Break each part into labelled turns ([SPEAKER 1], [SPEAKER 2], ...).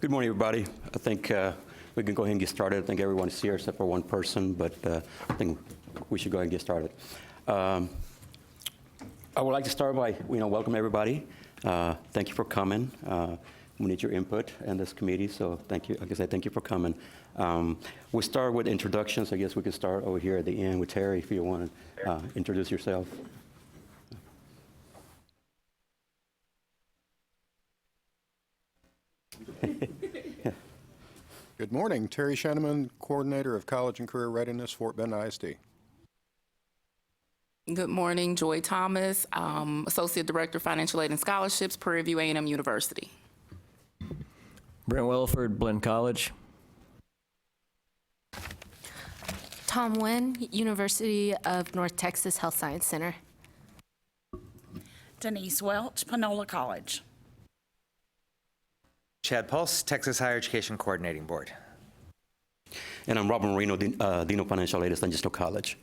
[SPEAKER 1] Good morning, everybody. I think we can go ahead and get started. I think everyone's here except for one person, but I think we should go ahead and get started. I would like to start by, welcome everybody. Thank you for coming. We need your input in this committee, so thank you. Like I said, thank you for coming. We'll start with introductions. I guess we could start over here at the end with Terry, if you want to introduce yourself.
[SPEAKER 2] Good morning. Terry Sheneman, Coordinator of College and Career Readiness, Fort Bend ISD.
[SPEAKER 3] Good morning. Joy Thomas, Associate Director, Financial Aid and Scholarships, Prairie View A&M University.
[SPEAKER 4] Brent Welford, Blinn College.
[SPEAKER 5] Tom Nguyen, University of North Texas Health Science Center.
[SPEAKER 6] Denise Welch, Panola College.
[SPEAKER 7] Chad Pulse, Texas Higher Education Coordinating Board.
[SPEAKER 1] And I'm Robert Marino, Dean of Financial Aid at San Jacinto College.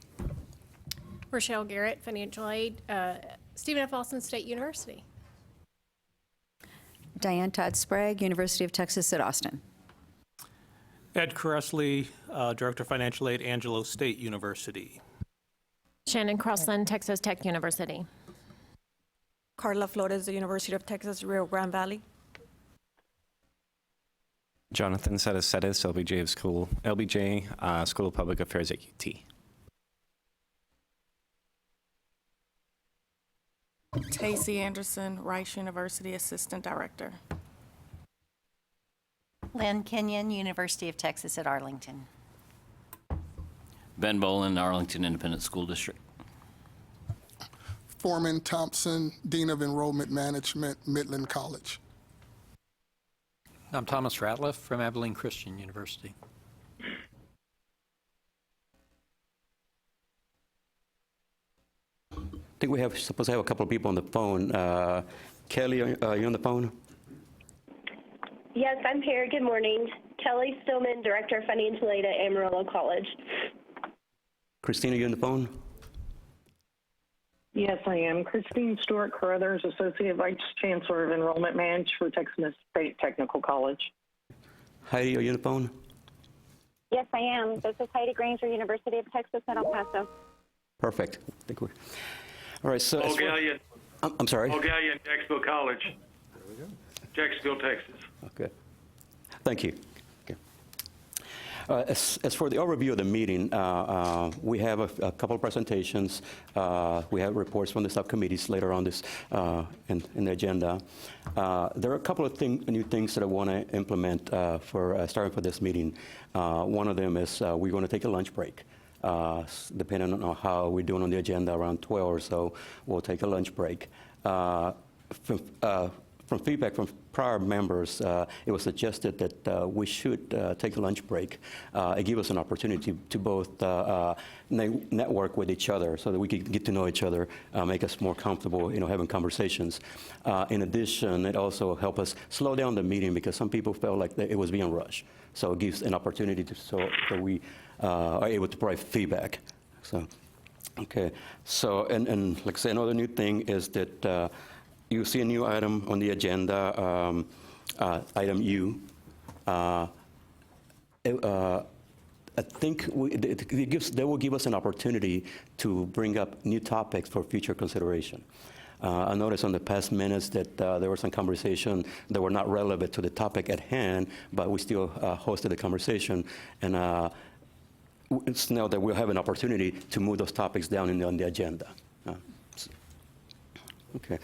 [SPEAKER 8] Rochelle Garrett, Financial Aid, Stephen F. Austin State University.
[SPEAKER 9] Diane Todd Sprague, University of Texas at Austin.
[SPEAKER 10] Ed Cressley, Director of Financial Aid, Angelo State University.
[SPEAKER 8] Shannon Crossland, Texas Tech University.
[SPEAKER 11] Carla Flores, the University of Texas, Rio Grande Valley.
[SPEAKER 12] Jonathan Sedes, LBJ School of Public Affairs at UT.
[SPEAKER 6] Tacey Anderson, Rice University Assistant Director.
[SPEAKER 13] Lynn Kenyon, University of Texas at Arlington.
[SPEAKER 14] Ben Boland, Arlington Independent School District.
[SPEAKER 15] Foreman Thompson, Dean of Enrollment Management, Midland College.
[SPEAKER 16] I'm Thomas Ratliff from Abilene Christian University.
[SPEAKER 1] I think we have supposed to have a couple of people on the phone. Kelly, are you on the phone?
[SPEAKER 17] Yes, I'm here. Good morning. Kelly Stillman, Director of Financial Aid at Amarillo College.
[SPEAKER 1] Christina, are you on the phone?
[SPEAKER 18] Yes, I am. Christine Stewart Carruthers, Associate Vice Chancellor of Enrollment Management for Texas State Technical College.
[SPEAKER 1] Heidi, are you on the phone?
[SPEAKER 19] Yes, I am. This is Heidi Granger, University of Texas at El Paso.
[SPEAKER 1] Perfect. I think we're... All right, so...
[SPEAKER 20] Paul Gallion.
[SPEAKER 1] I'm sorry?
[SPEAKER 20] Paul Gallion, Jacksonville College. There we go. Jacksonville, Texas.
[SPEAKER 1] Okay. Thank you. Okay. As for the overview of the meeting, we have a couple of presentations. We have reports from the subcommittees later on this in the agenda. There are a couple of new things that I want to implement for starting for this meeting. One of them is we're going to take a lunch break. Depending on how we're doing on the agenda, around 12 or so, we'll take a lunch break. From feedback from prior members, it was suggested that we should take a lunch break. It gives us an opportunity to both network with each other so that we can get to know each other, make us more comfortable, having conversations. In addition, it also helped us slow down the meeting because some people felt like it was being rushed. So it gives an opportunity so that we are able to provide feedback. So, okay. So, and like I said, another new thing is that you see a new item on the agenda, item U. I think that will give us an opportunity to bring up new topics for future consideration. I noticed on the past minutes that there was some conversation that were not relevant to the topic at hand, but we still hosted the conversation. And it's now that we'll have an opportunity to move those topics down on the agenda. Okay.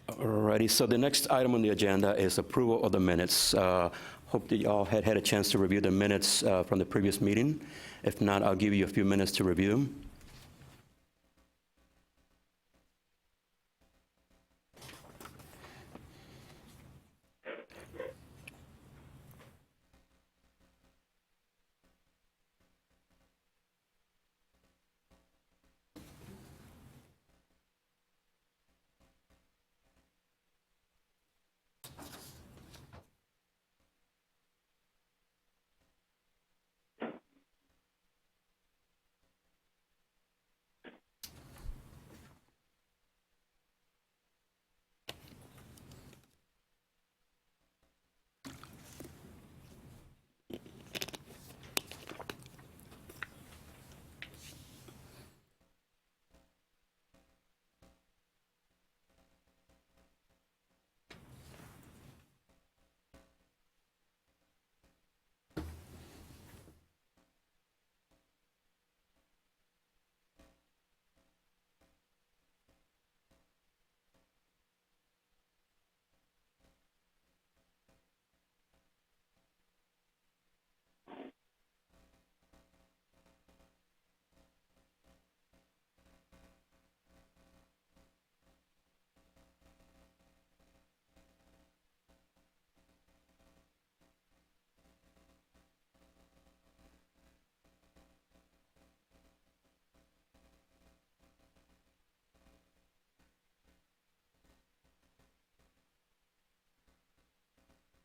[SPEAKER 1] Alrighty, so the next item on the agenda is approval of the minutes. Hope that you all had a chance to review the minutes from the previous meeting. If not, I'll give you a few minutes to review them.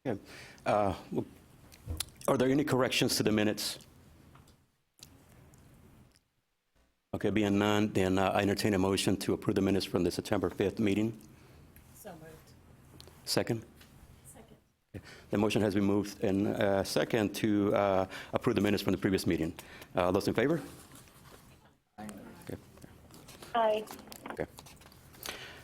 [SPEAKER 1] Okay. Are there any corrections to the minutes? Okay, being none, then I entertain a motion to approve the minutes from the September 5th meeting.
[SPEAKER 8] So moved.
[SPEAKER 1] Second?
[SPEAKER 8] Second.
[SPEAKER 1] Okay. The motion has been moved and second to approve the minutes from the previous meeting. Those in favor? Okay.
[SPEAKER 17] Aye.
[SPEAKER 1] Okay.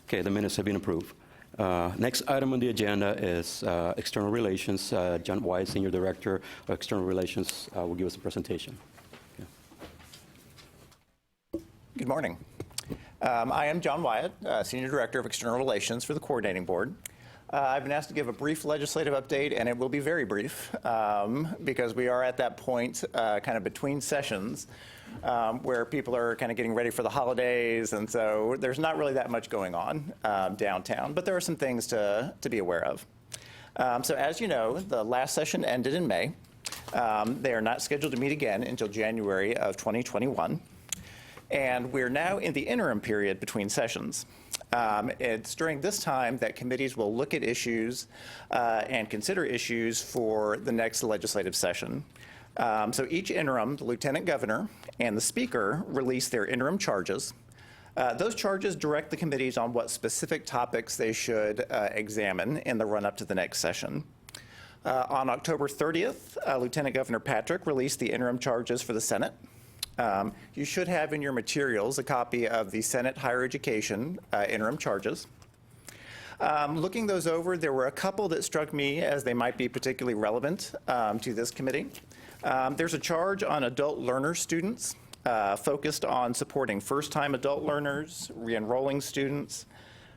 [SPEAKER 1] Okay, the minutes have been approved. Next item on the agenda is External Relations. John Wyatt, Senior Director of External Relations, will give us a presentation.
[SPEAKER 21] Good morning. I am John Wyatt, Senior Director of External Relations for the Coordinating Board. I've been asked to give a brief legislative update, and it will be very brief because we are at that point kind of between sessions where people are kind of getting ready for the holidays, and so there's not really that much going on downtown, but there are some things to be aware of. So as you know, the last session ended in May. They are not scheduled to meet again until January of 2021. And we're now in the interim period between sessions. It's during this time that committees will look at issues and consider issues for the next legislative session. So each interim, the Lieutenant Governor and the Speaker release their interim charges. Those charges direct the committees on what specific topics they should examine in the run-up to the next session. On October 30th, Lieutenant Governor Patrick released the interim charges for the Senate. You should have in your materials a copy of the Senate Higher Education interim charges. Looking those over, there were a couple that struck me as they might be particularly relevant to this committee. There's a charge on adult learner students focused on supporting first-time adult learners, re-enrolling students,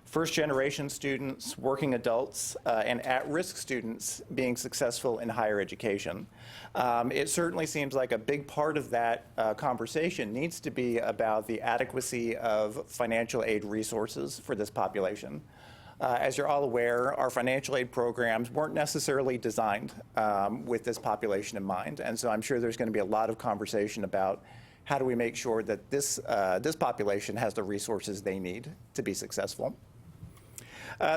[SPEAKER 21] first-generation students, working adults, and at-risk students being successful in higher education. It certainly seems like a big part of that conversation needs to be about the adequacy of financial aid resources for this population. As you're all aware, our financial aid programs weren't necessarily designed with this population in mind, and so I'm sure there's going to be a lot of conversation about how do we make sure that this population has the resources they need to be successful.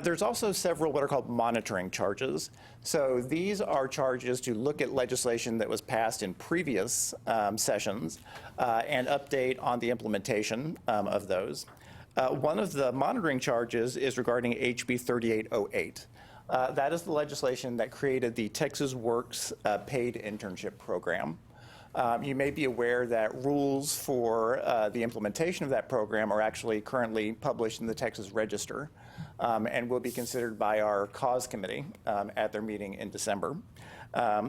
[SPEAKER 21] There's also several what are called monitoring charges. So these are charges to look at legislation that was passed in previous sessions and update on the implementation of those. One of the monitoring charges is regarding HB 3808. That is the legislation that created the Texas Works paid internship program. You may be aware that rules for the implementation of that program are actually currently published in the Texas Register and will be considered by our cause committee at their meeting in December.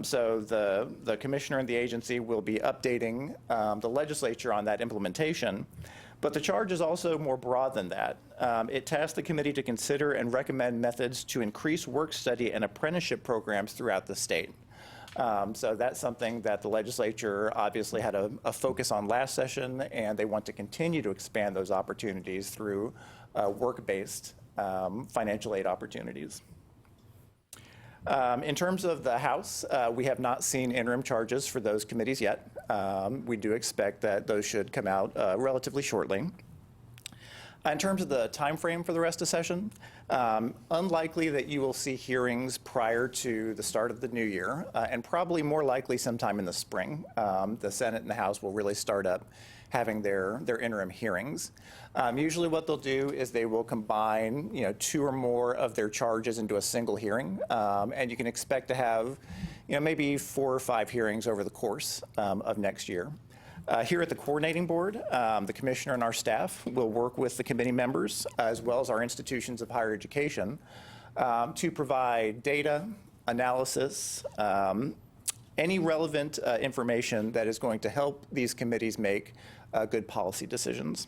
[SPEAKER 21] So the commissioner and the agency will be updating the legislature on that implementation. But the charge is also more broad than that. It tasks the committee to consider and recommend methods to increase work study and apprenticeship programs throughout the state. So that's something that the legislature obviously had a focus on last session, and they want to continue to expand those opportunities through work-based financial aid opportunities. In terms of the House, we have not seen interim charges for those committees yet. We do expect that those should come out relatively shortly. In terms of the time frame for the rest of session, unlikely that you will see hearings prior to the start of the new year, and probably more likely sometime in the spring. The Senate and the House will really start up having their interim hearings. Usually what they'll do is they will combine, two or more of their charges into a single hearing, and you can expect to have, maybe 4 or 5 hearings over the course of next year. Here at the Coordinating Board, the Commissioner and our staff will work with the committee members as well as our institutions of higher education to provide data, analysis, any relevant information that is going to help these committees make good policy decisions.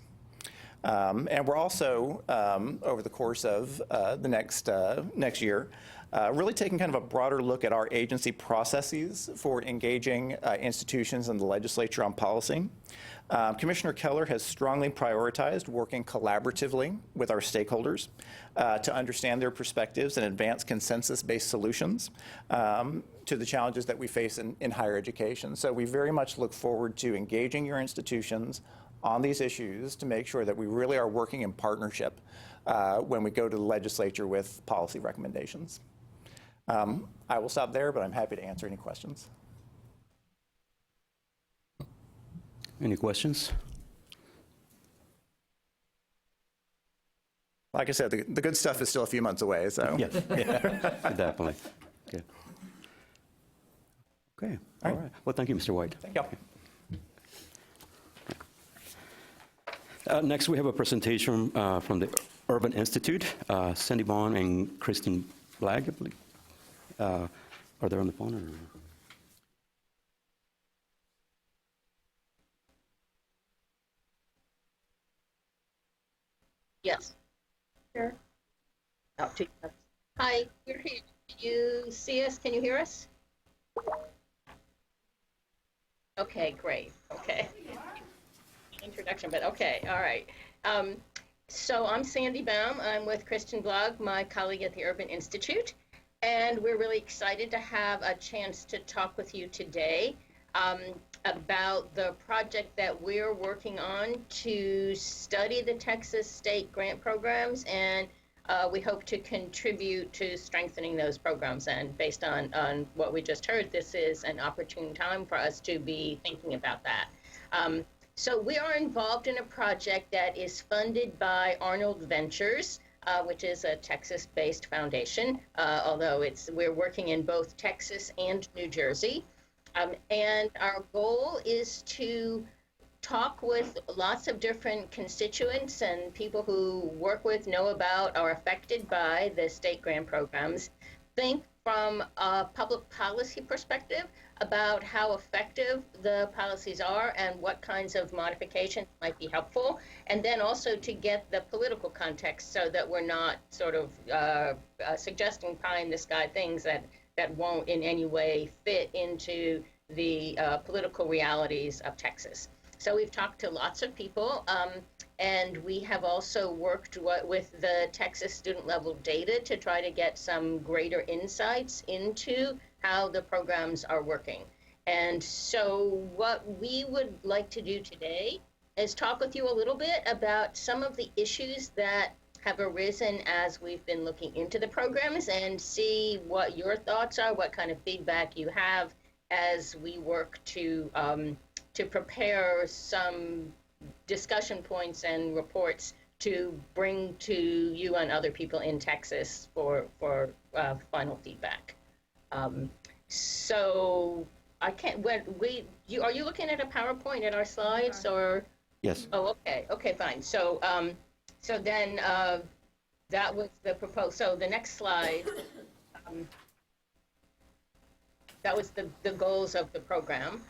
[SPEAKER 21] And we're also, over the course of the next year, really taking kind of a broader look at our agency processes for engaging institutions and the legislature on policy. Commissioner Keller has strongly prioritized working collaboratively with our stakeholders to understand their perspectives and advance consensus-based solutions to the challenges that we face in higher education. So we very much look forward to engaging your institutions on these issues to make sure that we really are working in partnership when we go to the legislature with policy recommendations. I will stop there, but I'm happy to answer any questions.
[SPEAKER 1] Any questions?
[SPEAKER 21] Like I said, the good stuff is still a few months away, so.
[SPEAKER 1] Yes, definitely. Okay. Okay, all right. Well, thank you, Mr. White.
[SPEAKER 21] Thank you.
[SPEAKER 1] Next, we have a presentation from the Urban Institute. Sandy Bond and Christine Blagg, I believe. Are they on the phone? Or?
[SPEAKER 2] Yes. Sure. Hi, we're here. Can you see us? Can you hear us? Okay, great. Okay. Introduction, but okay, all right. So I'm Sandy Baum. I'm with Kristen Blagg, my colleague at the Urban Institute, and we're really excited to have a chance to talk with you today about the project that we're working on to study the Texas state grant programs, and we hope to contribute to strengthening those programs. And based on what we just heard, this is an opportune time for us to be thinking about that. So we are involved in a project that is funded by Arnold Ventures, which is a Texas-based foundation, although we're working in both Texas and New Jersey. And our goal is to talk with lots of different constituents and people who work with, know about, are affected by the state grant programs, think from a public policy perspective about how effective the policies are and what kinds of modifications might be helpful, and then also to get the political context so that we're not sort of suggesting pie-in-the-sky things that won't in any way fit into the political realities of Texas. So we've talked to lots of people, and we have also worked with the Texas student level data to try to get some greater insights into how the programs are working. And so what we would like to do today is talk with you a little bit about some of the issues that have arisen as we've been looking into the programs and see what your thoughts are, what kind of feedback you have as we work to prepare some discussion points and reports to bring to you and other people in Texas for final feedback. So I can't. Are you looking at a PowerPoint at our slides or?
[SPEAKER 1] Yes.
[SPEAKER 2] Oh, okay, fine. So then that was the proposed. So the next slide. That was the goals of the program.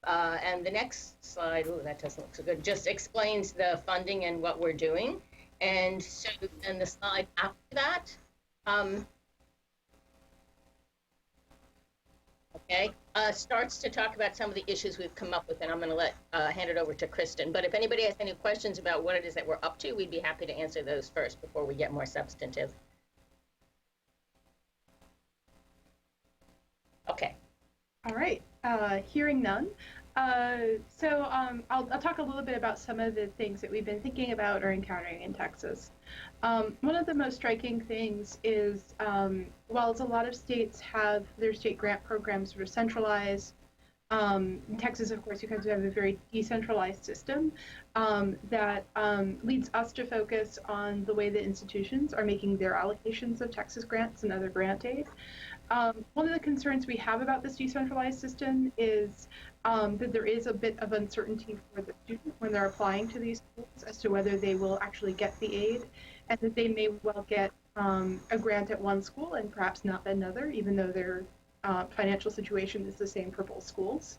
[SPEAKER 2] And the next slide, oh, that doesn't look so good, just explains the funding and what we're doing. And so then the slide after that, starts to talk about some of the issues we've come up with, and I'm going to hand it over to Kristen. But if anybody has any questions about what it is that we're up to, we'd be happy to answer those first before we get more substantive. Okay.
[SPEAKER 22] All right, hearing none. I'll talk a little bit about some of the things that we've been thinking about or encountering in Texas. One of the most striking things is, while a lot of states have their state grant programs sort of centralized, in Texas, of course, because we have a very decentralized system that leads us to focus on the way that institutions are making their allocations of Texas grants and other grant aid. One of the concerns we have about this decentralized system is that there is a bit of uncertainty for the student when they're applying to these schools as to whether they will actually get the aid, and that they may well get a grant at one school and perhaps not another, even though their financial situation is the same for both schools.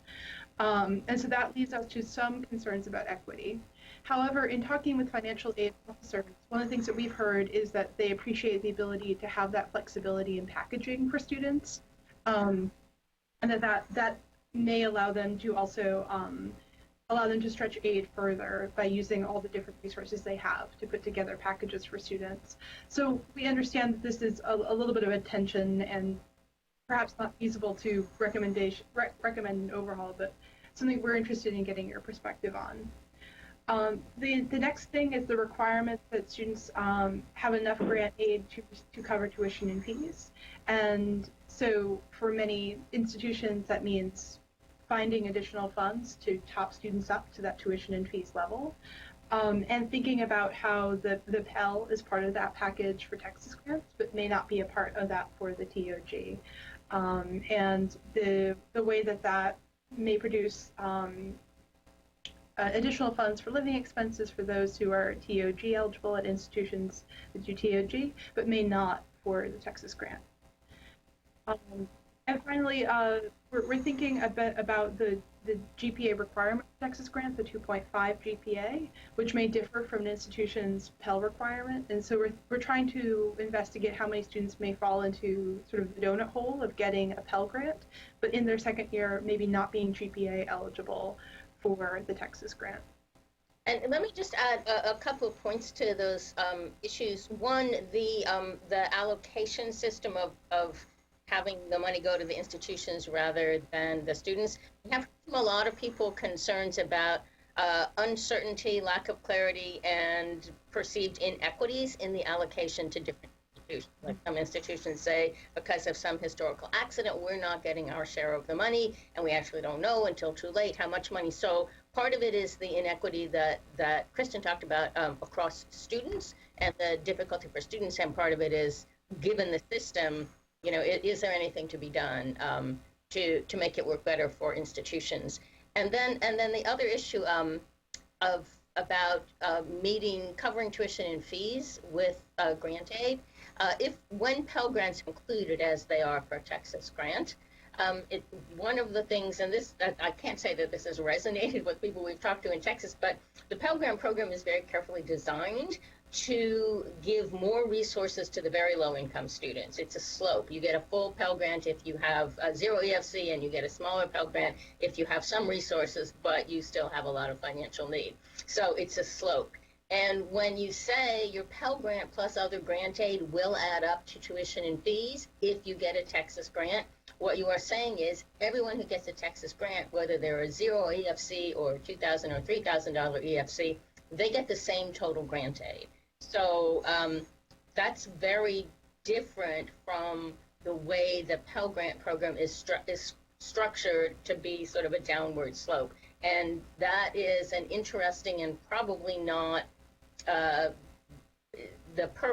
[SPEAKER 22] And so that leads us to some concerns about equity. However, in talking with financial aid officers, one of the things that we've heard is that they appreciate the ability to have that flexibility in packaging for students, and that may allow them to also stretch aid further by using all the different resources they have to put together packages for students. So we understand that this is a little bit of a tension and perhaps not feasible to recommend an overhaul, but something we're interested in getting your perspective on. The next thing is the requirement that students have enough grant aid to cover tuition and fees. And so for many institutions, that means finding additional funds to top students up to that tuition and fees level. And thinking about how the Pell is part of that package for Texas grants, but may not be a part of that for the TOG. And the way that may produce additional funds for living expenses for those who are TOG eligible at institutions that do TOG, but may not for the Texas grant. And finally, we're thinking a bit about the GPA requirement for Texas grant, the 2.5 GPA, which may differ from an institution's Pell requirement. And so we're trying to investigate how many students may fall into sort of the donut hole of getting a Pell grant, but in their second year, maybe not being GPA eligible for the Texas grant.
[SPEAKER 2] And let me just add a couple of points to those issues. One, the allocation system of having the money go to the institutions rather than the students. We have from a lot of people concerns about uncertainty, lack of clarity, and perceived inequities in the allocation to different institutions. Like some institutions say, because of some historical accident, we're not getting our share of the money, and we actually don't know until too late how much money. So part of it is the inequity that Kristen talked about across students and the difficulty for students, and part of it is, given the system, is there anything to be done to make it work better for institutions? And then the other issue about covering tuition and fees with grant aid. When Pell Grants included, as they are for Texas grant, one of the things, and this I can't say that this has resonated with people we've talked to in Texas, but the Pell Grant program is very carefully designed to give more resources to the very low-income students. It's a slope. You get a full Pell Grant if you have zero EFC, and you get a smaller Pell Grant if you have some resources, but you still have a lot of financial need. So it's a slope. And when you say your Pell Grant plus other grant aid will add up to tuition and fees if you get a Texas grant, what you are saying is everyone who gets a Texas grant, whether they're a zero EFC or $2,000 or $3,000 EFC, they get the same total grant aid. So that's very different from the way the Pell Grant program is structured to be sort of a downward slope. And that is an interesting and probably not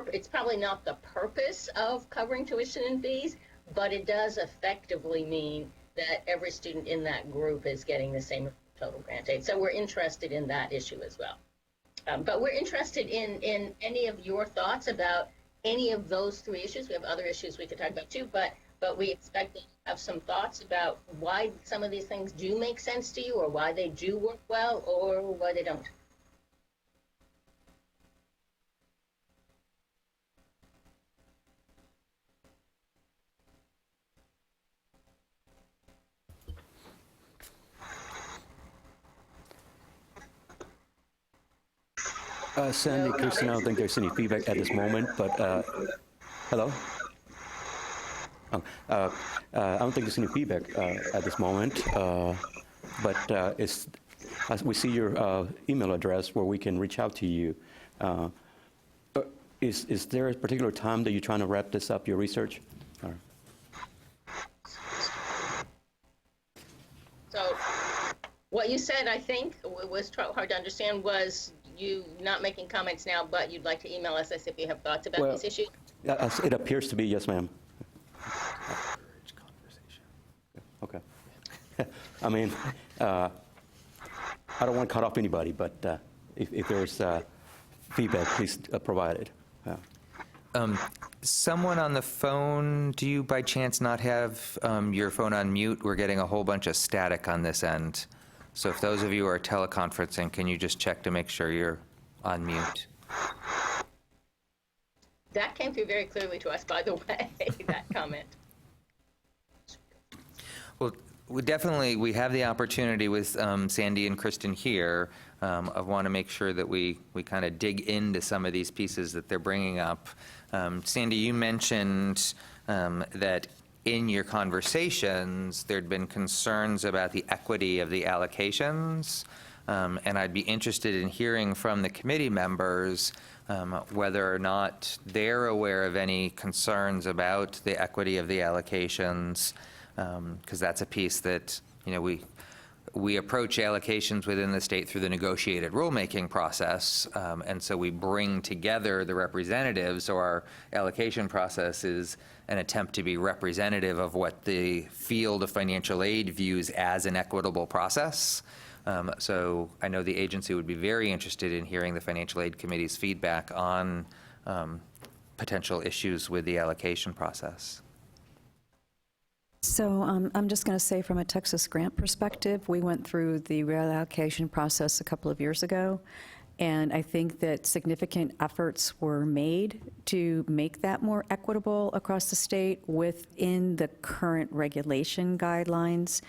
[SPEAKER 2] it's probably not the purpose of covering tuition and fees, but it does effectively mean that every student in that group is getting the same total grant aid. So we're interested in that issue as well. But we're interested in any of your thoughts about any of those three issues. We have other issues we could talk about too, but we expect to have some thoughts about why some of these things do make sense to you, or why they do work well, or why they don't.
[SPEAKER 1] Sandy, Kristen, I don't think there's any feedback at this moment, but hello? I don't think there's any feedback at this moment, but we see your email address where we can reach out to you. Is there a particular time that you're trying to wrap this up, your research? Or?
[SPEAKER 2] So what you said, I think, was hard to understand, was you not making comments now, but you'd like to email us if you have thoughts about this issue?
[SPEAKER 1] It appears to be, yes, ma'am. Okay. I mean, I don't want to cut off anybody, but if there's feedback, please provide it.
[SPEAKER 7] Someone on the phone, do you by chance not have your phone on mute? We're getting a whole bunch of static on this end. So if those of you who are teleconferencing, can you just check to make sure you're on mute?
[SPEAKER 2] That came through very clearly to us, by the way, that comment.
[SPEAKER 7] Well, we have the opportunity with Sandy and Kristen here. I want to make sure that we kind of dig into some of these pieces that they're bringing up. Sandy, you mentioned that in your conversations, there'd been concerns about the equity of the allocations. And I'd be interested in hearing from the committee members whether or not they're aware of any concerns about the equity of the allocations, because that's a piece that, we approach allocations within the state through the negotiated rulemaking process, and so we bring together the representatives, so our allocation process is an attempt to be representative of what the field of financial aid views as an equitable process. So I know the agency would be very interested in hearing the Financial Aid Committee's feedback on potential issues with the allocation process.
[SPEAKER 9] So I'm just going to say from a Texas grant perspective, we went through the reallocation process a couple of years ago, and I think that significant efforts were made to make that more equitable across the state within the current regulation guidelines.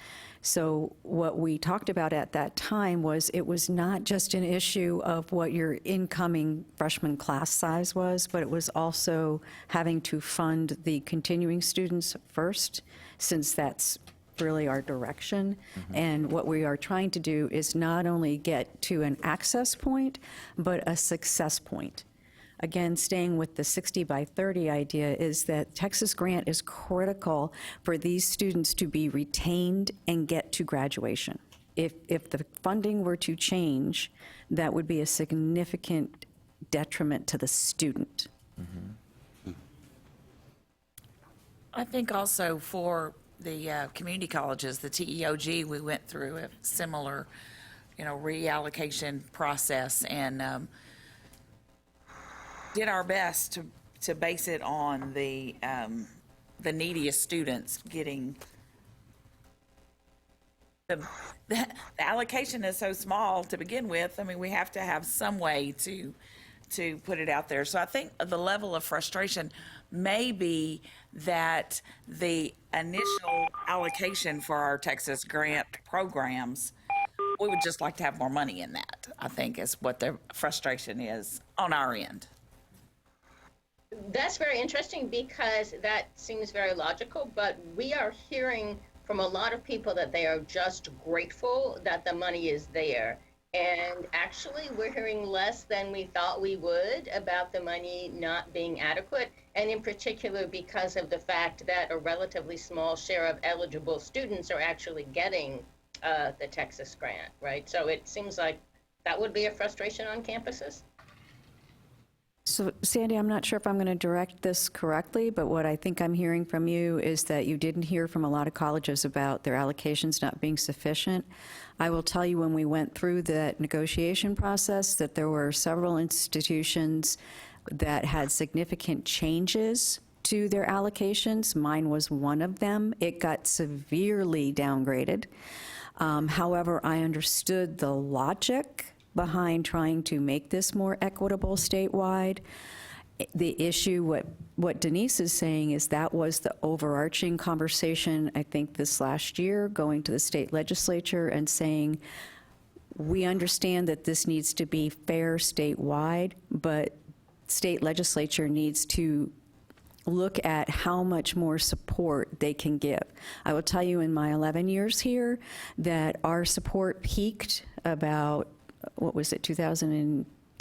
[SPEAKER 9] So what we talked about at that time was it was not just an issue of what your incoming freshman class size was, but it was also having to fund the continuing students first, since that's really our direction. And what we are trying to do is not only get to an access point, but a success point. Again, staying with the 60 by 30 idea is that Texas grant is critical for these students to be retained and get to graduation. If the funding were to change, that would be a significant detriment to the student.
[SPEAKER 3] I think also for the community colleges, the TEOG, we went through a similar, reallocation process and did our best to base it on the neediest students getting. The allocation is so small to begin with. I mean, we have to have some way to put it out there. So I think the level of frustration may be that the initial allocation for our Texas grant programs, we would just like to have more money in that, I think is what the frustration is on our end.
[SPEAKER 2] That's very interesting because that seems very logical, but we are hearing from a lot of people that they are just grateful that the money is there. And actually, we're hearing less than we thought we would about the money not being adequate, and in particular because of the fact that a relatively small share of eligible students are actually getting the Texas grant, right? So it seems like that would be a frustration on campuses.
[SPEAKER 9] So, Sandy, I'm not sure if I'm going to direct this correctly, but what I think I'm hearing from you is that you didn't hear from a lot of colleges about their allocations not being sufficient. I will tell you when we went through that negotiation process that there were several institutions that had significant changes to their allocations. Mine was one of them. It got severely downgraded. However, I understood the logic behind trying to make this more equitable statewide. The issue, what Denise is saying is that was the overarching conversation, I think, this last year, going to the state legislature and saying, we understand that this needs to be fair statewide, but state legislature needs to look at how much more support they can give. I will tell you in my 11 years here that our support peaked about, what was it,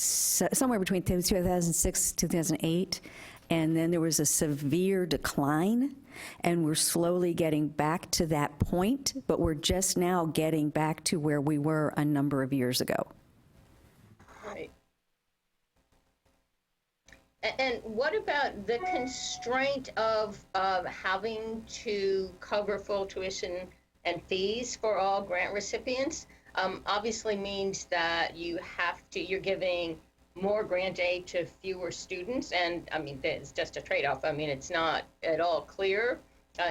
[SPEAKER 9] somewhere between 2006 2008, and then there was a severe decline, and we're slowly getting back to that point, but we're just now getting back to where we were a number of years ago.
[SPEAKER 2] Right. And what about the constraint of having to cover full tuition and fees for all grant recipients? Obviously means that you're giving more grant aid to fewer students, and I mean, it's just a trade-off. I mean, it's not at all clear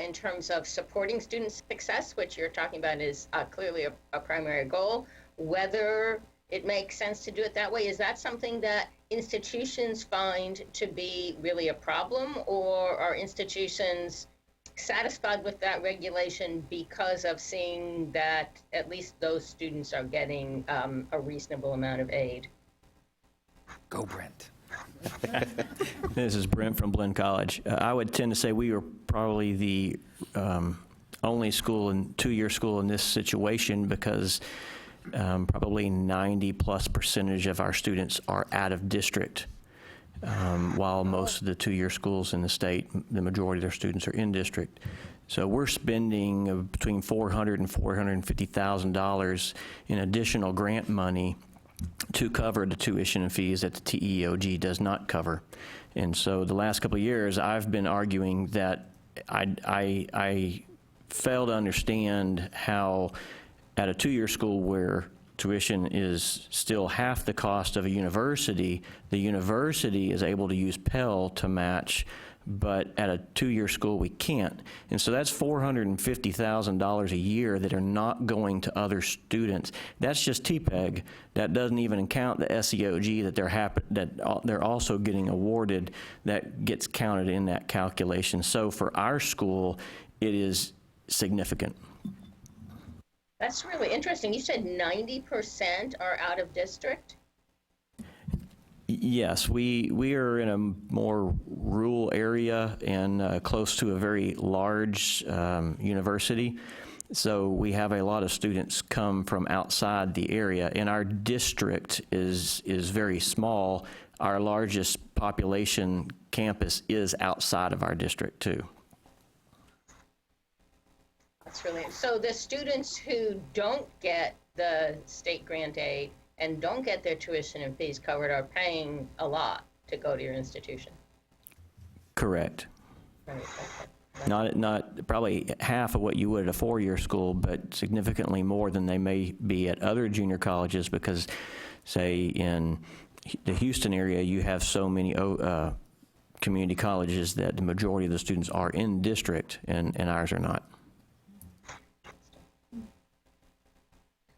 [SPEAKER 2] in terms of supporting student success, which you're talking about is clearly a primary goal. Whether it makes sense to do it that way, is that something that institutions find to be really a problem, or are institutions satisfied with that regulation because of seeing that at least those students are getting a reasonable amount of aid?
[SPEAKER 7] Go, Brent.
[SPEAKER 4] This is Brent from Blinn College. I would tend to say we were probably the only school and two-year school in this situation because probably 90+% of our students are out of district, while most of the two-year schools in the state, the majority of their students are in district. So we're spending between $400,000 and $450,000 in additional grant money to cover the tuition and fees that the TEOG does not cover. And so the last couple of years, I've been arguing that I fail to understand how at a two-year school where tuition is still half the cost of a university, the university is able to use Pell to match, but at a two-year school we can't. And so that's $450,000 a year that are not going to other students. That's just TPEG. That doesn't even count the SEOG that they're also getting awarded, that gets counted in that calculation. So for our school, it is significant.
[SPEAKER 2] That's really interesting. You said 90% are out of district?
[SPEAKER 4] Yes, we are in a more rural area and close to a very large university. So we have a lot of students come from outside the area, and our district is very small. Our largest population campus is outside of our district too.
[SPEAKER 2] That's really, so the students who don't get the state grant aid and don't get their tuition and fees covered are paying a lot to go to your institution.
[SPEAKER 4] Correct.
[SPEAKER 2] Right, okay.
[SPEAKER 4] Not probably half of what you would at a four-year school, but significantly more than they may be at other junior colleges, because, say, in the Houston area, you have so many community colleges that the majority of the students are in district, and ours are not.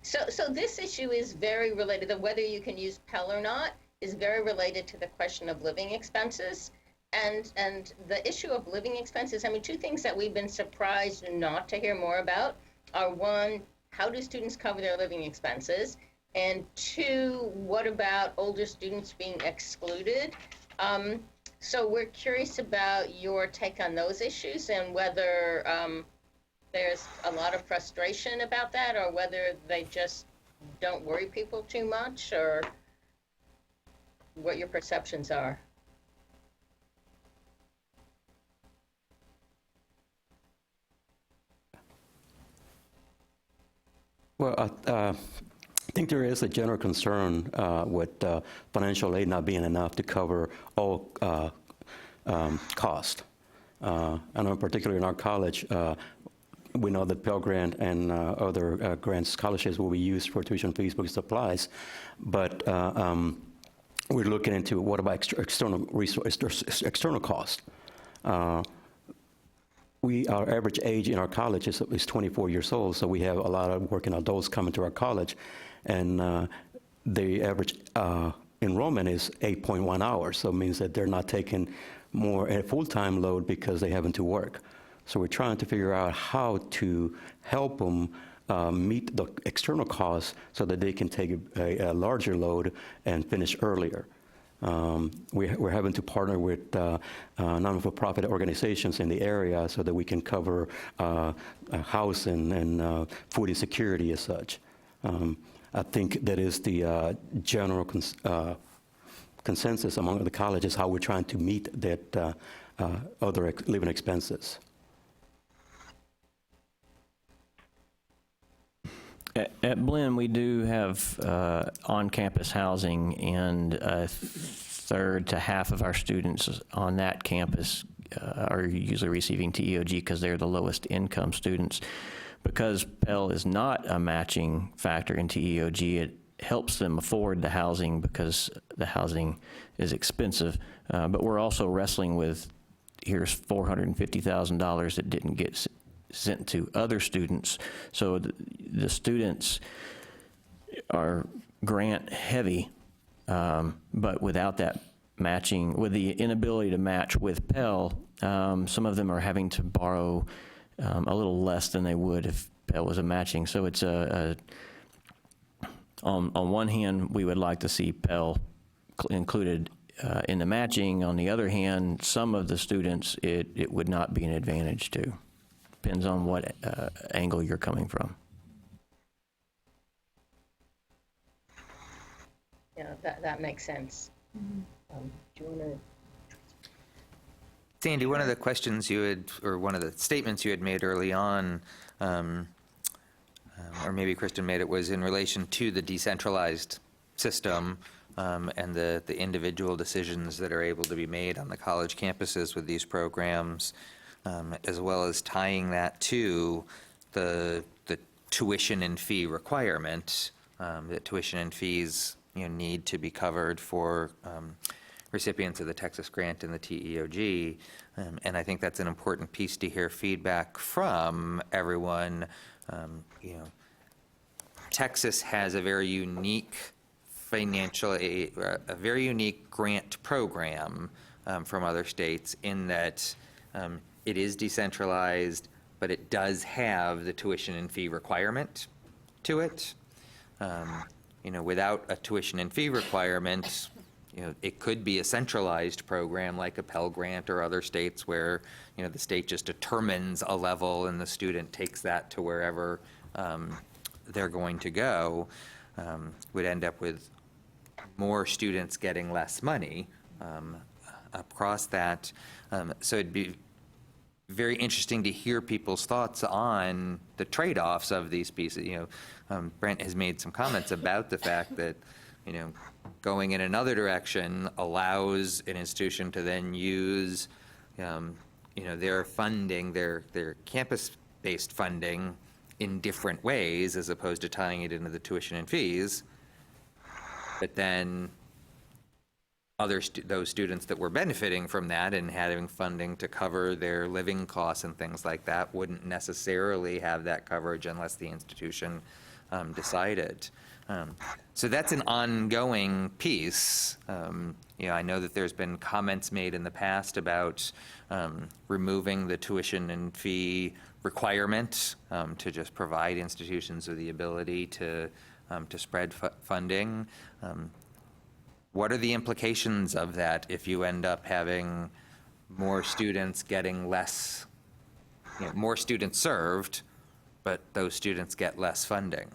[SPEAKER 2] So this issue is very related, whether you can use Pell or not, is very related to the question of living expenses. And the issue of living expenses, I mean, two things that we've been surprised not to hear more about are, one, how do students cover their living expenses? And two, what about older students being excluded? So we're curious about your take on those issues and whether there's a lot of frustration about that, or whether they just don't worry people too much, or what your perceptions are.
[SPEAKER 1] Well, I think there is a general concern with financial aid not being enough to cover all cost. I know particularly in our college, we know that Pell Grant and other grants, scholarships will be used for tuition fees, books, supplies, but we're looking into what about external costs. Our average age in our college is 24 years old, so we have a lot of working adults coming to our college, and the average enrollment is 8.1 hours, so it means that they're not taking more a full-time load because they're having to work. So we're trying to figure out how to help them meet the external costs so that they can take a larger load and finish earlier. We're having to partner with non-for-profit organizations in the area so that we can cover housing and food insecurity as such. I think that is the general consensus among the colleges, how we're trying to meet that other living expenses.
[SPEAKER 4] At Blinn, we do have on-campus housing, and a third to half of our students on that campus are usually receiving TEOG because they're the lowest income students. Because Pell is not a matching factor in TEOG, it helps them afford the housing because the housing is expensive. But we're also wrestling with, here's $450,000 that didn't get sent to other students. So the students are grant heavy, but without that matching, with the inability to match with Pell, some of them are having to borrow a little less than they would if Pell was a matching. So it's on one hand, we would like to see Pell included in the matching. On the other hand, some of the students, it would not be an advantage to. Depends on what angle you're coming from.
[SPEAKER 2] that makes sense. Do you want to?
[SPEAKER 7] Sandy, one of the questions you had, or one of the statements you had made early on, or maybe Kristen made it, was in relation to the decentralized system and the individual decisions that are able to be made on the college campuses with these programs, as well as tying that to the tuition and fee requirement, that tuition and fees need to be covered for recipients of the Texas grant and the TEOG. And I think that's an important piece to hear feedback from everyone. Texas has a very unique a very unique grant program from other states in that it is decentralized, but it does have the tuition and fee requirement to it. Without a tuition and fee requirement, it could be a centralized program like a Pell Grant or other states where, the state just determines a level and the student takes that to wherever they're going to go. Would end up with more students getting less money across that. So it'd be very interesting to hear people's thoughts on the trade-offs of these pieces. Brent has made some comments about the fact that, going in another direction allows an institution to then use, their funding, their campus-based funding in different ways as opposed to tying it into the tuition and fees. But then those students that were benefiting from that and having funding to cover their living costs and things like that wouldn't necessarily have that coverage unless the institution decided. So that's an ongoing piece. I know that there's been comments made in the past about removing the tuition and fee requirement to just provide institutions with the ability to spread funding. What are the implications of that if you end up having more students getting less, more students served, but those students get less funding?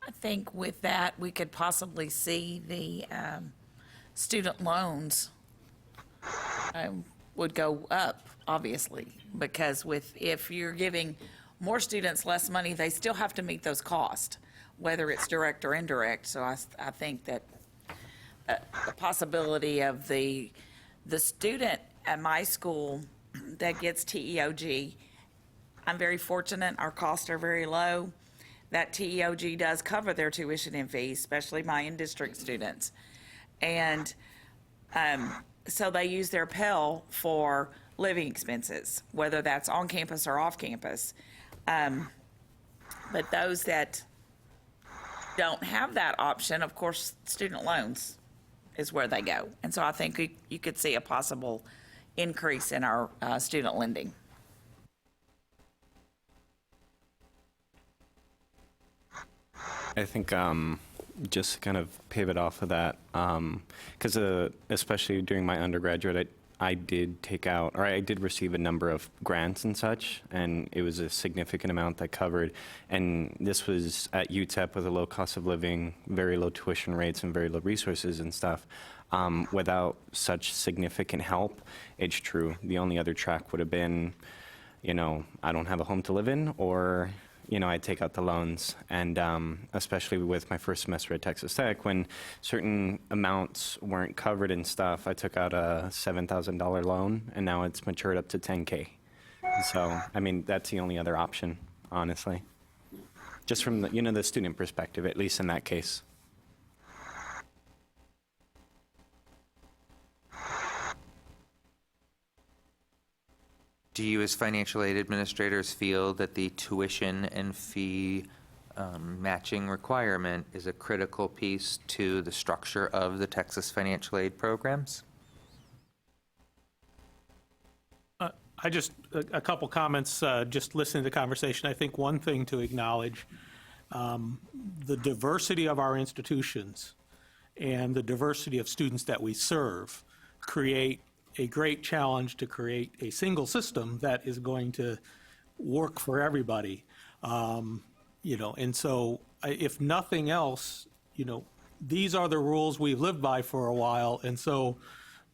[SPEAKER 3] I think with that, we could possibly see the student loans would go up, obviously, because if you're giving more students less money, they still have to meet those costs, whether it's direct or indirect. So I think that the possibility of the student at my school that gets TEOG, I'm very fortunate. Our costs are very low. That TEOG does cover their tuition and fees, especially my in-district students. And so they use their Pell for living expenses, whether that's on campus or off campus. But those that don't have that option, of course, student loans is where they go. And so I think you could see a possible increase in our student lending.
[SPEAKER 12] I think just to kind of pivot off of that, because especially during my undergraduate, I did take out, or I did receive a number of grants and such, and it was a significant amount that covered. And this was at UTEP with a low cost of living, very low tuition rates, and very low resources and stuff. Without such significant help, it's true. The only other track would have been, I don't have a home to live in, or I'd take out the loans. And especially with my first semester at Texas Tech, when certain amounts weren't covered and stuff, I took out a $7,000 loan, and now it's matured up to $10K. So, that's the only other option, honestly. Just from the student perspective, at least in that case.
[SPEAKER 7] Do you, as financial aid administrators, feel that the tuition and fee matching requirement is a critical piece to the structure of the Texas financial aid programs?
[SPEAKER 5] A couple comments, just listening to the conversation. I think one thing to acknowledge, the diversity of our institutions and the diversity of students that we serve create a great challenge to create a single system that is going to work for everybody. And so if nothing else, these are the rules we've lived by for a while, and so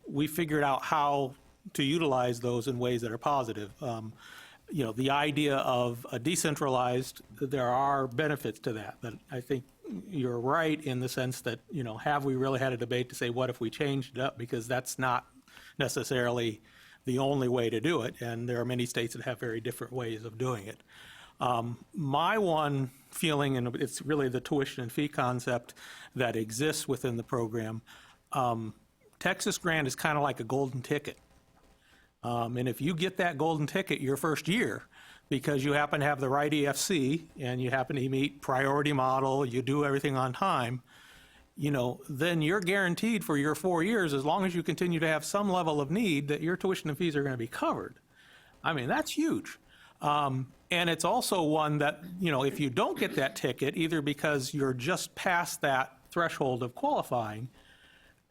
[SPEAKER 5] we figured out how to utilize those in ways that are positive. The idea of a decentralized, there are benefits to that, but I think you're right in the sense that, have we really had a debate to say, what if we changed it up? Because that's not necessarily the only way to do it, and there are many states that have very different ways of doing it. My one feeling, and it's really the tuition and fee concept that exists within the program, Texas grant is kind of like a golden ticket. And if you get that golden ticket your first year, because you happen to have the right EFC and you happen to meet priority model, you do everything on time, then you're guaranteed for your 4 years, as long as you continue to have some level of need, that your tuition and fees are going to be covered. I mean, that's huge. And it's also one that, if you don't get that ticket, either because you're just past that threshold of qualifying,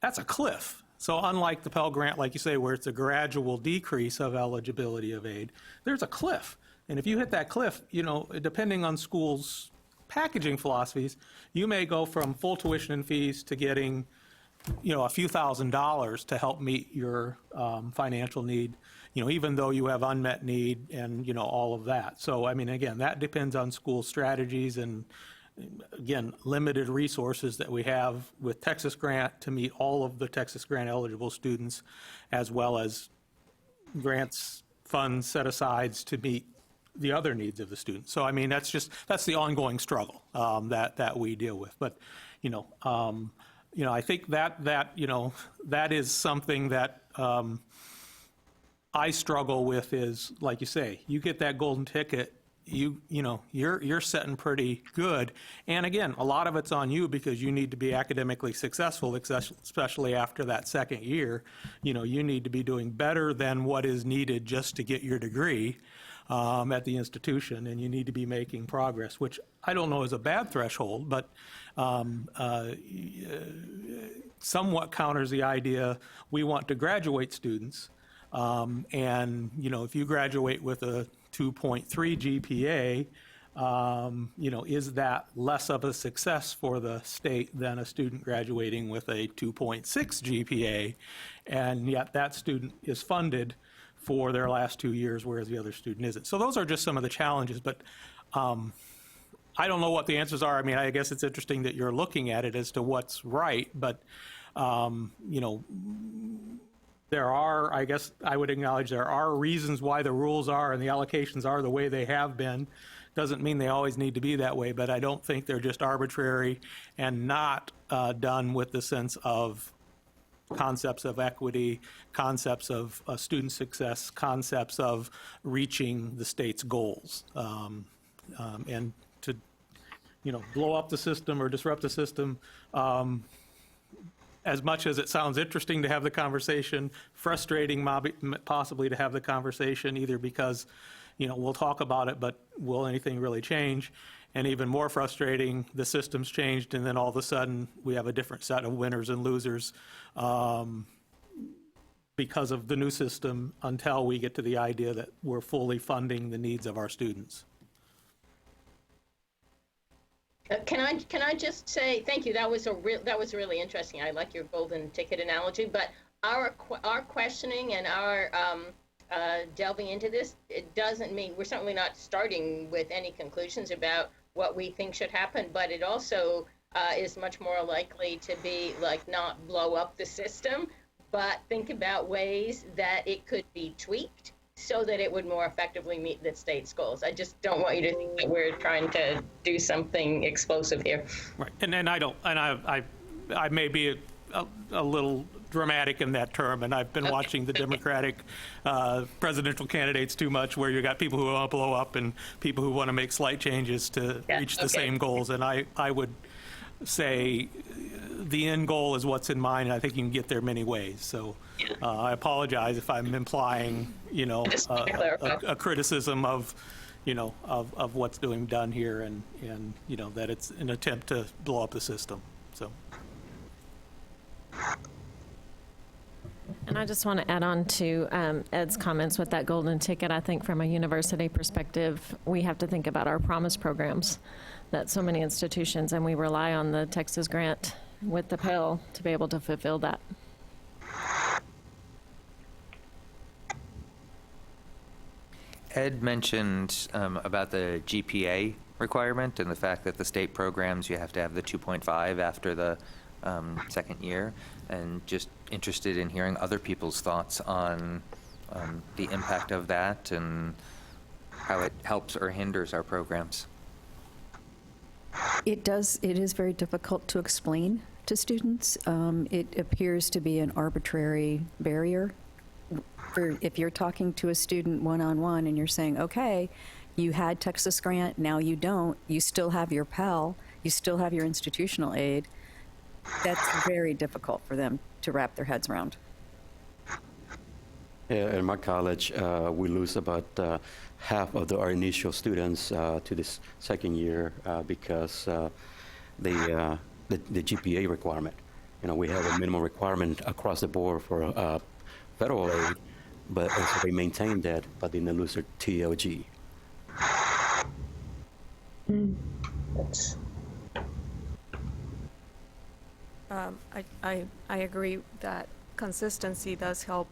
[SPEAKER 5] that's a cliff. So unlike the Pell Grant, like you say, where it's a gradual decrease of eligibility of aid, there's a cliff. And if you hit that cliff, depending on schools' packaging philosophies, you may go from full tuition and fees to getting, a few $1,000s to help meet your financial need, even though you have unmet need and, all of that. So, I mean, again, that depends on school strategies and, again, limited resources that we have with Texas Grant to meet all of the Texas Grant eligible students, as well as grants, funds set asides to meet the other needs of the students. So, I mean, that's the ongoing struggle that we deal with. But, I think that is something that I struggle with is, like you say, you get that golden ticket, you're setting pretty good. And again, a lot of it's on you because you need to be academically successful, especially after that second year. You need to be doing better than what is needed just to get your degree at the institution, and you need to be making progress, which I don't know is a bad threshold, but somewhat counters the idea we want to graduate students. And, if you graduate with a 2.3 GPA, is that less of a success for the state than a student graduating with a 2.6 GPA, and yet that student is funded for their last 2 years, whereas the other student isn't. So those are just some of the challenges, but I don't know what the answers are. I mean, I guess it's interesting that you're looking at it as to what's right, but, there are, I guess I would acknowledge there are reasons why the rules are and the allocations are the way they have been. Doesn't mean they always need to be that way, but I don't think they're just arbitrary and not done with the sense of concepts of equity, concepts of student success, concepts of reaching the state's goals. And to, blow up the system or disrupt the system, as much as it sounds interesting to have the conversation, frustrating possibly to have the conversation, either because, we'll talk about it, but will anything really change? And even more frustrating, the system's changed, and then all of a sudden we have a different set of winners and losers because of the new system, until we get to the idea that we're fully funding the needs of our students.
[SPEAKER 2] Can I just say thank you? That was really interesting. I like your golden ticket analogy. But our questioning and our delving into this, it doesn't mean we're certainly not starting with any conclusions about what we think should happen. But it also is much more likely to be like not blow up the system, but think about ways that it could be tweaked so that it would more effectively meet the state's goals. I just don't want you to think that we're trying to do something explosive here.
[SPEAKER 5] Right, and I may be a little dramatic in that term, and I've been watching the Democratic presidential candidates too much, where you got people who want to blow up and people who want to make slight changes to reach the same goals. And I would say the end goal is what's in mind, and I think you can get there many ways. So I apologize if I'm implying, a criticism of, of what's being done here, and that it's an attempt to blow up the system. So.
[SPEAKER 10] And I just want to add on to Ed's comments with that golden ticket. I think from a university perspective, we have to think about our promise programs that so many institutions, and we rely on the Texas grant with the Pell to be able to fulfill that.
[SPEAKER 7] Ed mentioned about the GPA requirement and the fact that the state programs, you have to have the 2.5 after the second year, and just interested in hearing other people's thoughts on the impact of that and how it helps or hinders our programs.
[SPEAKER 9] It is very difficult to explain to students. It appears to be an arbitrary barrier. If you're talking to a student one-on-one and you're saying, okay, you had Texas grant, now you don't, you still have your Pell, you still have your institutional aid, that's very difficult for them to wrap their heads around.
[SPEAKER 1] Yeah, at my college, we lose about half of our initial students to this second year because the GPA requirement. You know, we have a minimum requirement across the board for federal aid, but also they maintain that, but then they lose their TLG.
[SPEAKER 6] I agree that consistency does help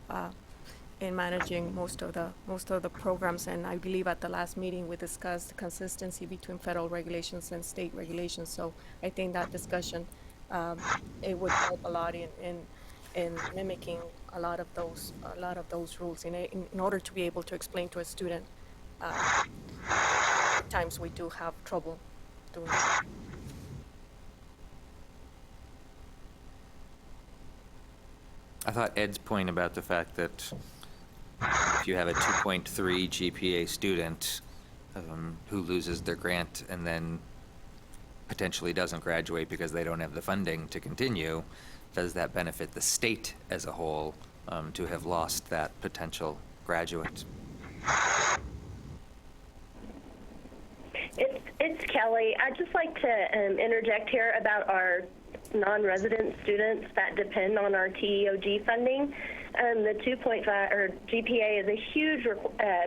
[SPEAKER 6] in managing most of the programs, and I believe at the last meeting we discussed consistency between federal regulations and state regulations. So I think that discussion it would help a lot in mimicking a lot of those rules in order to be able to explain to a student. Times we do have trouble doing that.
[SPEAKER 7] I thought Ed's point about the fact that if you have a 2.3 GPA student who loses their grant and then potentially doesn't graduate because they don't have the funding to continue, does that benefit the state as a whole to have lost that potential graduate?
[SPEAKER 17] It's Kelly. I'd just like to interject here about our non-resident students that depend on our TEOG funding. The 2.5 or GPA is a huge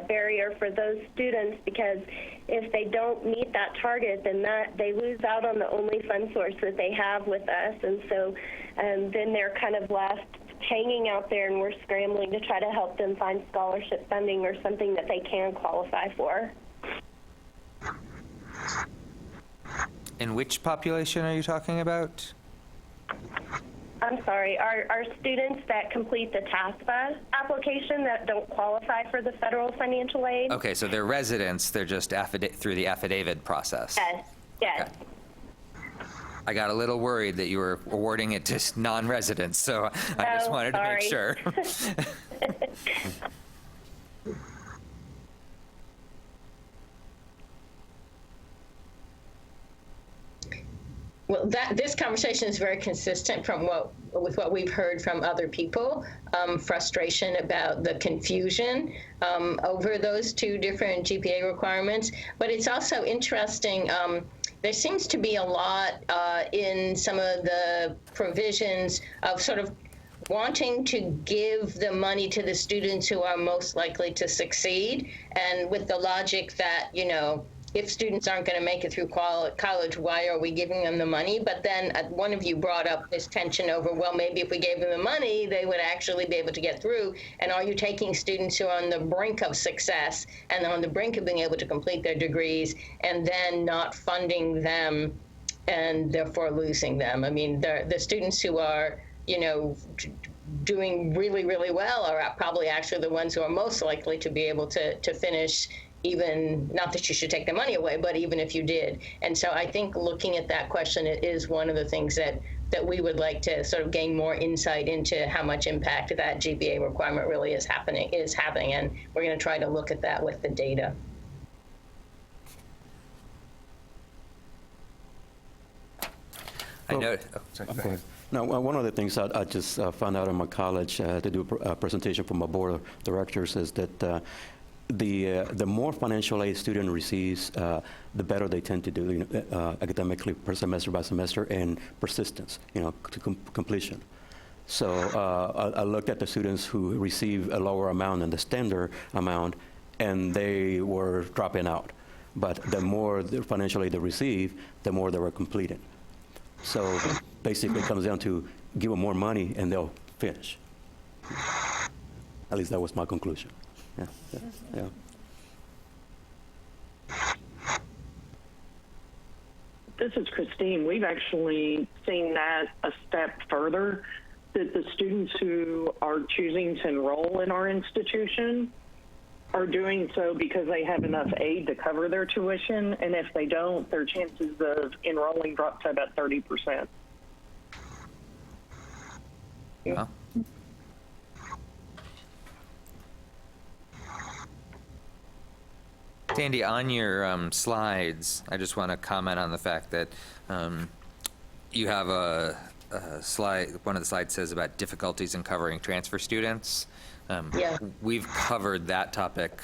[SPEAKER 17] barrier for those students because if they don't meet that target, then they lose out on the only fund source that they have with us, and so then they're kind of left hanging out there, and we're scrambling to try to help them find scholarship funding or something that they can qualify for.
[SPEAKER 7] And which population are you talking about?
[SPEAKER 17] I'm sorry, our students that complete the TASFA application that don't qualify for the federal financial aid.
[SPEAKER 7] Okay, so they're residents, they're just through the affidavit process.
[SPEAKER 17] Yes.
[SPEAKER 7] Okay. I got a little worried that you were awarding it to non-residents, so I just wanted to make sure.
[SPEAKER 2] Well, this conversation is very consistent with what we've heard from other people. Frustration about the confusion over those two different GPA requirements. But it's also interesting. There seems to be a lot in some of the provisions of sort of wanting to give the money to the students who are most likely to succeed, and with the logic that, you know, if students aren't going to make it through college, why are we giving them the money? But then one of you brought up this tension over, well, maybe if we gave them the money, they would actually be able to get through. And are you taking students who are on the brink of success and on the brink of being able to complete their degrees and then not funding them and therefore losing them? I mean, the students who are, you know, doing really, really well are probably actually the ones who are most likely to be able to finish, even, not that you should take the money away, but even if you did. And so I think looking at that question, it is one of the things that we would like to sort of gain more insight into how much impact that GPA requirement really is having, and we're going to try to look at that with the data.
[SPEAKER 7] I know.
[SPEAKER 1] Okay. Now, one of the things I just found out in my college to do a presentation for my board of directors is that the more financial aid student receives, the better they tend to do, you know, academically, per semester by semester, and persistence, you know, to completion. So I looked at the students who receive a lower amount than the standard amount, and they were dropping out. But the more financially they receive, the more they were completing. So basically it comes down to give them more money and they'll finish. At least that was my conclusion. Yeah, yeah.
[SPEAKER 18] This is Christine. We've actually seen that a step further, that the students who are choosing to enroll in our institution are doing so because they have enough aid to cover their tuition, and if they don't, their chances of enrolling drop to about 30%.
[SPEAKER 7] Yeah. Sandy, on your slides, I just want to comment on the fact that you have a slide, one of the slides says about difficulties in covering transfer students.
[SPEAKER 2] Yeah.
[SPEAKER 7] We've covered that topic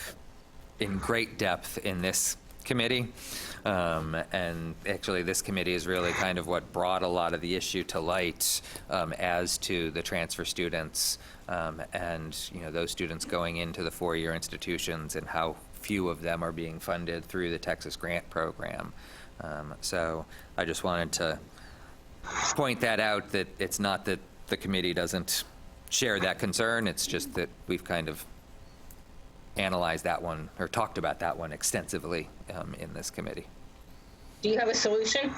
[SPEAKER 7] in great depth in this committee. And actually, this committee is really kind of what brought a lot of the issue to light as to the transfer students and those students going into the four-year institutions and how few of them are being funded through the Texas Grant Program. So I just wanted to point that out, that it's not that the committee doesn't share that concern, it's just that we've kind of analyzed that one or talked about that one extensively in this committee.
[SPEAKER 2] Do you have a solution?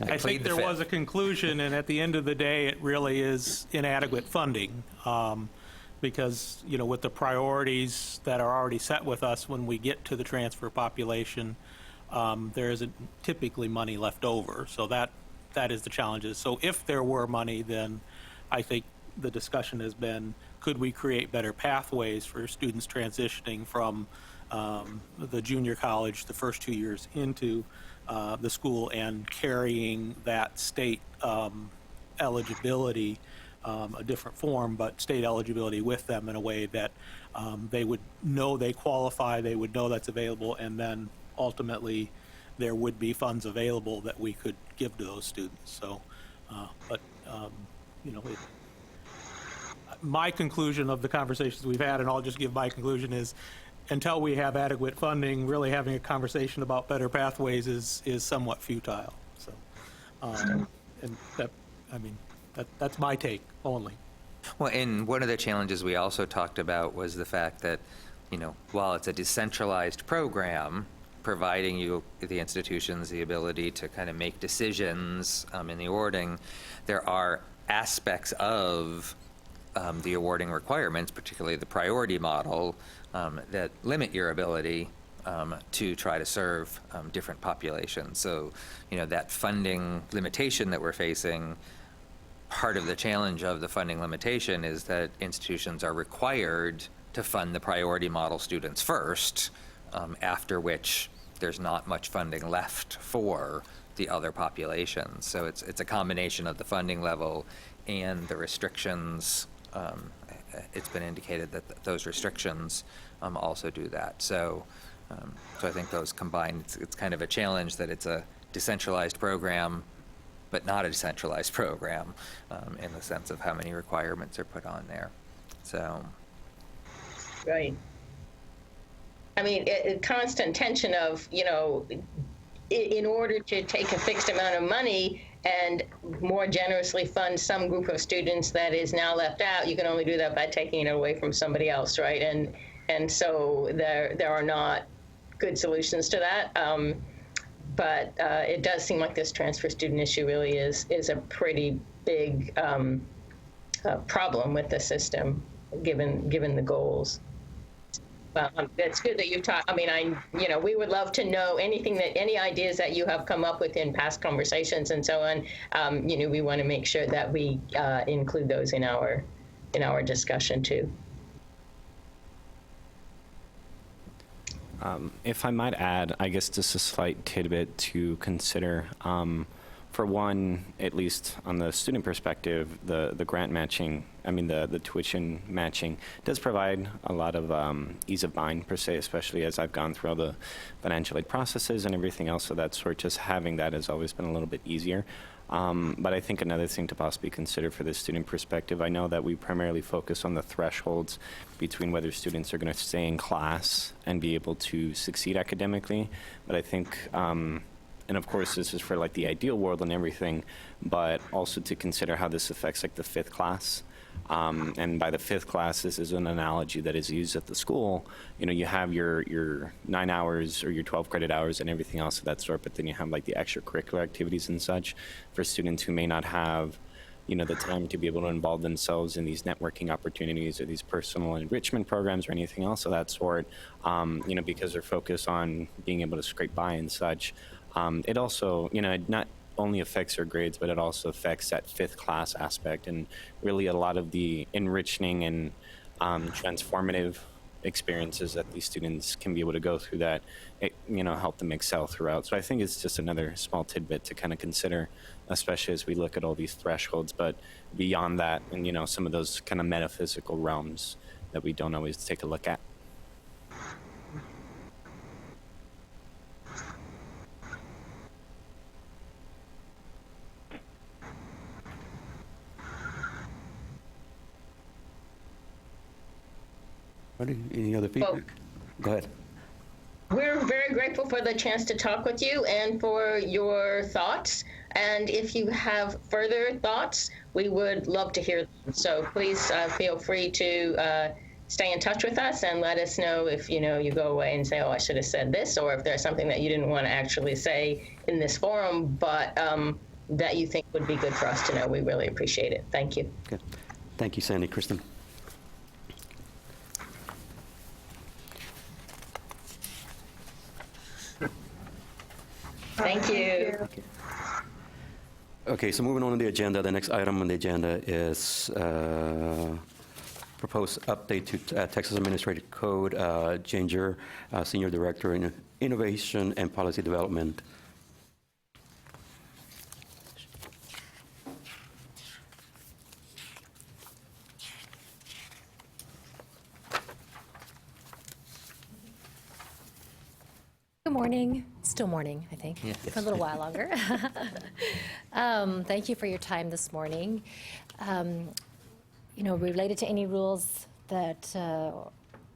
[SPEAKER 5] I think there was a conclusion, and at the end of the day, it really is inadequate funding because, with the priorities that are already set with us when we get to the transfer population, there isn't typically money left over. So that is the challenges. So if there were money, then I think the discussion has been, could we create better pathways for students transitioning from the junior college, the first 2 years into the school, and carrying that state eligibility, a different form, but state eligibility with them in a way that they would know they qualify, they would know that's available, and then ultimately there would be funds available that we could give to those students. So, my conclusion of the conversations we've had, and I'll just give my conclusion, is until we have adequate funding, really having a conversation about better pathways is somewhat futile. So, and that's my take only.
[SPEAKER 7] Well, and one of the challenges we also talked about was the fact that, while it's a decentralized program, providing you, the institutions, the ability to kind of make decisions in the awarding, there are aspects of the awarding requirements, particularly the priority model, that limit your ability to try to serve different populations. So, that funding limitation that we're facing, part of the challenge of the funding limitation is that institutions are required to fund the priority model students first, after which there's not much funding left for the other populations. So it's a combination of the funding level and the restrictions. It's been indicated that those restrictions also do that. So I think those combined, it's kind of a challenge that it's a decentralized program, but not a decentralized program in the sense of how many requirements are put on there. So.
[SPEAKER 2] Right. I mean, constant tension of, in order to take a fixed amount of money and more generously fund some group of students that is now left out, you can only do that by taking it away from somebody else, right? And so there are not good solutions to that. But it does seem like this transfer student issue really is a pretty big problem with the system, given the goals. Well, it's good that you've talked. I mean, we would love to know any ideas that you have come up with in past conversations and so on. We want to make sure that we include those in our discussion too.
[SPEAKER 12] If I might add, I guess just a slight tidbit to consider. for one, at least on the student perspective, the grant matching, the tuition matching does provide a lot of ease of mind, per se, especially as I've gone through all the financial aid processes and everything else of that sort. Just having that has always been a little bit easier. But I think another thing to possibly consider for the student perspective, I know that we primarily focus on the thresholds between whether students are going to stay in class and be able to succeed academically. But I think, and of course this is for like the ideal world and everything, but also to consider how this affects like the fifth class. And by the fifth class, this is an analogy that is used at the school. You have your 9 hours or your 12 credit hours and everything else of that sort, but then you have like the extracurricular activities and such for students who may not have, the time to be able to involve themselves in these networking opportunities or these personal enrichment programs or anything else of that sort, because they're focused on being able to scrape by and such. It also, not only affects their grades, but it also affects that fifth class aspect, and really a lot of the enriching and transformative experiences that these students can be able to go through that, help them excel throughout. So I think it's just another small tidbit to kind of consider, especially as we look at all these thresholds, but beyond that, and some of those kind of metaphysical realms that we don't always take a look at.
[SPEAKER 1] Any other feedback? Go ahead.
[SPEAKER 2] We're very grateful for the chance to talk with you and for your thoughts. And if you have further thoughts, we would love to hear them. So please feel free to stay in touch with us and let us know if you go away and say, oh, I should have said this, or if there's something that you didn't want to actually say in this forum, but that you think would be good for us to know. We really appreciate it. Thank you.
[SPEAKER 1] Okay. Thank you, Sandy. Kristen?
[SPEAKER 2] Thank you.
[SPEAKER 1] Okay, so moving on to the agenda, the next item on the agenda is proposed update to Texas Administrative Code. Ginger, Senior Director in Innovation and Policy Development.
[SPEAKER 11] Good morning. Still morning, I think, for a little while longer. Thank you for your time this morning. Related to any rules that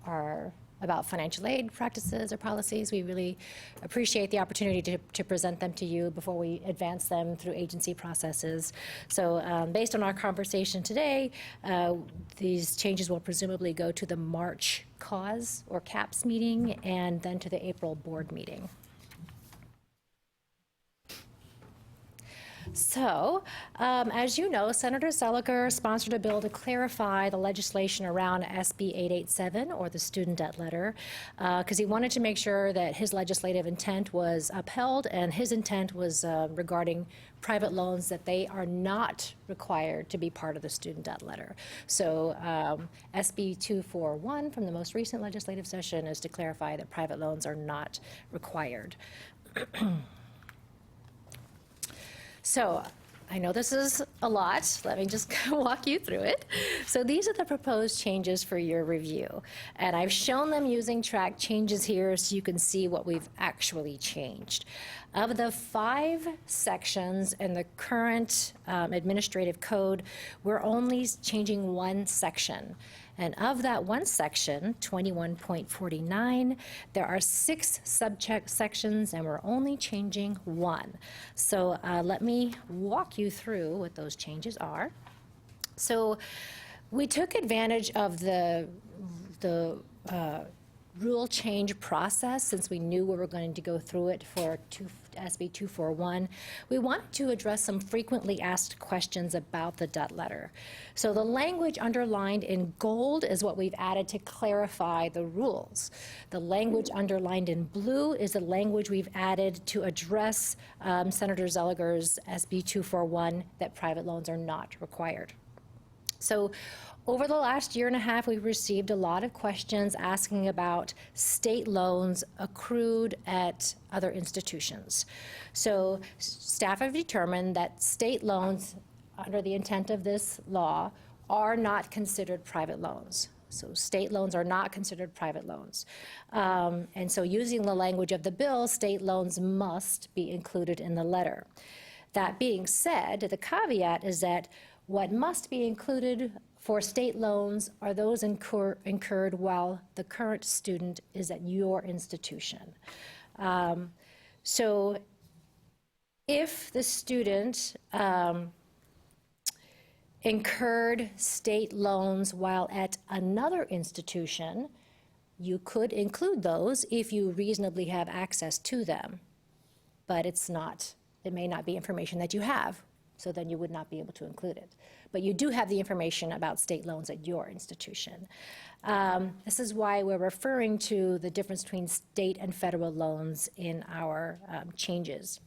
[SPEAKER 11] are about financial aid practices or policies, we really appreciate the opportunity to present them to you before we advance them through agency processes. So based on our conversation today, these changes will presumably go to the March cause or CAPS meeting and then to the April board meeting. So, as you know, Senator Zeliger sponsored a bill to clarify the legislation around SB 887, or the student debt letter, because he wanted to make sure that his legislative intent was upheld, and his intent was regarding private loans, that they are not required to be part of the student debt letter. So SB 241 from the most recent legislative session is to clarify that private loans are not required. So I know this is a lot. Let me just walk you through it. So these are the proposed changes for your review. And I've shown them using track changes here so you can see what we've actually changed. Of the 5 sections in the current administrative code, we're only changing 1 section. And of that 1 section, 21.49, there are 6 subsections, and we're only changing 1. So let me walk you through what those changes are. So we took advantage of the rule change process, since we knew we were going to go through it for SB 241. We wanted to address some frequently asked questions about the debt letter. So the language underlined in gold is what we've added to clarify the rules. The language underlined in blue is the language we've added to address Senator Zeliger's SB 241, that private loans are not required. So over the last year and a half, we've received a lot of questions asking about state loans accrued at other institutions. So staff have determined that state loans, under the intent of this law, are not considered private loans. So state loans are not considered private loans. And so using the language of the bill, state loans must be included in the letter. That being said, the caveat is that what must be included for state loans are those incurred while the current student is at your institution. So if the student incurred state loans while at another institution, you could include those if you reasonably have access to them. But it may not be information that you have, so then you would not be able to include it. But you do have the information about state loans at your institution. This is why we're referring to the difference between state and federal loans in our changes.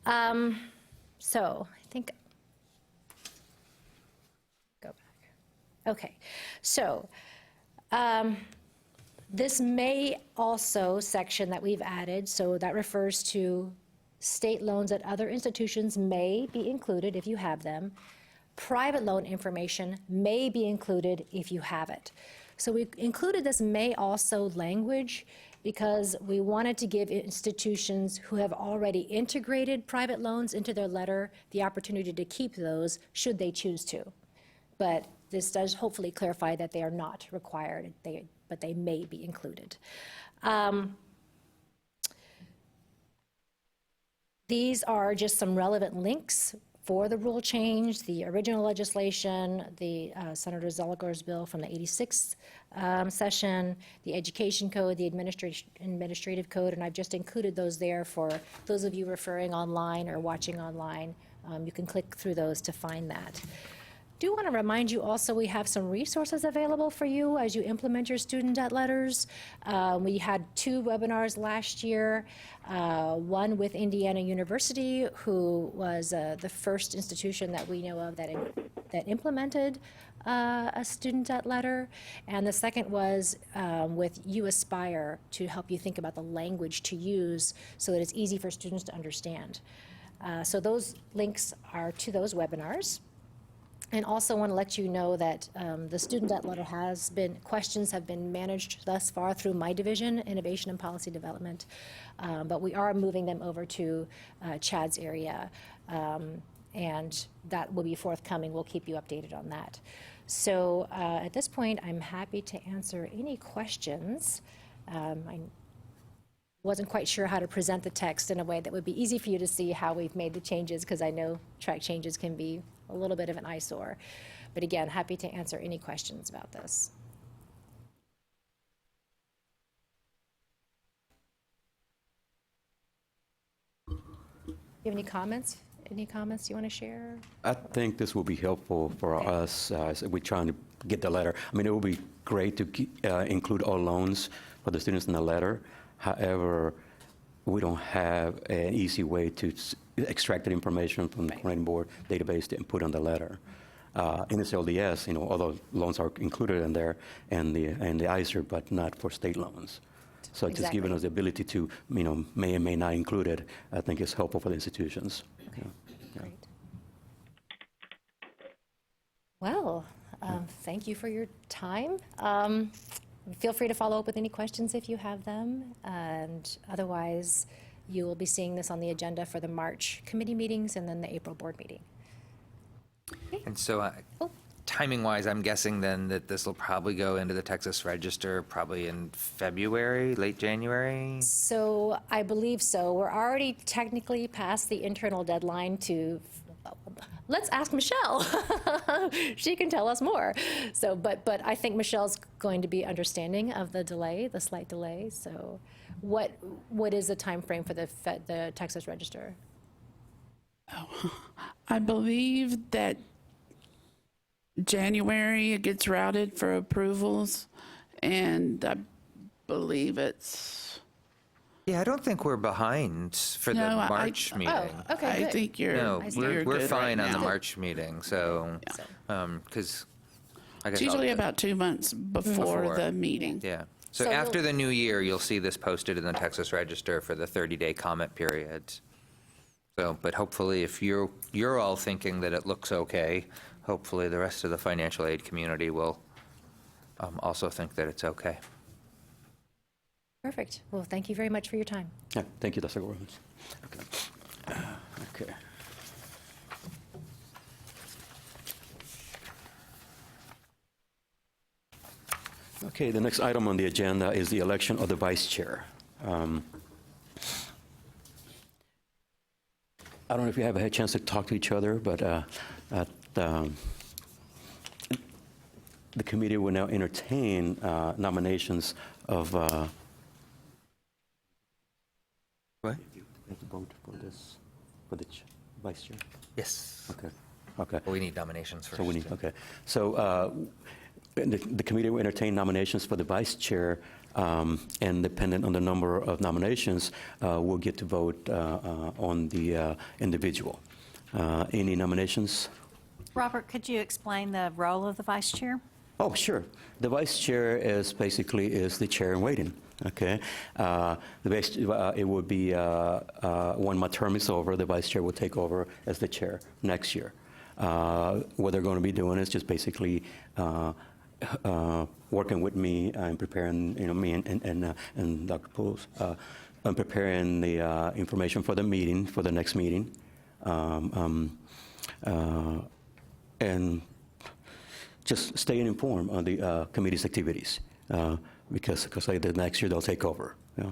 [SPEAKER 11] So I think, go back. Okay, so this may also section that we've added, so that refers to state loans at other institutions may be included if you have them. Private loan information may be included if you have it. So we included this may also language because we wanted to give institutions who have already integrated private loans into their letter the opportunity to keep those should they choose to. But this does hopefully clarify that they are not required, but they may be included. These are just some relevant links for the rule change, the original legislation, the Senator Zeliger's bill from the 86th session, the education code, the administrative code, and I've just included those there for those of you referring online or watching online. You can click through those to find that. Do want to remind you also we have some resources available for you as you implement your student debt letters. We had 2 webinars last year, one with Indiana University, who was the first institution that we know of that implemented a student debt letter, and the second was with You Aspire to help you think about the language to use so that it's easy for students to understand. So those links are to those webinars. And also want to let you know that the student debt letter questions have been managed thus far through my division, Innovation and Policy Development, but we are moving them over to Chad's area, and that will be forthcoming. We'll keep you updated on that. So at this point, I'm happy to answer any questions. I wasn't quite sure how to present the text in a way that would be easy for you to see how we've made the changes, because I know track changes can be a little bit of an eyesore. But again, happy to answer any questions about this. Do you have any comments? Any comments you want to share?
[SPEAKER 1] I think this will be helpful for us as we're trying to get the letter. I mean, it would be great to include all loans for the students in the letter. However, we don't have an easy way to extract that information from the Coordinating Board database and put on the letter. In SLDS, although loans are included in there and the ISER, but not for state loans. So just giving us the ability to, may and may not include it, I think is helpful for the institutions.
[SPEAKER 11] Okay. Great. Well, thank you for your time. Feel free to follow up with any questions if you have them, and otherwise you will be seeing this on the agenda for the March committee meetings and then the April board meeting. Okay.
[SPEAKER 7] And so timing-wise, I'm guessing then that this will probably go into the Texas Register probably in February, late January?
[SPEAKER 11] So I believe so. We're already technically past the internal deadline to let's ask Michelle. She can tell us more. So, but I think Michelle's going to be understanding of the delay, the slight delay. So, what is the time frame for the Texas Register?
[SPEAKER 13] I believe that January it gets routed for approvals, and I believe it's
[SPEAKER 7] Yeah, I don't think we're behind for the
[SPEAKER 13] No,
[SPEAKER 7] March meeting.
[SPEAKER 11] Oh, okay,
[SPEAKER 13] I
[SPEAKER 11] good.
[SPEAKER 13] think you're,
[SPEAKER 7] No,
[SPEAKER 13] you're
[SPEAKER 7] we're
[SPEAKER 13] good
[SPEAKER 7] fine
[SPEAKER 13] right
[SPEAKER 7] on the
[SPEAKER 13] now.
[SPEAKER 7] March meeting, so, because I guess
[SPEAKER 13] It's usually
[SPEAKER 7] I'll-
[SPEAKER 13] about 2 months before the meeting.
[SPEAKER 7] Yeah. So
[SPEAKER 11] So
[SPEAKER 7] after
[SPEAKER 11] you'll-
[SPEAKER 7] the new year, you'll see this posted in the Texas Register for the 30-day comment period. So, but hopefully, if you're all thinking that it looks okay, hopefully the rest of the financial aid community will also think that it's okay.
[SPEAKER 11] Perfect. Well, thank you very much for your time.
[SPEAKER 1] Yeah, thank you, Dr. Williams. Okay. Okay. Okay, the next item on the agenda is the election of the vice chair. I don't know if you have had a chance to talk to each other, but the committee will now entertain nominations of. What? You have to vote for this, for the vice chair.
[SPEAKER 7] Yes.
[SPEAKER 1] Okay. Okay.
[SPEAKER 7] Well, we need nominations first.
[SPEAKER 1] So we need. Okay. So. The committee will entertain nominations for the vice chair, and dependent on the number of nominations, we'll get to vote on the individual. Any nominations?
[SPEAKER 14] Robert, could you explain the role of the vice chair?
[SPEAKER 1] Oh, sure. The vice chair is basically the chair in waiting. Okay. It would be when my term is over, the vice chair will take over as the chair next year. What they're going to be doing is just basically working with me and preparing, me and Dr. Pools, I'm preparing the information for the meeting, for the next meeting, and just staying informed on the committee's activities, because like the next year they'll take over. Yeah.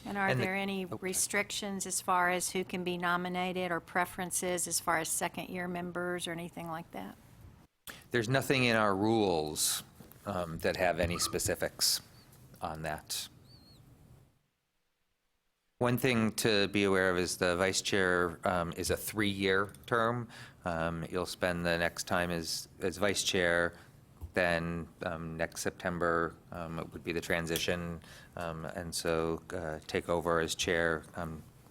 [SPEAKER 14] And are there any restrictions as far as who can be nominated or preferences as far as second-year members or anything like that?
[SPEAKER 7] There's nothing in our rules that have any specifics on that. One thing to be aware of is the vice chair is a 3-year term. You'll spend the next time as vice chair, then next September it would be the transition, and so take over as chair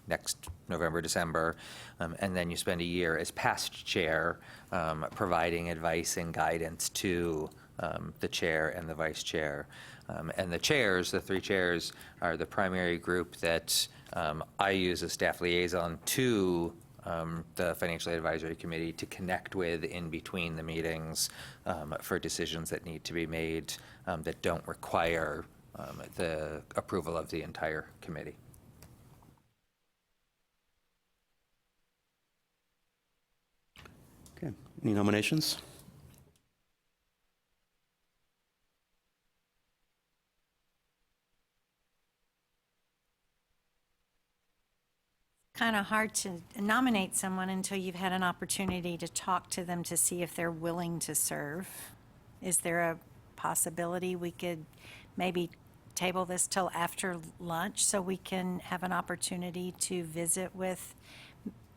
[SPEAKER 7] next November, December, and then you spend a year as past chair, providing advice and guidance to the chair and the vice chair. And the chairs, the 3 chairs, are the primary group that I use as staff liaison to the Financial Aid Advisory Committee to connect with in between the meetings for decisions that need to be made that don't require the approval of the entire committee.
[SPEAKER 1] Okay. Any nominations?
[SPEAKER 14] Kind of hard to nominate someone until you've had an opportunity to talk to them to see if they're willing to serve. Is there a possibility we could maybe table this till after lunch so we can have an opportunity to visit with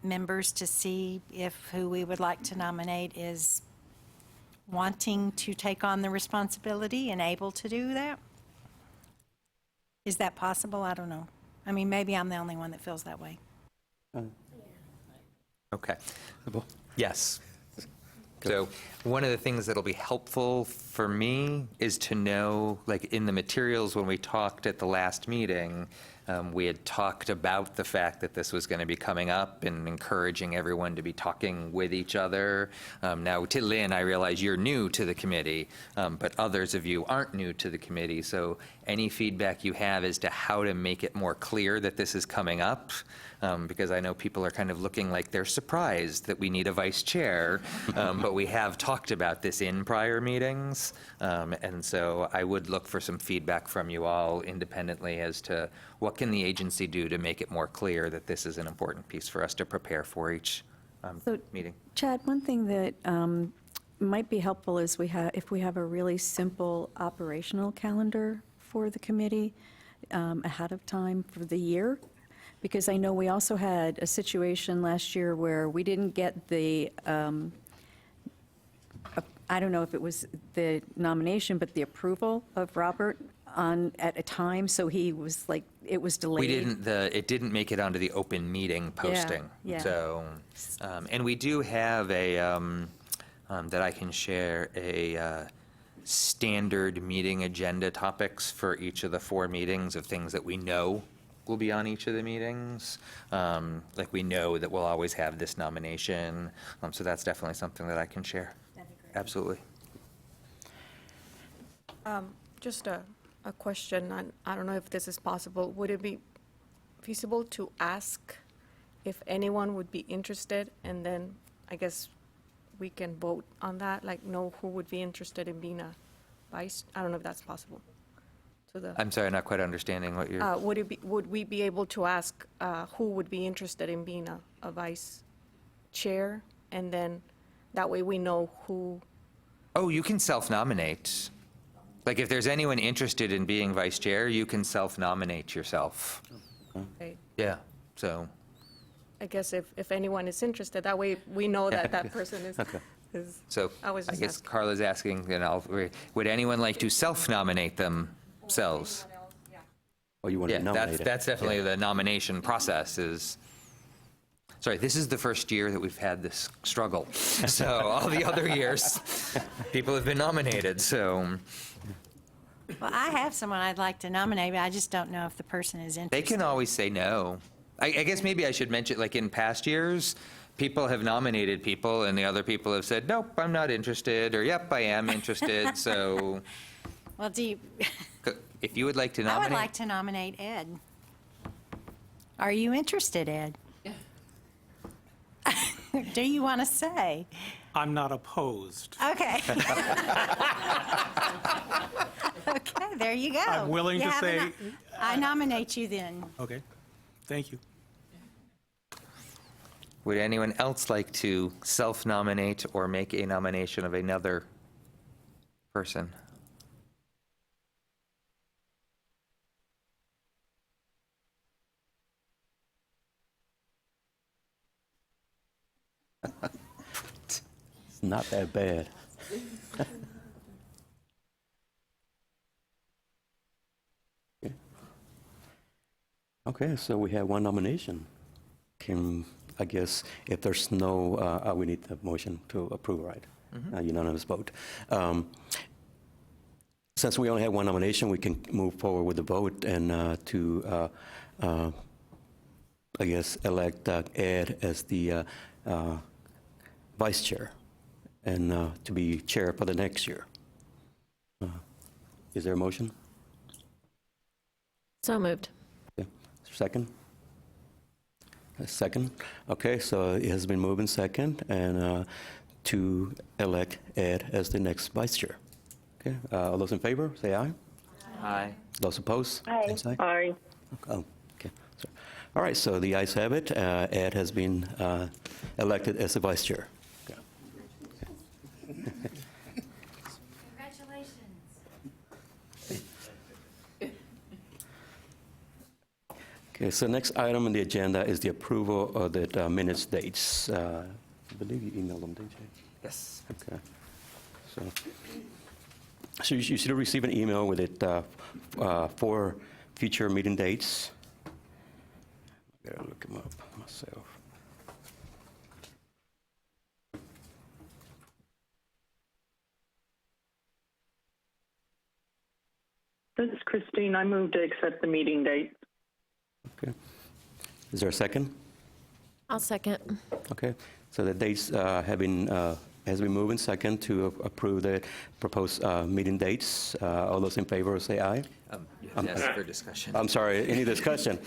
[SPEAKER 14] members to see if who we would like to nominate is wanting to take on the responsibility and able to do that? Is that possible? I don't know. I mean, maybe I'm the only one that feels that way.
[SPEAKER 7] Okay. Yes. So one of the things that'll be helpful for me is to know, like in the materials when we talked at the last meeting, we had talked about the fact that this was going to be coming up and encouraging everyone to be talking with each other. Now, to Lynn, I realize you're new to the committee, but others of you aren't new to the committee. So any feedback you have as to how to make it more clear that this is coming up, because I know people are kind of looking like they're surprised that we need a vice chair, but we have talked about this in prior meetings. And so I would look for some feedback from you all independently as to what can the agency do to make it more clear that this is an important piece for us to prepare for each meeting.
[SPEAKER 9] Chad, one thing that might be helpful is if we have a really simple operational calendar for the committee ahead of time for the year. Because I know we also had a situation last year where we didn't get the, I don't know if it was the nomination, but the approval of Robert at a time, so he was like, it was delayed?
[SPEAKER 7] It didn't make it onto the open meeting posting.
[SPEAKER 9] yeah.
[SPEAKER 7] So, and we do have a, that I can share, a standard meeting agenda topics for each of the 4 meetings of things that we know will be on each of the meetings. Like we know that we'll always have this nomination. So that's definitely something that I can share.
[SPEAKER 9] That'd be great.
[SPEAKER 7] Absolutely.
[SPEAKER 6] Just a question, and I don't know if this is possible. Would it be feasible to ask if anyone would be interested, and then I guess we can vote on that, like know who would be interested in being a vice? I don't know if that's possible.
[SPEAKER 7] I'm sorry, not quite understanding what you're...
[SPEAKER 6] Would we be able to ask who would be interested in being a vice chair, and then that way we know who?
[SPEAKER 7] Oh, you can self-nominate. Like if there's anyone interested in being vice chair, you can self-nominate yourself.
[SPEAKER 6] Okay.
[SPEAKER 7] Yeah, so.
[SPEAKER 6] I guess if anyone is interested, that way we know that that person is.
[SPEAKER 7] So
[SPEAKER 6] I was
[SPEAKER 7] I
[SPEAKER 6] just
[SPEAKER 7] guess
[SPEAKER 6] asking.
[SPEAKER 7] Carla's asking, would anyone like to self-nominate themselves?
[SPEAKER 1] Or you want to
[SPEAKER 7] Yeah,
[SPEAKER 1] nominate it?
[SPEAKER 7] that's definitely the nomination process is. Sorry, this is the first year that we've had this struggle. So all the other years, people have been nominated, so.
[SPEAKER 14] Well, I have someone I'd like to nominate, but I just don't know if the person is interested.
[SPEAKER 7] They can always say no. I guess maybe I should mention, like in past years, people have nominated people and the other people have said, nope, I'm not interested, or yep, I am interested, so.
[SPEAKER 14] Well,
[SPEAKER 7] If you would like to
[SPEAKER 14] I
[SPEAKER 7] nominate.
[SPEAKER 14] would like to nominate Ed. Are you interested, Ed? Do you want to say?
[SPEAKER 5] I'm not opposed.
[SPEAKER 14] Okay. Okay, there you go.
[SPEAKER 5] I'm willing
[SPEAKER 14] You
[SPEAKER 5] to
[SPEAKER 14] have
[SPEAKER 5] say.
[SPEAKER 14] I nominate you then.
[SPEAKER 5] Okay, thank you.
[SPEAKER 7] Would anyone else like to self-nominate or make a nomination of another person?
[SPEAKER 1] It's not that bad. Okay, so we have one nomination. I guess if there's no, we need the motion to approve, right? Unanimous vote. Since we only have one nomination, we can move forward with the vote and to, I guess, elect Ed as the vice chair and to be chair for the next year. Is there a motion?
[SPEAKER 10] So moved.
[SPEAKER 1] Yeah. Second? A second? Okay, so it has been moved in second and to elect Ed as the next vice chair. Okay, all those in favor, say aye.
[SPEAKER 7] Aye.
[SPEAKER 1] Those opposed?
[SPEAKER 19] Aye.
[SPEAKER 1] Same sign?
[SPEAKER 18] Aye.
[SPEAKER 1] Oh, okay. So, all right, so the ayes have it. Ed has been elected as the vice chair. Okay.
[SPEAKER 14] Congratulations.
[SPEAKER 1] Okay, so next item on the agenda is the approval of the minutes dates. I believe you emailed them, didn't you?
[SPEAKER 7] Yes.
[SPEAKER 1] Okay. So you should receive an email with it for future meeting dates. I gotta look them up myself.
[SPEAKER 18] This is Christine. I move to accept the meeting date.
[SPEAKER 1] Okay. Is there a second?
[SPEAKER 10] I'll second.
[SPEAKER 1] Okay. So the dates have been has been moved in second to approve the proposed meeting dates. All those in favor say aye.
[SPEAKER 7] You have to ask for discussion.
[SPEAKER 1] I'm sorry, any discussion?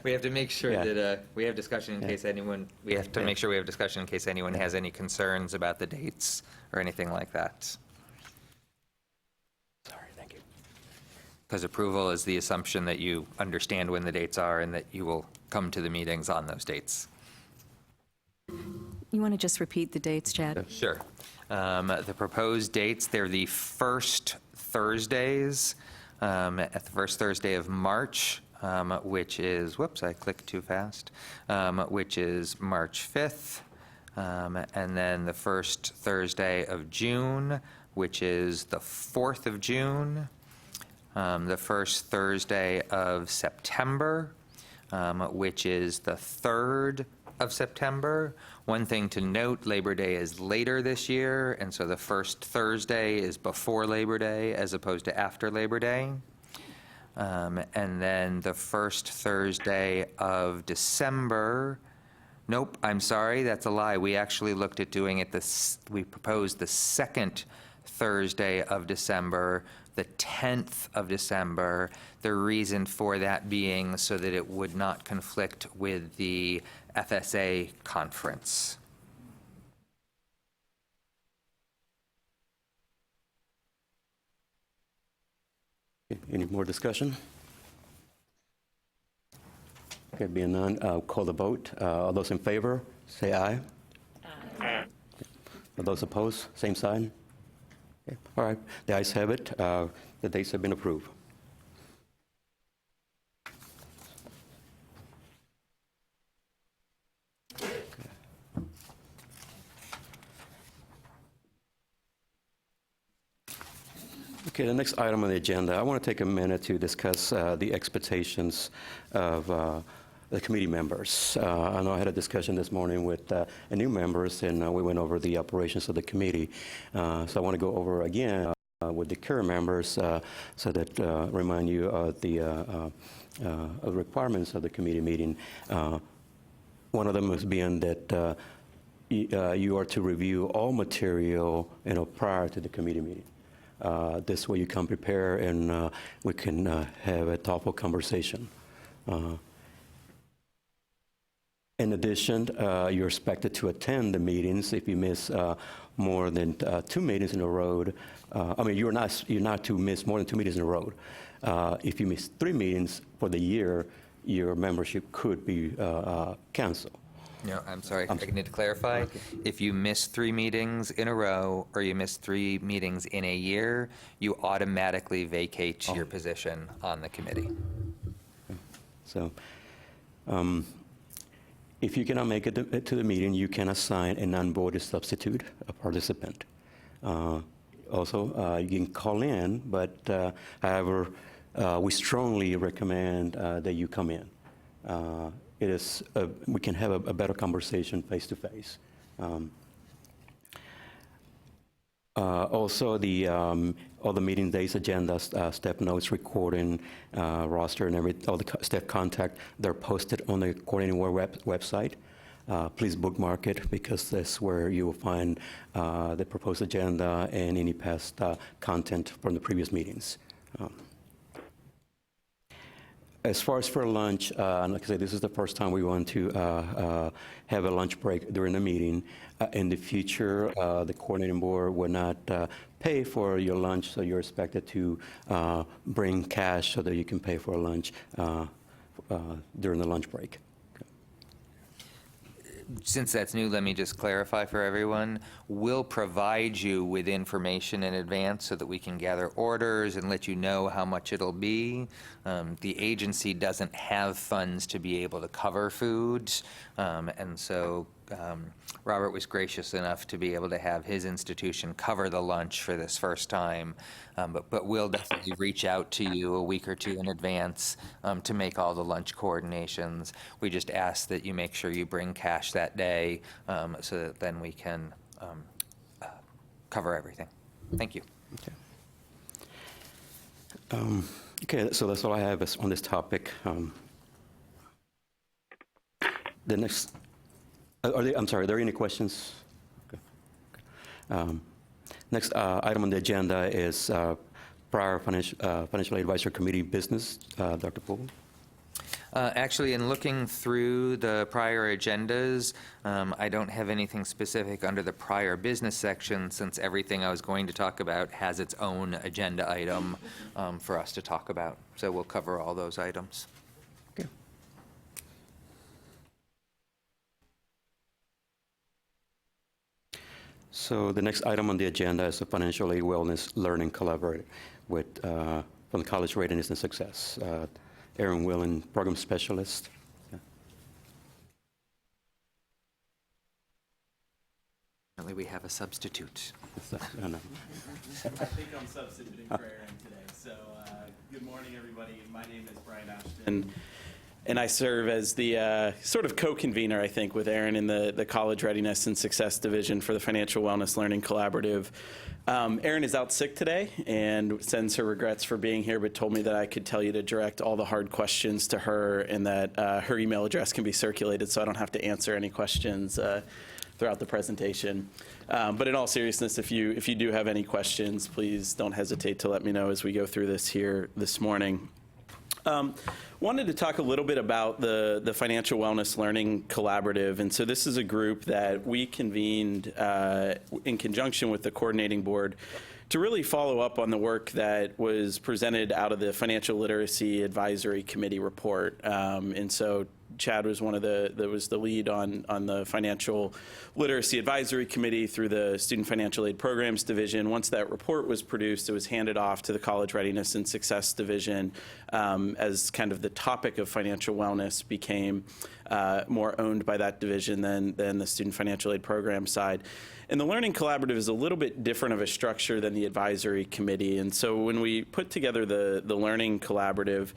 [SPEAKER 7] We have to make sure
[SPEAKER 1] Yeah.
[SPEAKER 7] that we have discussion in case anyone, we have to make sure we have discussion in case anyone has any concerns about the dates or anything like that.
[SPEAKER 1] Sorry, thank you.
[SPEAKER 7] Because approval is the assumption that you understand when the dates are and that you will come to the meetings on those dates.
[SPEAKER 9] You want to just repeat the dates, Chad?
[SPEAKER 7] Sure. The proposed dates, they're the first Thursdays, at the first Thursday of March, which is, whoops, I clicked too fast, which is March 5th, and then the first Thursday of June, which is the 4th of June, the first Thursday of September, which is the 3rd of September. One thing to note, Labor Day is later this year, and so the first Thursday is before Labor Day as opposed to after Labor Day. And then the first Thursday of December, nope, I'm sorry, that's a lie. We actually looked at doing it we proposed the second Thursday of December, the 10th of December. The reason for that being so that it would not conflict with the FSA conference.
[SPEAKER 1] Any more discussion? Okay, being none, call the vote. All those in favor, say aye. Aye. All those opposed, same sign. Okay. All right, the ayes have it. The dates have been approved. Okay, the next item on the agenda, I want to take a minute to discuss the expectations of the committee members. I know I had a discussion this morning with new members, and we went over the operations of the committee. So I want to go over again with the current members so that remind you of the requirements of the committee meeting. One of them is being that you are to review all material, prior to the committee meeting. This way you come prepare and we can have a thoughtful conversation. In addition, you're expected to attend the meetings. If you miss more than 2 meetings in a row, you're not to miss more than 2 meetings in a row. If you miss 3 meetings for the year, your membership could be canceled.
[SPEAKER 7] No, I'm sorry, I need to clarify. Okay. If you miss 3 meetings in a row, or you miss 3 meetings in a year, you automatically vacate your position on the committee.
[SPEAKER 1] So, if you cannot make it to the meeting, you can assign a non-voted substitute, a participant. Also, you can call in, but however, we strongly recommend that you come in. We can have a better conversation face to face. Also, all the meeting days, agendas, step notes, recording, roster, and all the step contact, they're posted on the Coordinating Board website. Please bookmark it because that's where you will find the proposed agenda and any past content from the previous meetings. As far as for lunch, like I said, this is the first time we want to have a lunch break during the meeting. In the future, the coordinating board will not pay for your lunch, so you're expected to bring cash so that you can pay for lunch during the lunch break.
[SPEAKER 7] Since that's new, let me just clarify for everyone. We'll provide you with information in advance so that we can gather orders and let you know how much it'll be. The agency doesn't have funds to be able to cover foods, and so Robert was gracious enough to be able to have his institution cover the lunch for this first time. But we'll definitely reach out to you a week or 2 in advance to make all the lunch coordinations. We just ask that you make sure you bring cash that day so that then we can cover everything. Thank you.
[SPEAKER 1] Okay. Okay, so that's all I have on this topic. The next, I'm sorry, are there any questions? Okay. Next item on the agenda is prior Financial Advisory Committee business. Dr. Poole?
[SPEAKER 7] Actually, in looking through the prior agendas, I don't have anything specific under the prior business section since everything I was going to talk about has its own agenda item for us to talk about. So we'll cover all those items.
[SPEAKER 1] Okay. So the next item on the agenda is the Financial Aid Wellness Learning Collaborate with from the College Readiness and Success. Aaron Willen, Program Specialist. Yeah.
[SPEAKER 7] Apparently we have a substitute.
[SPEAKER 1] I know.
[SPEAKER 15] I think I'm substituting for Aaron today. So Good morning, everybody. My name is Brian Ashton, and I serve as the sort of co-convener, I think, with Aaron in the College Readiness and Success Division for the Financial Wellness Learning Collaborative. Erin is out sick today and sends her regrets for being here, but told me that I could tell you to direct all the hard questions to her and that her email address can be circulated so I don't have to answer any questions throughout the presentation. But in all seriousness, if you do have any questions, please don't hesitate to let me know as we go through this here this morning. Wanted to talk a little bit about the Financial Wellness Learning Collaborative. And so this is a group that we convened in conjunction with the coordinating board to really follow up on the work that was presented out of the Financial Literacy Advisory Committee report. And so Chad was was the lead on the Financial Literacy Advisory Committee through the Student Financial Aid Programs Division. Once that report was produced, it was handed off to the College Readiness and Success Division as kind of the topic of financial wellness became more owned by that division than the Student Financial Aid Program side. And the Learning Collaborative is a little bit different of a structure than the Advisory Committee. And so when we put together the Learning Collaborative,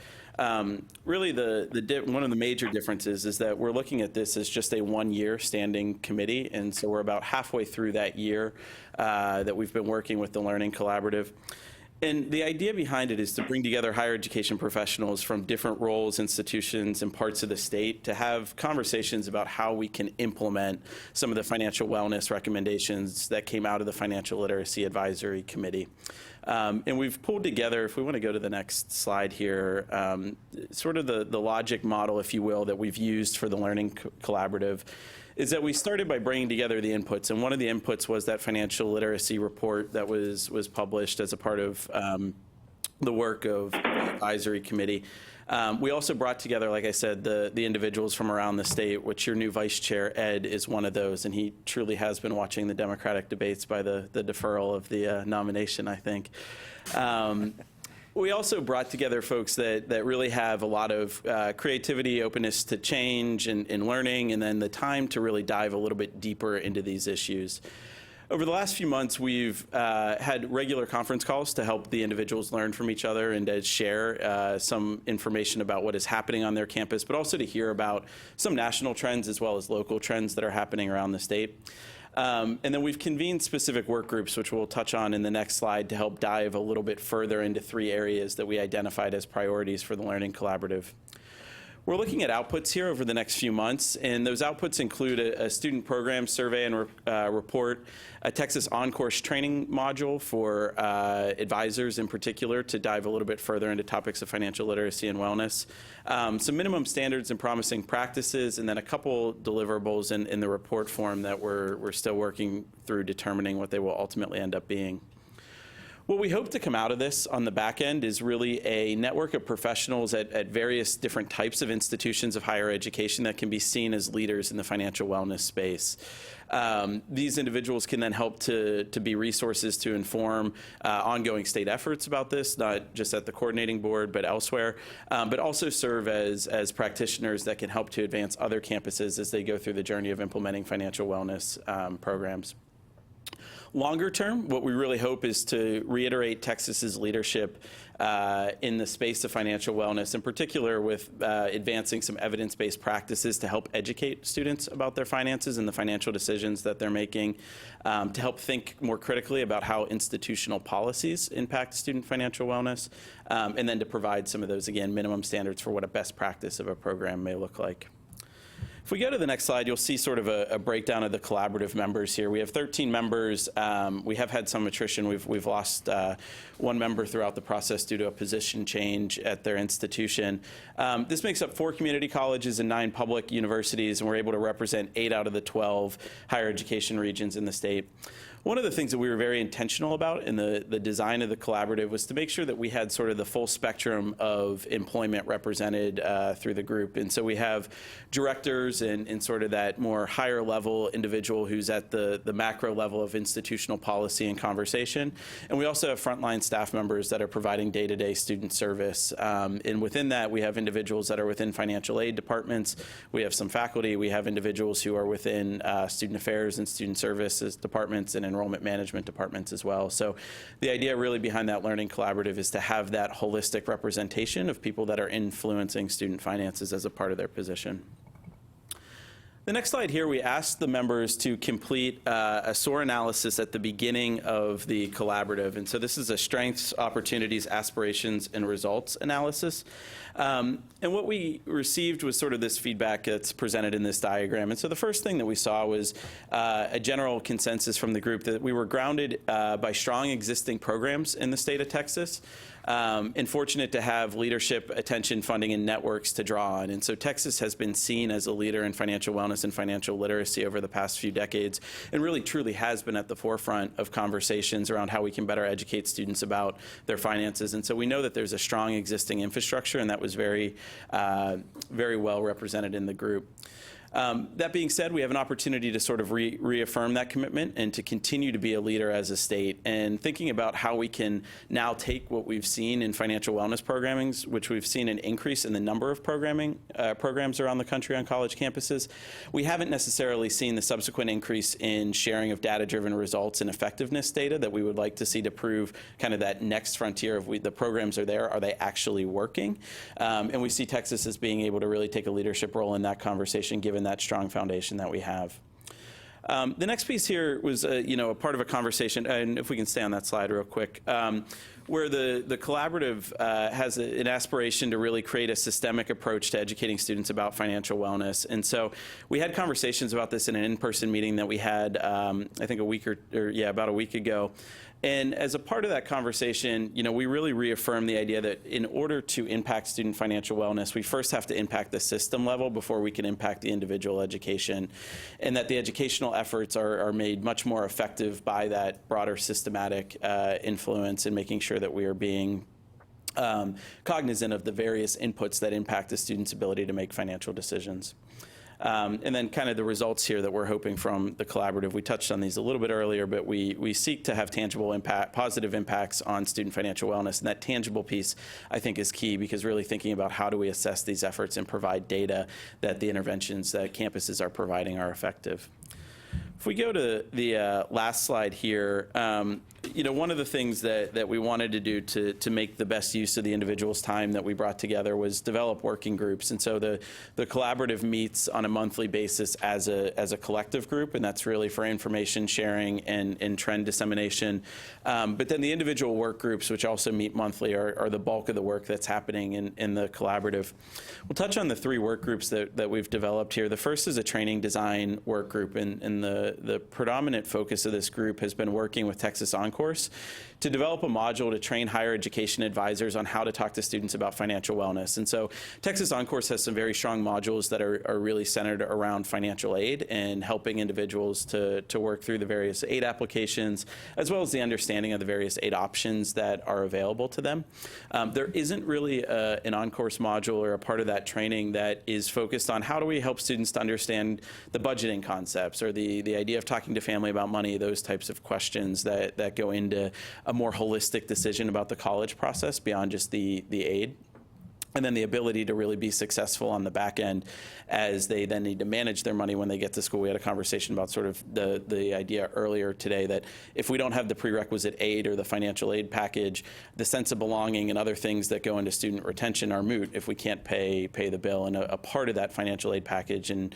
[SPEAKER 15] really one of the major differences is that we're looking at this as just a one-year standing committee. And so we're about halfway through that year that we've been working with the Learning Collaborative. And the idea behind it is to bring together higher education professionals from different roles, institutions, and parts of the state to have conversations about how we can implement some of the financial wellness recommendations that came out of the Financial Literacy Advisory Committee. And we've pulled together, if we want to go to the next slide here, sort of the logic model, if you will, that we've used for the Learning Collaborative is that we started by bringing together the inputs. And one of the inputs was that financial literacy report that was published as a part of the work of the advisory committee. We also brought together, like I said, the individuals from around the state, which your new vice chair, Ed, is one of those. And he truly has been watching the Democratic debates by the deferral of the nomination, I think. We also brought together folks that really have a lot of creativity, openness to change and learning, and then the time to really dive a little bit deeper into these issues. Over the last few months, we've had regular conference calls to help the individuals learn from each other and to share some information about what is happening on their campus, but also to hear about some national trends as well as local trends that are happening around the state. And then we've convened specific work groups, which we'll touch on in the next slide, to help dive a little bit further into 3 areas that we identified as priorities for the Learning Collaborative. We're looking at outputs here over the next few months, and those outputs include a student program survey and report, a Texas on-course training module for advisors in particular to dive a little bit further into topics of financial literacy and wellness, some minimum standards and promising practices, and then a couple deliverables in the report form that we're still working through determining what they will ultimately end up being. What we hope to come out of this on the back end is really a network of professionals at various different types of institutions of higher education that can be seen as leaders in the financial wellness space. These individuals can then help to be resources to inform ongoing state efforts about this, not just at the coordinating board, but elsewhere, but also serve as practitioners that can help to advance other campuses as they go through the journey of implementing financial wellness programs. Longer term, what we really hope is to reiterate Texas's leadership in the space of financial wellness, in particular with advancing some evidence-based practices to help educate students about their finances and the financial decisions that they're making, to help think more critically about how institutional policies impact student financial wellness, and then to provide some of those, again, minimum standards for what a best practice of a program may look like. If we go to the next slide, you'll see sort of a breakdown of the collaborative members here. We have 13 members. We have had some attrition. We've lost one member throughout the process due to a position change at their institution. This makes up 4 community colleges and 9 public universities, and we're able to represent 8 out of the 12 higher education regions in the state. One of the things that we were very intentional about in the design of the collaborative was to make sure that we had sort of the full spectrum of employment represented through the group. And so we have directors and sort of that more higher level individual who's at the macro level of institutional policy and conversation. And we also have frontline staff members that are providing day-to-day student service. And within that, we have individuals that are within financial aid departments. We have some faculty. We have individuals who are within student affairs and student services departments and enrollment management departments as well. So the idea really behind that learning collaborative is to have that holistic representation of people that are influencing student finances as a part of their position. The next slide here, we asked the members to complete a SOAR analysis at the beginning of the collaborative. And so this is a strengths, opportunities, aspirations, and results analysis. And what we received was sort of this feedback that's presented in this diagram. And so the first thing that we saw was a general consensus from the group that we were grounded by strong existing programs in the state of Texas, and fortunate to have leadership, attention, funding, and networks to draw on. And so Texas has been seen as a leader in financial wellness and financial literacy over the past few decades, and really truly has been at the forefront of conversations around how we can better educate students about their finances. And so we know that there's a strong existing infrastructure, and that was very, very well represented in the group. That being said, we have an opportunity to sort of reaffirm that commitment and to continue to be a leader as a state, and thinking about how we can now take what we've seen in financial wellness programming, which we've seen an increase in the number of programs around the country on college campuses. We haven't necessarily seen the subsequent increase in sharing of data-driven results and effectiveness data that we would like to see to prove kind of that next frontier of the programs are there, are they actually working? And we see Texas as being able to really take a leadership role in that conversation, given that strong foundation that we have. The next piece here was, a part of a conversation, and if we can stay on that slide real quick, where the collaborative has an aspiration to really create a systemic approach to educating students about financial wellness. And so we had conversations about this in an in-person meeting that we had, I think about a week ago. And as a part of that conversation, we really reaffirmed the idea that in order to impact student financial wellness, we first have to impact the system level before we can impact the individual education, and that the educational efforts are made much more effective by that broader systematic influence, and making sure that we are being cognizant of the various inputs that impact the student's ability to make financial decisions. And then kind of the results here that we're hoping from the collaborative. We touched on these a little bit earlier, but we seek to have tangible impact, positive impacts on student financial wellness. And that tangible piece, I think, is key, because really thinking about how do we assess these efforts and provide data that the interventions that campuses are providing are effective. If we go to the last slide here, one of the things that we wanted to do to make the best use of the individual's time that we brought together was develop working groups. And so the collaborative meets on a monthly basis as a collective group, and that's really for information sharing and trend dissemination. But then the individual work groups, which also meet monthly, are the bulk of the work that's happening in the collaborative. We'll touch on the 3 work groups that we've developed here. The first is a training design work group, and the predominant focus of this group has been working with Texas OnCourse to develop a module to train higher education advisors on how to talk to students about financial wellness. And so Texas OnCourse has some very strong modules that are really centered around financial aid and helping individuals to work through the various aid applications, as well as the understanding of the various aid options that are available to them. There isn't really an OnCourse module or a part of that training that is focused on how do we help students to understand the budgeting concepts, or the idea of talking to family about money, those types of questions that go into a more holistic decision about the college process beyond just the aid. And then the ability to really be successful on the back end as they then need to manage their money when they get to school. We had a conversation about sort of the idea earlier today that if we don't have the prerequisite aid or the financial aid package, the sense of belonging and other things that go into student retention are moot if we can't pay the bill. And a part of that financial aid package and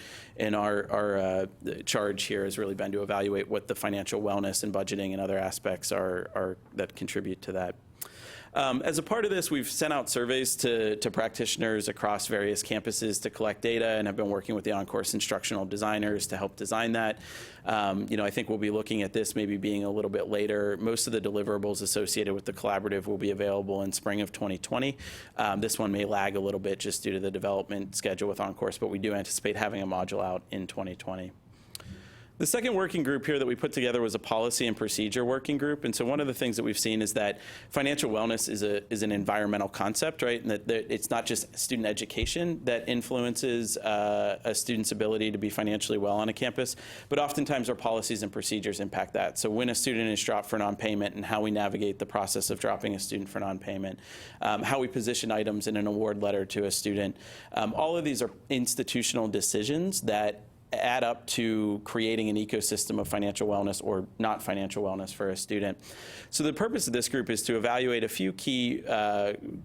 [SPEAKER 15] our charge here has really been to evaluate what the financial wellness and budgeting and other aspects are that contribute to that. As a part of this, we've sent out surveys to practitioners across various campuses to collect data, and have been working with the OnCourse instructional designers to help design that. I think we'll be looking at this maybe being a little bit later. Most of the deliverables associated with the collaborative will be available in spring of 2020. This one may lag a little bit just due to the development schedule with OnCourse, but we do anticipate having a module out in 2020. The second working group here that we put together was a policy and procedure working group. And so one of the things that we've seen is that financial wellness is an environmental concept, right? And that it's not just student education that influences a student's ability to be financially well on a campus, but oftentimes our policies and procedures impact that. So when a student is dropped for non-payment and how we navigate the process of dropping a student for non-payment, how we position items in an award letter to a student, all of these are institutional decisions that add up to creating an ecosystem of financial wellness or not financial wellness for a student. So the purpose of this group is to evaluate a few key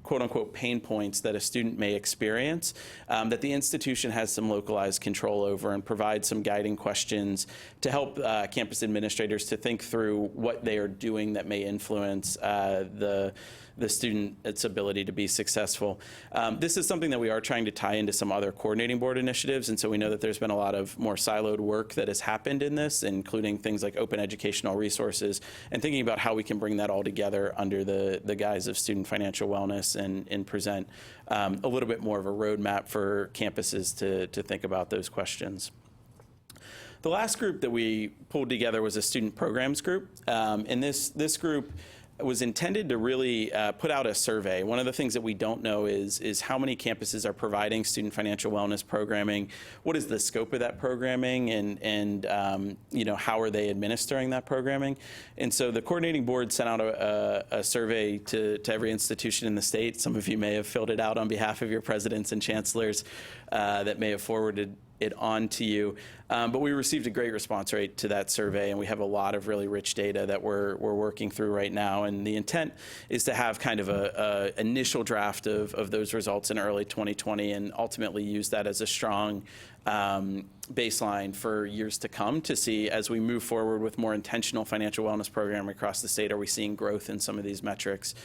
[SPEAKER 15] quote-unquote pain points that a student may experience that the institution has some localized control over, and provide some guiding questions to help campus administrators to think through what they are doing that may influence the student's ability to be successful. This is something that we are trying to tie into some other coordinating board initiatives, and so we know that there's been a lot of more siloed work that has happened in this, including things like open educational resources, and thinking about how we can bring that all together under the guise of student financial wellness and present a little bit more of a roadmap for campuses to think about those questions. The last group that we pulled together was a student programs group, and this group was intended to really put out a survey. One of the things that we don't know is how many campuses are providing student financial wellness programming, what is the scope of that programming, and you know, how are they administering that programming. And so the coordinating board sent out a survey to every institution in the state. Some of you may have filled it out on behalf of your presidents and chancellors that may have forwarded it on to you. But we received a great response rate to that survey, and we have a lot of really rich data that we're working through right now. And the intent is to have kind of a initial draft of those results in early 2020, and ultimately use that as a strong baseline for years to come to see, as we move forward with more intentional financial wellness programming across the state, are we seeing growth in some of these metrics?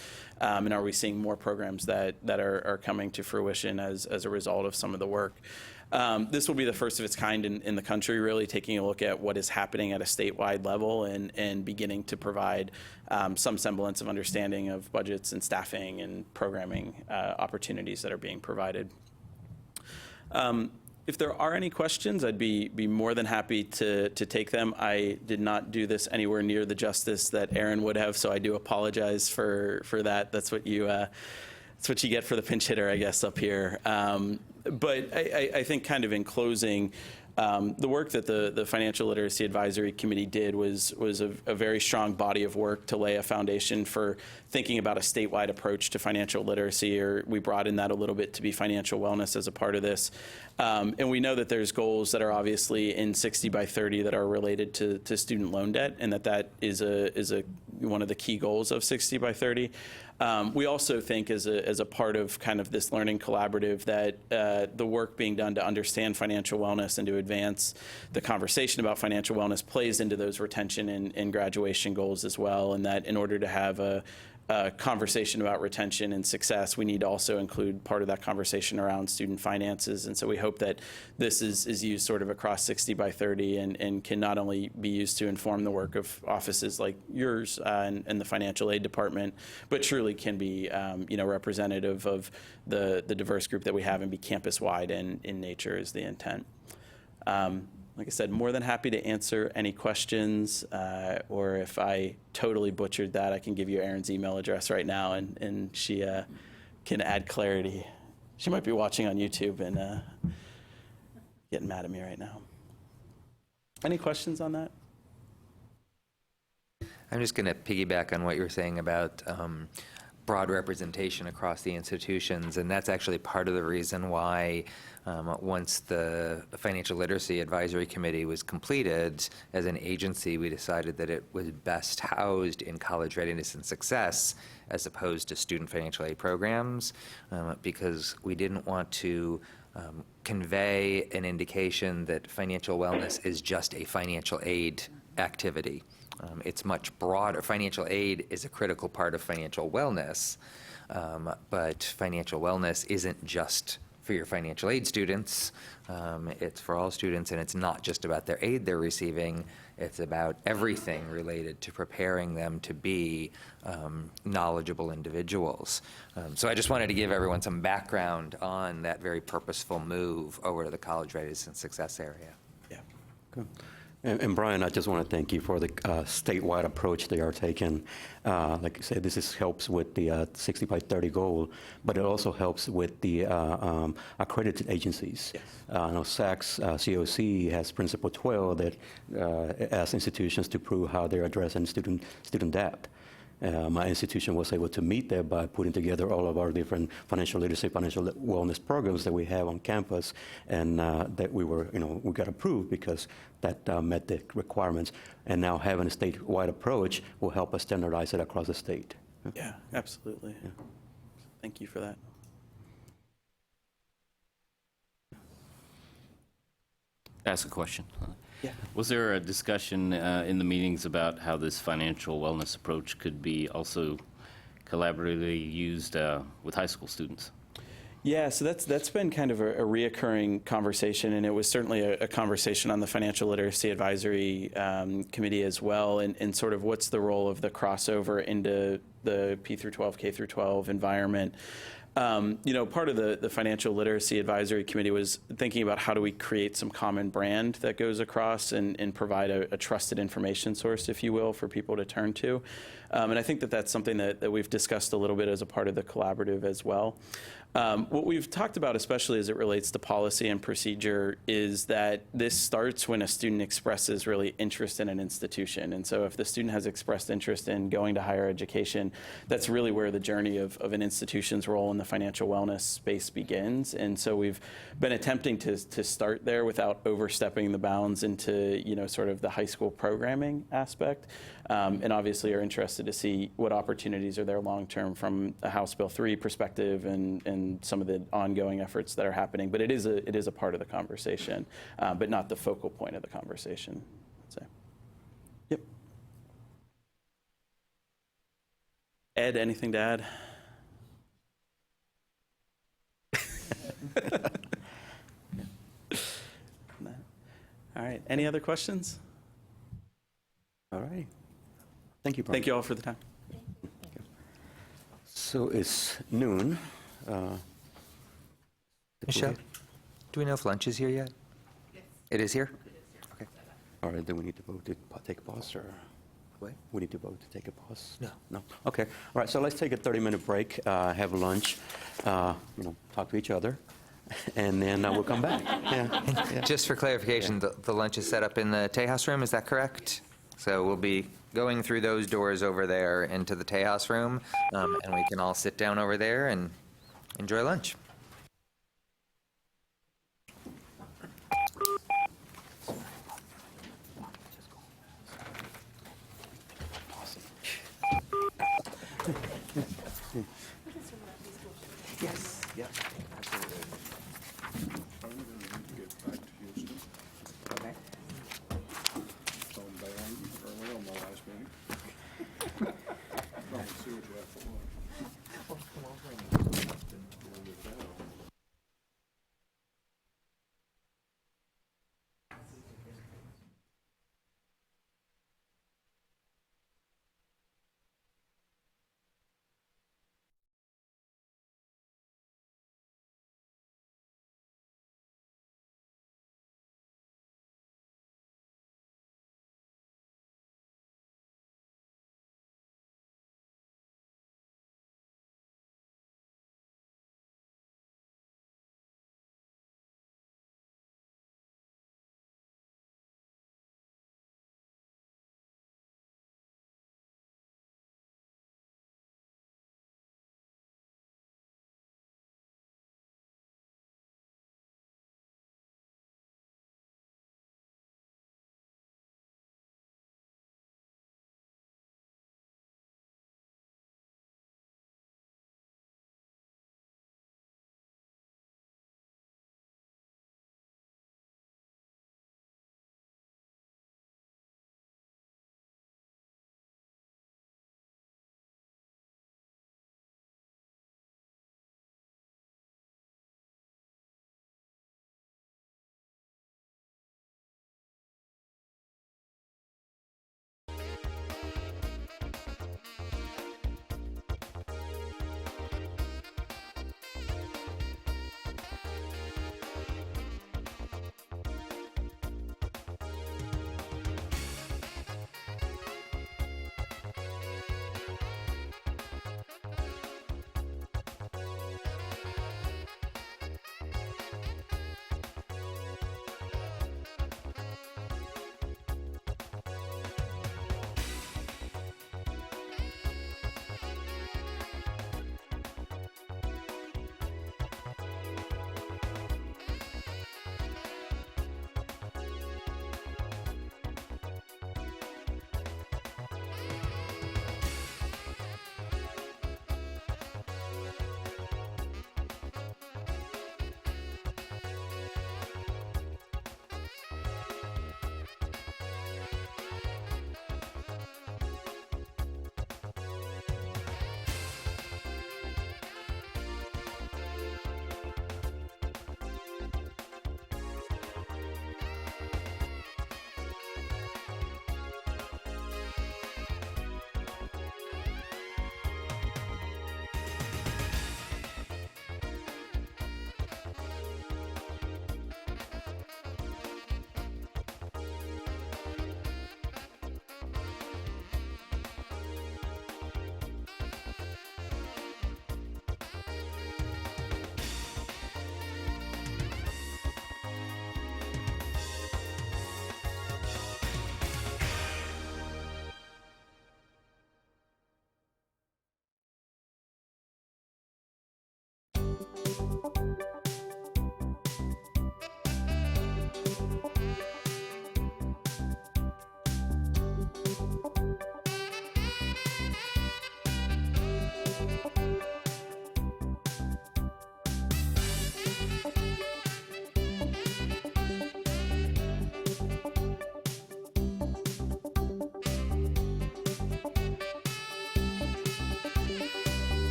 [SPEAKER 15] And are we seeing more programs that are coming to fruition as a result of some of the work? This will be the first of its kind in the country, really taking a look at what is happening at a statewide level and beginning to provide some semblance of understanding of budgets and staffing and programming opportunities that are being provided. If there are any questions, I'd be more than happy to take them. I did not do this anywhere near the justice that Aaron would have, so I do apologize for that. That's what you get for the pinch hitter, I guess, up here. But I think, kind of in closing, the work that the Financial Literacy Advisory Committee did was a very strong body of work to lay a foundation for thinking about a statewide approach to financial literacy, or we brought in that a little bit to be financial wellness as a part of this. And we know that there's goals that are obviously in 60 by 30 that are related to student loan debt, and that is one of the key goals of 60 by 30. We also think, as a part of kind of this learning collaborative, that the work being done to understand financial wellness and to advance the conversation about financial wellness plays into those retention and graduation goals as well, and that in order to have a conversation about retention and success, we need to also include part of that conversation around student finances. And so we hope that this is used sort of across 60 by 30 and can not only be used to inform the work of offices like yours and the financial aid department, but truly can be representative of the diverse group that we have and be campus-wide in nature is the intent. Like I said, more than happy to answer any questions, or if I totally butchered that, I can give you Erin's email address right now, and she can add clarity. She might be watching on YouTube and getting mad at me right now. Any questions on that?
[SPEAKER 7] I'm just going to piggyback on what you were saying about broad representation across the institutions, and that's actually part of the reason why once the Financial Literacy Advisory Committee was completed, as an agency, we decided that it was best housed in college readiness and success as opposed to student financial aid programs, because we didn't want to convey an indication that financial wellness is just a financial aid activity. It's much broader. Financial aid is a critical part of financial wellness, but financial wellness isn't just for your financial aid students. It's for all students, and it's not just about their aid they're receiving. It's about everything related to preparing them to be knowledgeable individuals. So I just wanted to give everyone some background on that very purposeful move over to the college readiness and success area.
[SPEAKER 1] Yeah, good. And Brian, I just want to thank you for the statewide approach they are taking. Like you said, this helps with the 60 by 30 goal, but it also helps with the accredited agencies. Yes. I know SAC's COC has Principle 12 that asks institutions to prove how they're addressing student debt. My institution was able to meet that by putting together all of our different financial literacy, financial wellness programs that we have on campus, and that we got approved because that met the requirements. And now having a statewide approach will help us standardize it across the state.
[SPEAKER 15] Yeah, absolutely.
[SPEAKER 1] Yeah.
[SPEAKER 15] Thank you for that.
[SPEAKER 16] Ask a question.
[SPEAKER 15] Yeah.
[SPEAKER 16] Was there a discussion in the meetings about how this financial wellness approach could be also collaboratively used with high school students?
[SPEAKER 15] Yeah, so that's been kind of a reoccurring conversation, and it was certainly a conversation on the Financial Literacy Advisory Committee as well, and sort of what's the role of the crossover into the P through 12, K through 12 environment. Part of the Financial Literacy Advisory Committee was thinking about how do we create some common brand that goes across and provide a trusted information source, if you will, for people to turn to. And I think that's something that we've discussed a little bit as a part of the collaborative as well. What we've talked about, especially as it relates to policy and procedure, is that this starts when a student expresses really interest in an institution. And so if the student has expressed interest in going to higher education, that's really where the journey of an institution's role in the financial wellness space begins. And so we've been attempting to start there without overstepping the bounds into, sort of the high school programming aspect. And obviously are interested to see what opportunities are there long-term from a House Bill 3 perspective and some of the ongoing efforts that are happening. But it is a part of the conversation, but not the focal point of the conversation, I'd say. Yep. Ed, anything to add? All right. Any other questions?
[SPEAKER 1] All right. Thank you, Brian.
[SPEAKER 15] Thank you all for the time.
[SPEAKER 1] So it's noon.
[SPEAKER 7] Michelle, do we know if lunch is here yet? It is here? Okay.
[SPEAKER 1] All right, then we need to vote to take a pause, or
[SPEAKER 7] What?
[SPEAKER 1] we need to vote to take a pause?
[SPEAKER 7] No.
[SPEAKER 1] No? Okay. All right, so let's take a 30-minute break, have lunch, talk to each other, and then we'll come back. Yeah.
[SPEAKER 7] Just for clarification, the lunch is set up in the Tejas room, is that correct? So we'll be going through those doors over there into the Tejas room, and we can all sit down over there and enjoy lunch.
[SPEAKER 1] Yes. Yeah. Absolutely.
[SPEAKER 20] Okay. So bad, early on my last meeting. Come and see what you have for lunch.
[SPEAKER 7] Well, come over and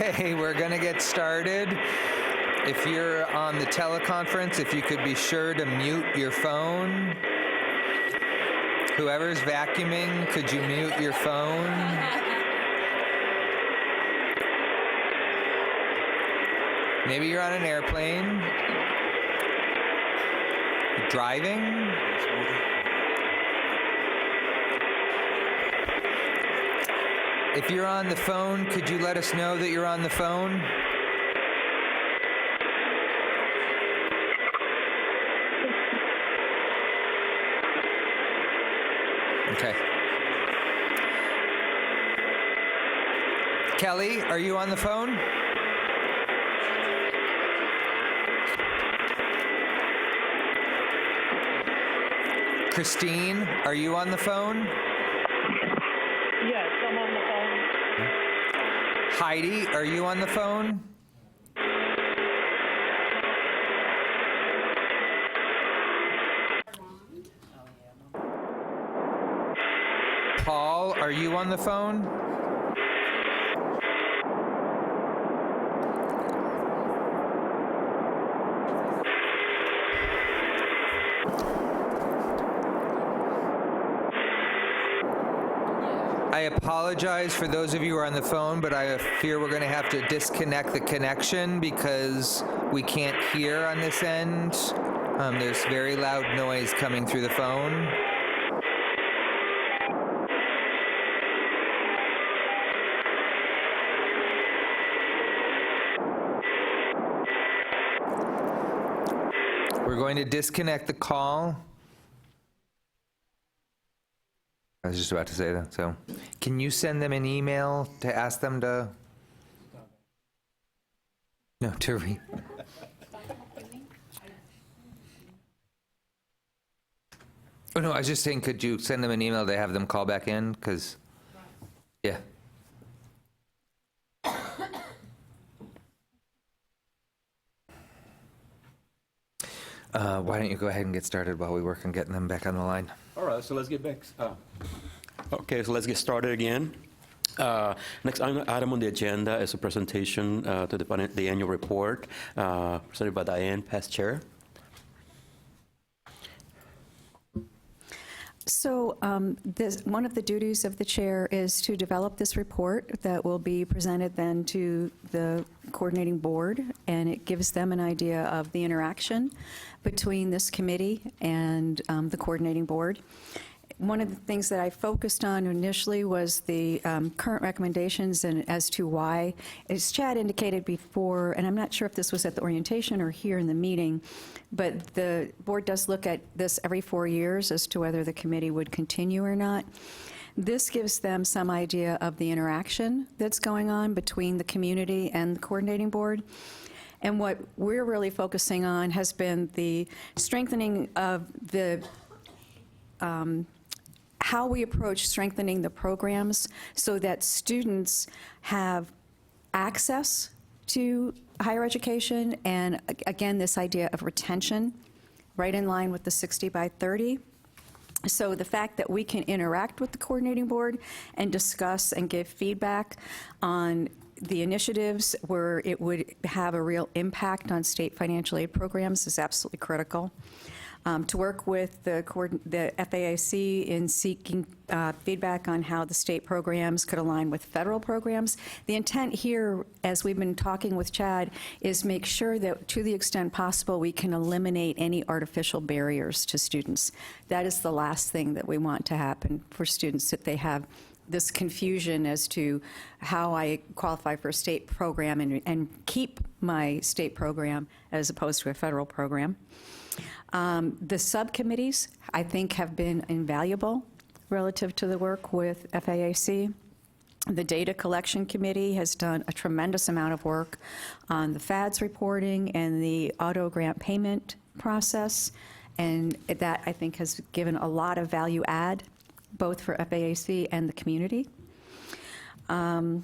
[SPEAKER 7] Okay, we're going to get started. If you're on the teleconference, if you could be sure to mute your phone. Whoever's vacuuming, could you mute your phone? Maybe you're on an airplane. Driving? If you're on the phone, could you let us know that you're on the phone? Okay. Kelly, are you on the phone? Christine, are you on the phone?
[SPEAKER 18] Yes, I'm on the phone.
[SPEAKER 7] Heidi, are you on the phone? Paul, are you on the phone? I apologize for those of you who are on the phone, but I fear we're going to have to disconnect the connection because we can't hear on this end. There's very loud noise coming through the phone. We're going to disconnect the call. I was just about to say that, so. Can you send them an email to ask them to? No, to read. Oh, no, I was just saying, could you send them an email to have them call back in? Because, yeah. Why don't you go ahead and get started while we work on getting them back on the line?
[SPEAKER 1] All right, so let's get back. Okay, so let's get started again. Next item on the agenda is a presentation to the annual report presented by Diane, past chair.
[SPEAKER 9] So one of the duties of the chair is to develop this report that will be presented then to the coordinating board, and it gives them an idea of the interaction between this committee and the coordinating board. One of the things that I focused on initially was the current recommendations and as to why, as Chad indicated before, and I'm not sure if this was at the orientation or here in the meeting, but the board does look at this every 4 years as to whether the committee would continue or not. This gives them some idea of the interaction that's going on between the community and the coordinating board. And what we're really focusing on has been the strengthening of the how we approach strengthening the programs so that students have access to higher education, and again, this idea of retention, right in line with the 60 by 30. So the fact that we can interact with the coordinating board and discuss and give feedback on the initiatives where it would have a real impact on state financial aid programs is absolutely critical. To work with the FAAC in seeking feedback on how the state programs could align with federal programs. The intent here, as we've been talking with Chad, is make sure that to the extent possible we can eliminate any artificial barriers to students. That is the last thing that we want to happen for students, that they have this confusion as to how I qualify for a state program and keep my state program as opposed to a federal program. The subcommittees, I think, have been invaluable relative to the work with FAAC. The Data Collection Committee has done a tremendous amount of work on the FADS reporting and the auto grant payment process, and that, I think, has given a lot of value add, both for FAAC and the community. Okay,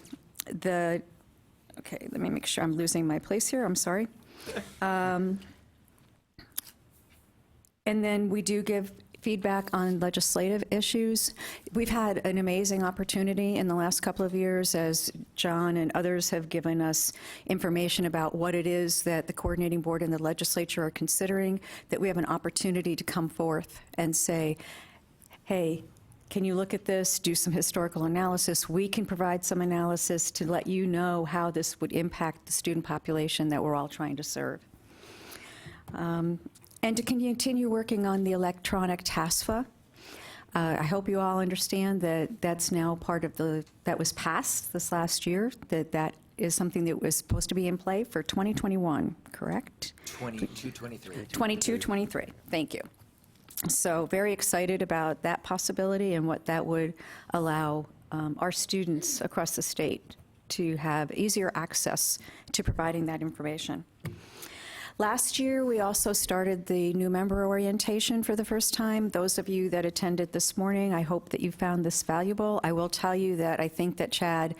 [SPEAKER 9] let me make sure I'm losing my place here, I'm sorry. And then we do give feedback on legislative issues. We've had an amazing opportunity in the last couple of years as John and others have given us information about what it is that the coordinating board and the legislature are considering, that we have an opportunity to come forth and say, hey, can you look at this, do some historical analysis? We can provide some analysis to let you know how this would impact the student population that we're all trying to serve. And to continue working on the electronic TASFA. I hope you all understand that that's now part of that was passed this last year, that is something that was supposed to be in play for 2021, correct? 22-23. Thank you. So very excited about that possibility and what that would allow our students across the state to have easier access to providing that information. Last year, we also started the new member orientation for the first time. Those of you that attended this morning, I hope that you found this valuable. I will tell you that I think that Chad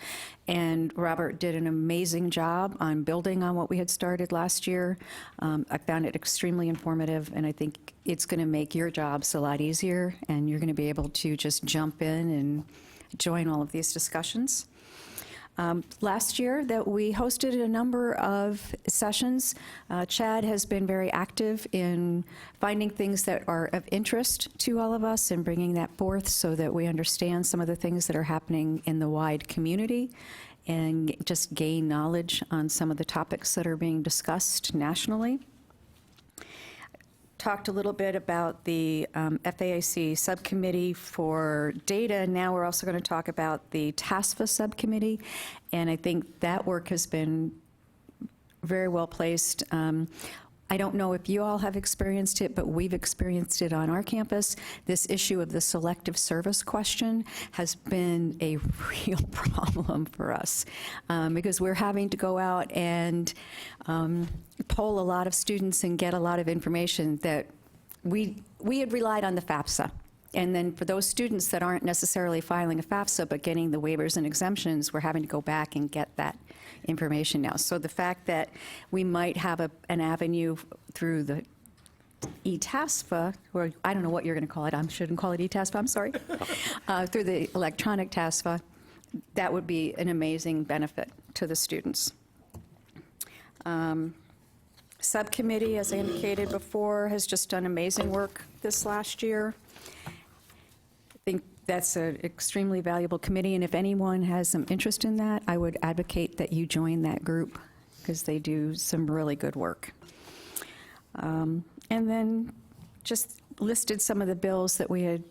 [SPEAKER 9] and Robert did an amazing job on building on what we had started last year. I found it extremely informative, and I think it's going to make your jobs a lot easier, and you're going to be able to just jump in and join all of these discussions. Last year that we hosted a number of sessions. Chad has been very active in finding things that are of interest to all of us and bringing that forth so that we understand some of the things that are happening in the wide community and just gain knowledge on some of the topics that are being discussed nationally. Talked a little bit about the FAAC subcommittee for data. Now we're also going to talk about the TASFA subcommittee, and I think that work has been very well placed. I don't know if you all have experienced it, but we've experienced it on our campus. This issue of the selective service question has been a real problem for us because we're having to go out and poll a lot of students and get a lot of information that we had relied on the FAFSA. And then for those students that aren't necessarily filing a FAFSA but getting the waivers and exemptions, we're having to go back and get that information now. So the fact that we might have an avenue through the e-TASFA, or I don't know what you're going to call it, I shouldn't call it e-TASFA, I'm sorry, through the electronic TASFA, that would be an amazing benefit to the students. Subcommittee, as I indicated before, has just done amazing work this last year. I think that's an extremely valuable committee, and if anyone has some interest in that, I would advocate that you join that group because they do some really good work. And then just listed some of the bills that we had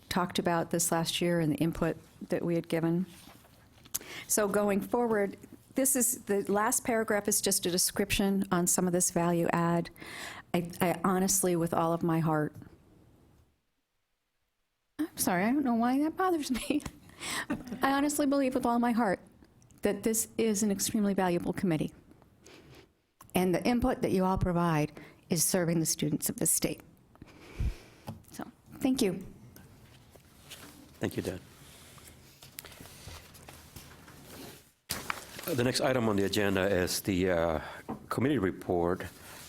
[SPEAKER 9] talked about this last year and the input that we had given. So going forward, this is the last paragraph is just a description on some of this value add. I honestly, with all of my heart, I'm sorry, I don't know why that bothers me. I honestly believe with all my heart that this is an extremely valuable committee. And the input that you all provide is serving the students of the state. So, thank you.
[SPEAKER 1] Thank you, Deb. The next item on the agenda is the committee report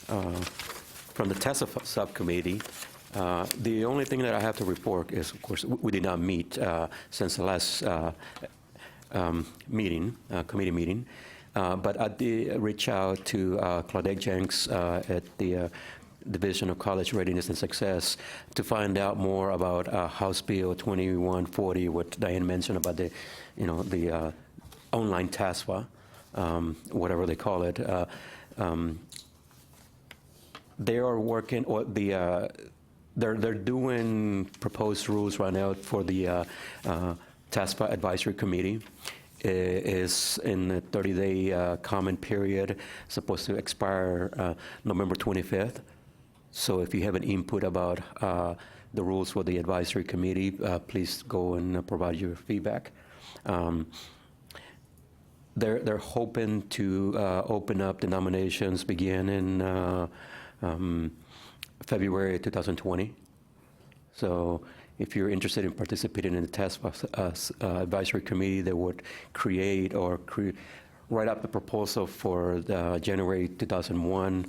[SPEAKER 1] from the TASFA subcommittee. The only thing that I have to report is, of course, we did not meet since the last committee meeting. But I did reach out to Claudette Jenks at the Division of College Readiness and Success to find out more about House Bill 2140, what Diane mentioned about the online TASFA, whatever they call it. They are working, or they're doing proposed rules right now for the TASFA Advisory Committee. Is in the 30-day comment period, supposed to expire November 25th. So if you have an input about the rules for the advisory committee, please go and provide your feedback. They're hoping to open up the nominations begin in February 2020. So if you're interested in participating in the TASFA advisory committee, that would create or write up the proposal for the January 2001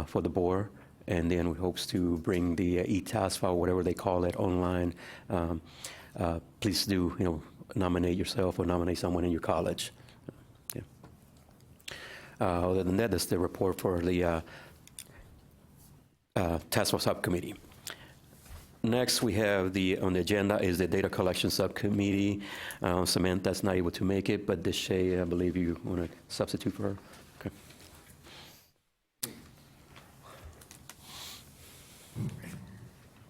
[SPEAKER 1] for the board, and then we hopes to bring the e-task file, whatever they call it, online. Please do, nominate yourself or nominate someone in your college. Other than that, that's the report for the Task Force Subcommittee. Next, we have on the agenda is the Data Collection Subcommittee. Samantha's not able to make it, but Deshay, I believe you want to substitute for her. Okay.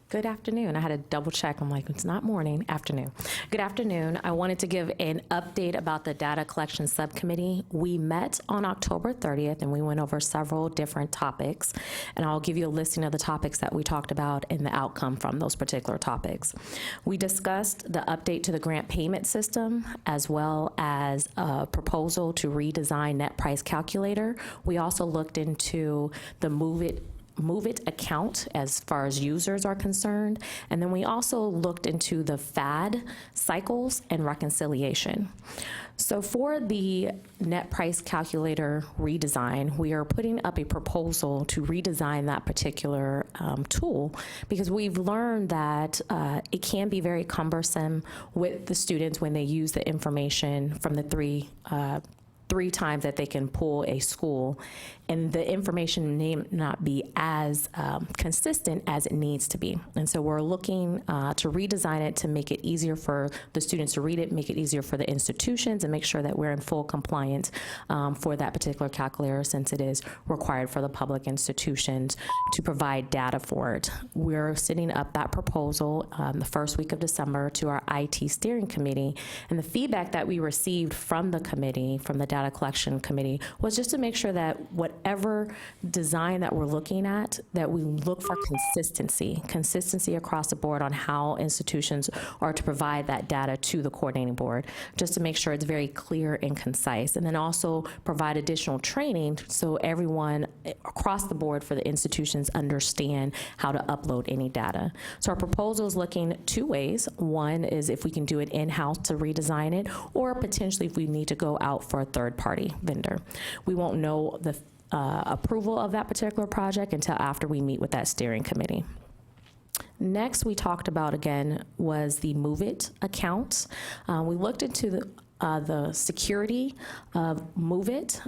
[SPEAKER 8] Good afternoon. I had to double check. I'm like, it's not morning, afternoon. Good afternoon. I wanted to give an update about the Data Collection Subcommittee. We met on October 30th and we went over several different topics. And I'll give you a listing of the topics that we talked about and the outcome from those particular topics. We discussed the update to the grant payment system, as well as a proposal to redesign net price calculator. We also looked into the Move It account as far as users are concerned. And then we also looked into the FAD cycles and reconciliation. So for the net price calculator redesign, we are putting up a proposal to redesign that particular tool, because we've learned that it can be very cumbersome with the students when they use the information from the three times that they can pull a school, and the information may not be as consistent as it needs to be. And so we're looking to redesign it to make it easier for the students to read it, make it easier for the institutions, and make sure that we're in full compliance for that particular calculator, since it is required for the public institutions to provide data for it. We're setting up that proposal the first week of December to our IT steering committee, and the feedback that we received from the committee, from the data collection committee, was just to make sure that whatever design that we're looking at, that we look for consistency across the board on how institutions are to provide that data to the coordinating board, just to make sure it's very clear and concise, and then also provide additional training so everyone across the board for the institutions understand how to upload any data. So our proposal is looking two ways. One is if we can do it in-house to redesign it, or potentially if we need to go out for a third-party vendor. We won't know the approval of that particular project until after we meet with that steering committee. Next, we talked about, again, was the Move It accounts. We looked into the security of Move It,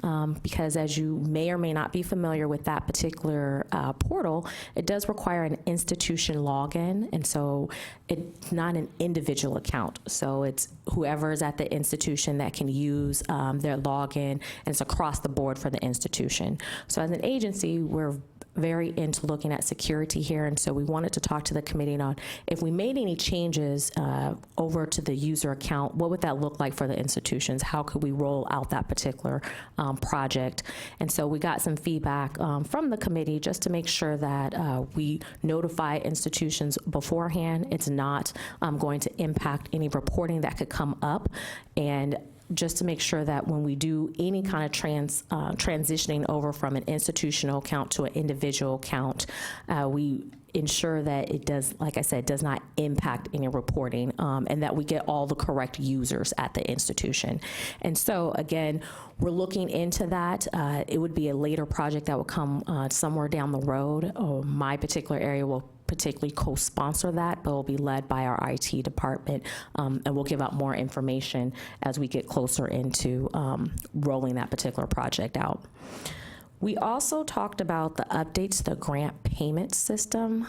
[SPEAKER 8] because as you may or may not be familiar with that particular portal, it does require an institution login, and so it's not an individual account. So it's whoever is at the institution that can use their login, and it's across the board for the institution. So as an agency, we're very into looking at security here, and so we wanted to talk to the committee on if we made any changes over to the user account, what would that look like for the institutions? How could we roll out that particular project? And so we got some feedback from the committee just to make sure that we notify institutions beforehand. It's not going to impact any reporting that could come up, and just to make sure that when we do any kind of transitioning over from an institutional account to an individual account, we ensure that it does, like I said, does not impact any reporting, and that we get all the correct users at the institution. And so, again, we're looking into that. It would be a later project that will come somewhere down the road. My particular area will particularly co-sponsor that, but will be led by our IT department, and we'll give out more information as we get closer into rolling that particular project out. We also talked about the updates to the grant payment system,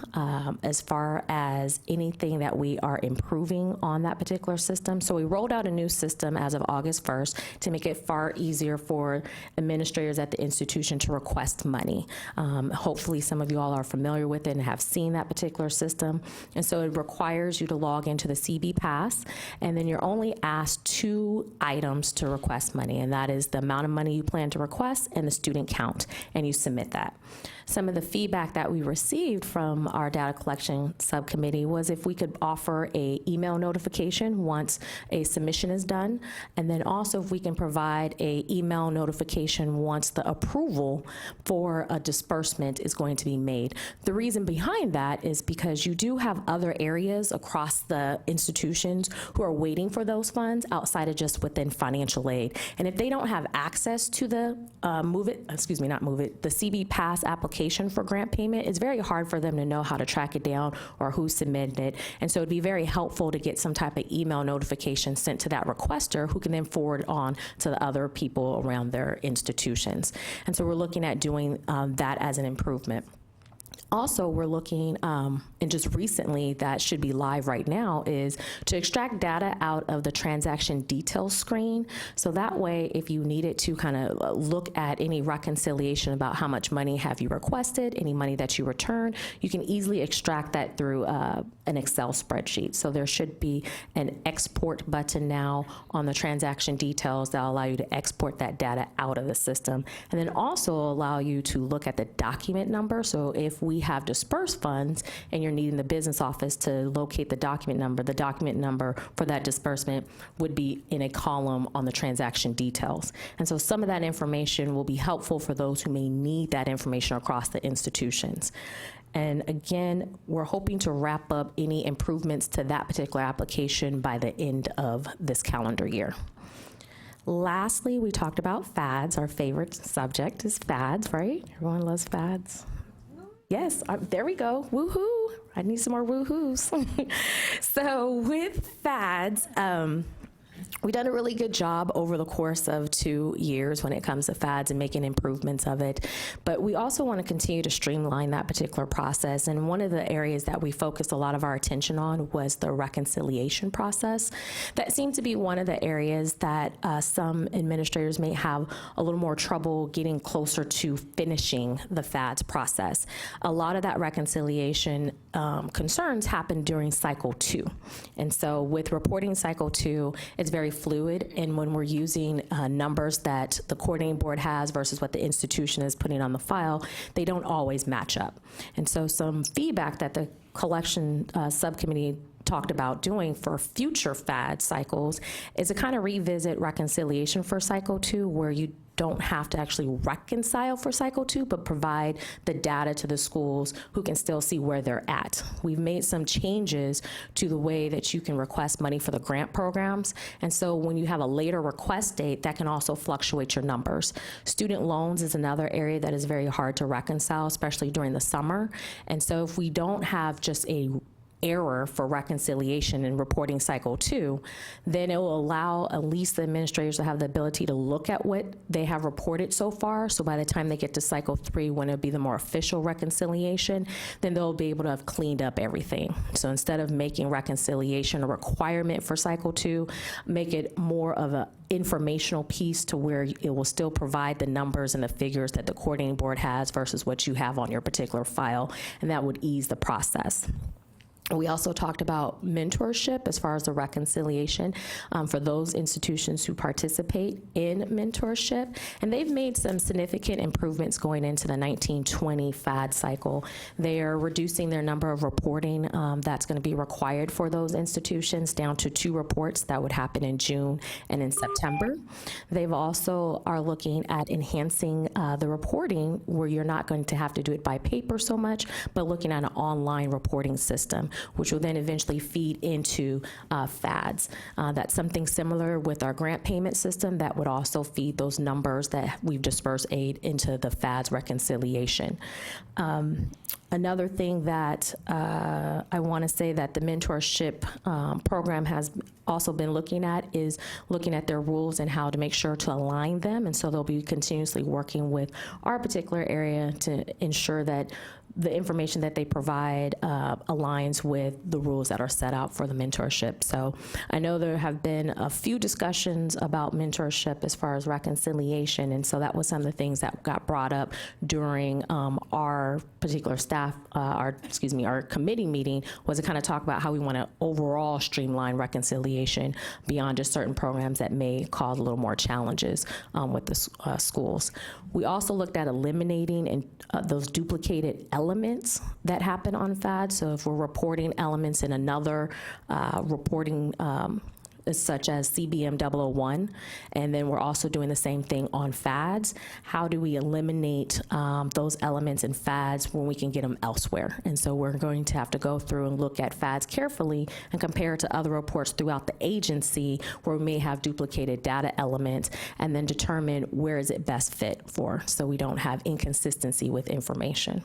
[SPEAKER 8] as far as anything that we are improving on that particular system. So we rolled out a new system as of August 1st to make it far easier for administrators at the institution to request money. Hopefully some of you all are familiar with it and have seen that particular system. And so it requires you to log into the CB Pass, and then you're only asked 2 items to request money, and that is the amount of money you plan to request and the student count. And you submit that. Some of the feedback that we received from our data collection subcommittee was if we could offer a email notification once a submission is done, and then also if we can provide a email notification once the approval for a disbursement is going to be made. The reason behind that is because you do have other areas across the institutions who are waiting for those funds outside of just within financial aid. And if they don't have access to the not move it, the CB Pass application for grant payment, it's very hard for them to know how to track it down or who submitted it. And so it'd be very helpful to get some type of email notification sent to that requester who can then forward on to the other people around their institutions. And so we're looking at doing that as an improvement. Also, we're looking, and just recently that should be live right now, is to extract data out of the transaction details screen. So that way, if you needed to kind of look at any reconciliation about how much money have you requested, any money that you return, you can easily extract that through an Excel spreadsheet. So there should be an export button now on the transaction details that will allow you to export that data out of the system. And then also allow you to look at the document number. So if we have dispersed funds and you're needing the business office to locate the document number for that disbursement would be in a column on the transaction details. And so some of that information will be helpful for those who may need that information across the institutions. And again, we're hoping to wrap up any improvements to that particular application by the end of this calendar year. Lastly, we talked about FADs. Our favorite subject is FADs, right? Everyone loves FADs. Yes, there we go. Woohoo! I need some more woohoos. So with FADs, we've done a really good job over the course of 2 years when it comes to FADs and making improvements of it. But we also want to continue to streamline that particular process. And one of the areas that we focused a lot of our attention on was the reconciliation process. That seemed to be one of the areas that some administrators may have a little more trouble getting closer to finishing the FADs process. A lot of that reconciliation concerns happen during cycle 2. And so with reporting cycle 2, it's very fluid, and when we're using numbers that the coordinating board has versus what the institution is putting on the file, they don't always match up. And so some feedback that the collection subcommittee talked about doing for future FAD cycles is to kind of revisit reconciliation for cycle 2, where you don't have to actually reconcile for cycle 2, but provide the data to the schools who can still see where they're at. We've made some changes to the way that you can request money for the grant programs. And so when you have a later request date, that can also fluctuate your numbers. Student loans is another area that is very hard to reconcile, especially during the summer. And so if we don't have just a error for reconciliation in reporting cycle 2, then it will allow at least the administrators to have the ability to look at what they have reported so far. So by the time they get to cycle 3, when it'll be the more official reconciliation, then they'll be able to have cleaned up everything. So instead of making reconciliation a requirement for cycle 2, make it more of an informational piece to where it will still provide the numbers and the figures that the coordinating board has versus what you have on your particular file, and that would ease the process. We also talked about mentorship as far as the reconciliation for those institutions who participate in mentorship. And they've made some significant improvements going into the 1920 FAD cycle. They are reducing their number of reporting that's going to be required for those institutions down to 2 reports that would happen in June and in September. They've also are looking at enhancing the reporting where you're not going to have to do it by paper so much, but looking at an online reporting system, which will then eventually feed into FADs. That's something similar with our grant payment system that would also feed those numbers that we've dispersed aid into the FADs reconciliation. Another thing that I want to say that the mentorship program has also been looking at is looking at their rules and how to make sure to align them. And so they'll be continuously working with our particular area to ensure that the information that they provide aligns with the rules that are set out for the mentorship. So I know there have been a few discussions about mentorship as far as reconciliation, and so that was some of the things that got brought up during our particular staff, our committee meeting, was to kind of talk about how we want to overall streamline reconciliation beyond just certain programs that may cause a little more challenges with the schools. We also looked at eliminating those duplicated elements that happen on FAD. So if we're reporting elements in another reporting such as CBM 001, and then we're also doing the same thing on FADs. How do we eliminate those elements in FADs when we can get them elsewhere? And so we're going to have to go through and look at FADs carefully and compare it to other reports throughout the agency where we may have duplicated data elements, and then determine where is it best fit for, so we don't have inconsistency with information.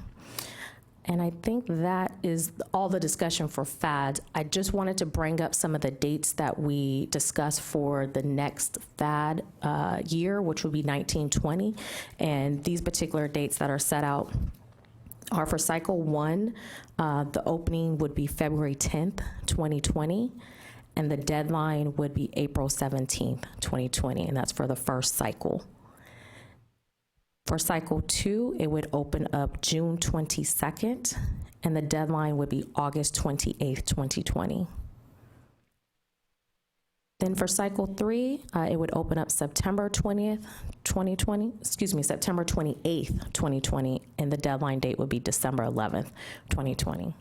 [SPEAKER 8] And I think that is all the discussion for FADs. I just wanted to bring up some of the dates that we discussed for the next FAD year, which would be 1920. And these particular dates that are set out are for cycle 1. The opening would be February 10th, 2020. And the deadline would be April 17th, 2020. And that's for the first cycle. For cycle 2, it would open up June 22nd, and the deadline would be August 28th, 2020. Then for cycle 3, it would open up September 20th, 2020, September 28th, 2020, and the deadline date would be December 11th, 2020.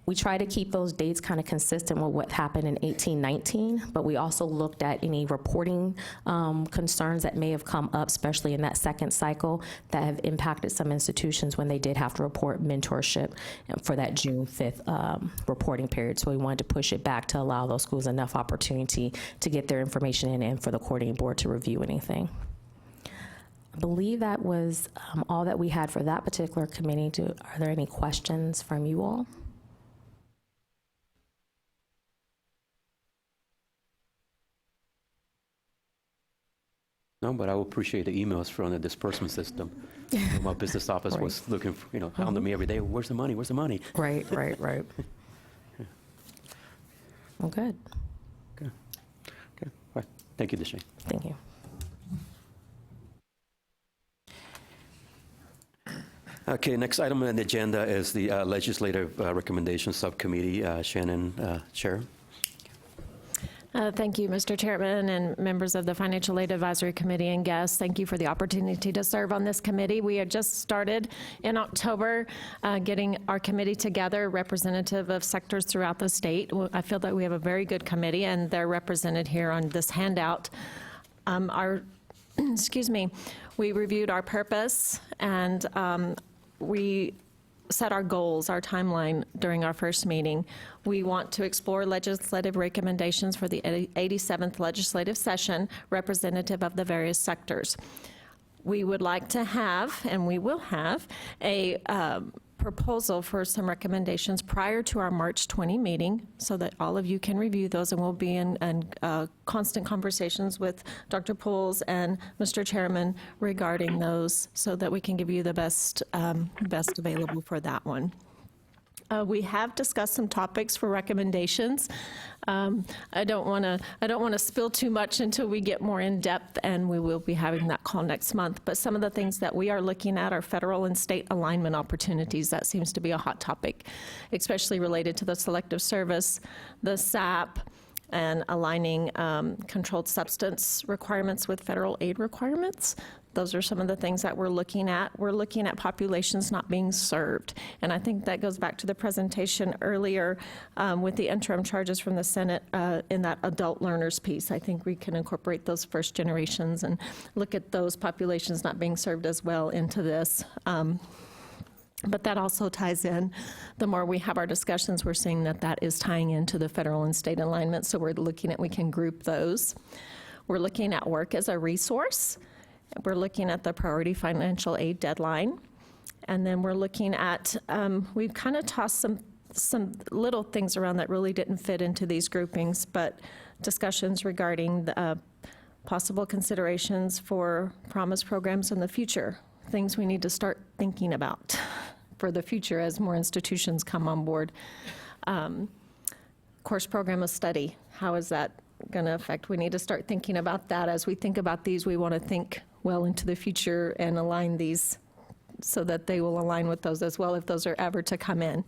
[SPEAKER 8] We try to keep those dates kind of consistent with what happened in 1819, but we also looked at any reporting concerns that may have come up, especially in that second cycle, that have impacted some institutions when they did have to report mentorship for that June 5th reporting period. So we wanted to push it back to allow those schools enough opportunity to get their information in and for the coordinating board to review anything. I believe that was all that we had for that particular committee. Are there any questions from you all?
[SPEAKER 1] No, but I would appreciate the emails from the disbursement system. My business office was looking for, hounding me every day, where's the money, where's the money?
[SPEAKER 8] Right. Well, good.
[SPEAKER 1] Okay. All right. Thank you, Deshane.
[SPEAKER 8] Thank you.
[SPEAKER 1] Okay, next item on the agenda is the Legislative Recommendation Subcommittee. Shannon, Chair.
[SPEAKER 10] Thank you, Mr. Chairman, and members of the Financial Aid Advisory Committee and guests. Thank you for the opportunity to serve on this committee. We had just started in October getting our committee together, representative of sectors throughout the state. I feel that we have a very good committee, and they're represented here on this handout. We reviewed our purpose, and we set our goals, our timeline during our first meeting. We want to explore legislative recommendations for the 87th legislative session, representative of the various sectors. We would like to have, and we will have, a proposal for some recommendations prior to our March 20 meeting so that all of you can review those, and we'll be in constant conversations with Dr. Pools and Mr. Chairman regarding those so that we can give you the best available for that one. We have discussed some topics for recommendations. I don't want to spill too much until we get more in depth, and we will be having that call next month. But some of the things that we are looking at are federal and state alignment opportunities. That seems to be a hot topic, especially related to the selective service, the SAP, and aligning controlled substance requirements with federal aid requirements. Those are some of the things that we're looking at. We're looking at populations not being served. And I think that goes back to the presentation earlier with the interim charges from the Senate in that adult learners piece. I think we can incorporate those first generations and look at those populations not being served as well into this. But that also ties in, the more we have our discussions, we're seeing that that is tying into the federal and state alignment. So we're looking at, we can group those. We're looking at work as a resource. We're looking at the priority financial aid deadline. And then we're looking at, we've kind of tossed some little things around that really didn't fit into these groupings, but discussions regarding the possible considerations for promise programs in the future, things we need to start thinking about for the future as more institutions come on board. Course program of study, how is that going to affect? We need to start thinking about that. As we think about these, we want to think well into the future and align these so that they will align with those as well if those are ever to come in.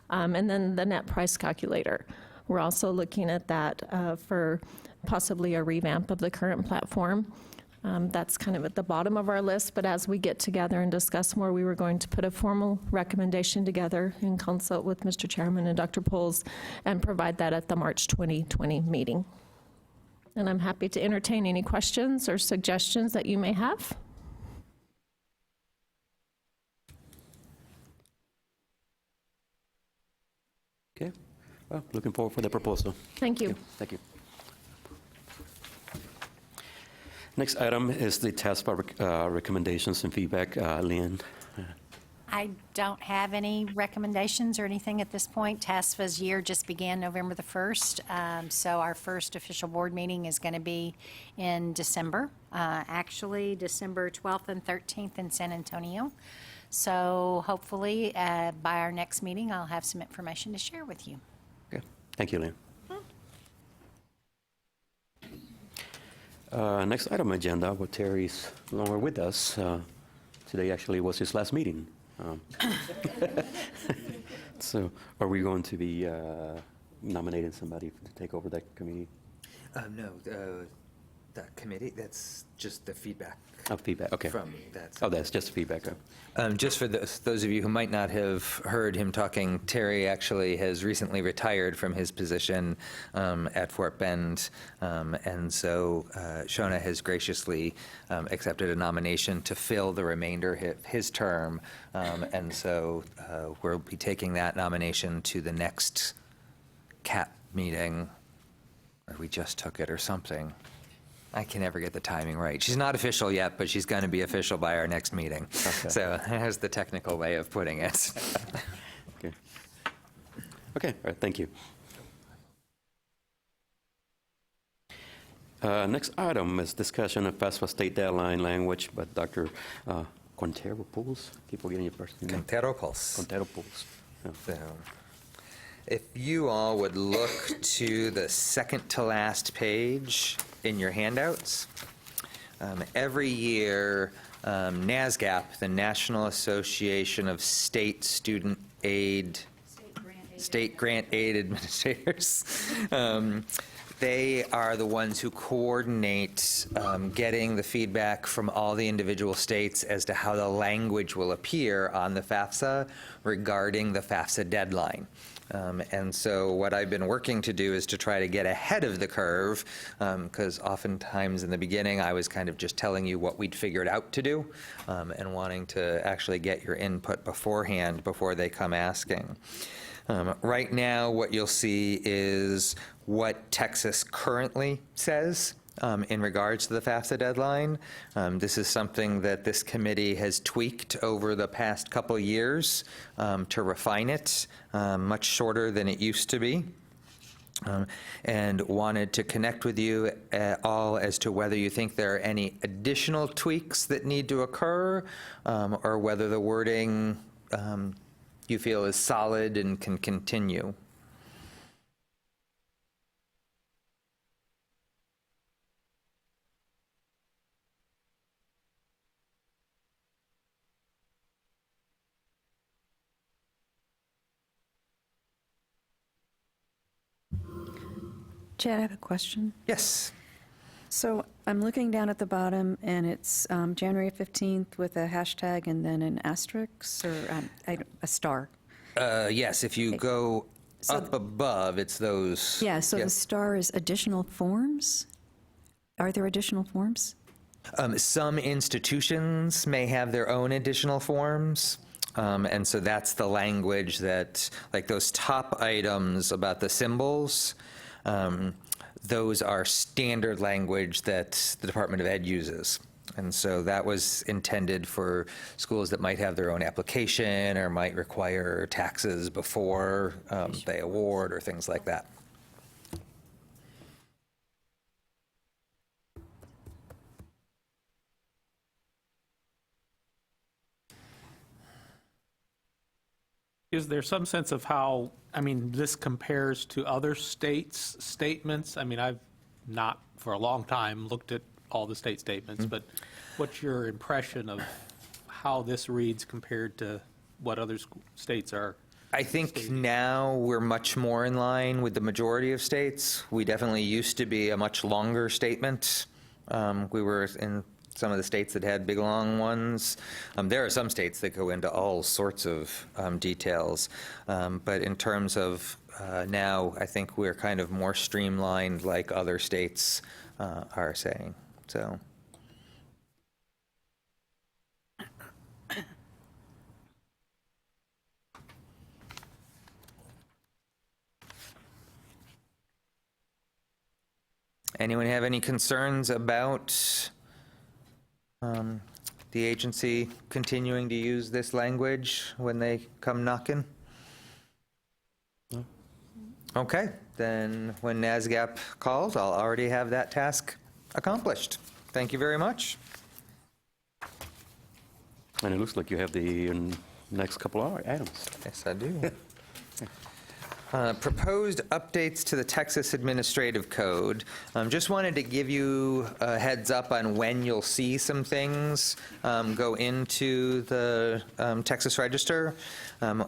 [SPEAKER 10] And then the net price calculator. We're also looking at that for possibly a revamp of the current platform. That's kind of at the bottom of our list, but as we get together and discuss more, we were going to put a formal recommendation together in consult with Mr. Chairman and Dr. Poles and provide that at the March 2020 meeting. And I'm happy to entertain any questions or suggestions that you may have.
[SPEAKER 1] Okay. Well, looking forward for the proposal.
[SPEAKER 10] Thank you.
[SPEAKER 1] Thank you. Next item is the task bar recommendations and feedback. Leanne.
[SPEAKER 14] I don't have any recommendations or anything at this point. TASFA's year just began November the 1st, so our first official board meeting is going to be in December, actually December 12th and 13th in San Antonio. So hopefully by our next meeting, I'll have some information to share with you.
[SPEAKER 1] Okay. Thank you, Leanne. Next item on the agenda, well, Terry's no longer with us. Today actually was his last meeting. So are we going to be nominating somebody to take over that committee?
[SPEAKER 7] No, that committee, that's just the feedback.
[SPEAKER 1] Oh, feedback, okay.
[SPEAKER 7] From that.
[SPEAKER 1] Oh, that's just feedback.
[SPEAKER 7] Just for those of you who might not have heard him talking, Terry actually has recently retired from his position at Fort Bend, and so Shona has graciously accepted a nomination to fill the remainder of his term, and so we'll be taking that nomination to the next CAP meeting, or we just took it or something. I can never get the timing right. She's not official yet, but she's going to be official by our next meeting. Okay. So there's the technical way of putting it.
[SPEAKER 1] Okay. Okay, all right, thank you. Next item is discussion of Fafsa State Deadline language by Dr. Quintero Pools. Keep forgetting your first name.
[SPEAKER 7] Quintero Pools.
[SPEAKER 1] Quintero Pools. Yeah.
[SPEAKER 7] So, if you all would look to the second to last page in your handouts, every year NASGAP, the National Association of State Grant Aid Administrators, they are the ones who coordinate getting the feedback from all the individual states as to how the language will appear on the FAFSA regarding the FAFSA deadline. And so what I've been working to do is to try to get ahead of the curve, because oftentimes in the beginning I was kind of just telling you what we'd figured out to do, and wanting to actually get your input beforehand before they come asking. Right now what you'll see is what Texas currently says in regards to the FAFSA deadline. This is something that this committee has tweaked over the past couple years to refine it, much shorter than it used to be, and wanted to connect with you all as to whether you think there are any additional tweaks that need to occur, or whether the wording you feel is solid and can continue.
[SPEAKER 9] Chad, I have a question.
[SPEAKER 7] Yes.
[SPEAKER 9] So I'm looking down at the bottom, and it's January 15th with a hashtag and then an asterisk, or a star.
[SPEAKER 7] Yes, if you go up above, it's those.
[SPEAKER 9] Yeah, so the star is additional forms? Are there additional forms?
[SPEAKER 7] Some institutions may have their own additional forms. And so that's the language that, like those top items about the symbols, those are standard language that the Department of Ed uses. And so that was intended for schools that might have their own application or might require taxes before they award or things like that.
[SPEAKER 5] Is there some sense of how, I mean, this compares to other states' statements? I mean, I've not for a long time looked at all the state statements, but what's your impression of how this reads compared to what other states are?
[SPEAKER 7] I think now we're much more in line with the majority of states. We definitely used to be a much longer statement. We were in some of the states that had big, long ones. There are some states that go into all sorts of details. But in terms of now, I think we're kind of more streamlined like other states are saying. So. Anyone have any concerns about the agency continuing to use this language when they come knocking? No. Okay, then when NASGAP calls, I'll already have that task accomplished. Thank you very much.
[SPEAKER 1] And it looks like you have the next couple of items.
[SPEAKER 7] Yes, I do. Proposed updates to the Texas Administrative Code. Just wanted to give you a heads up on when you'll see some things go into the Texas Register.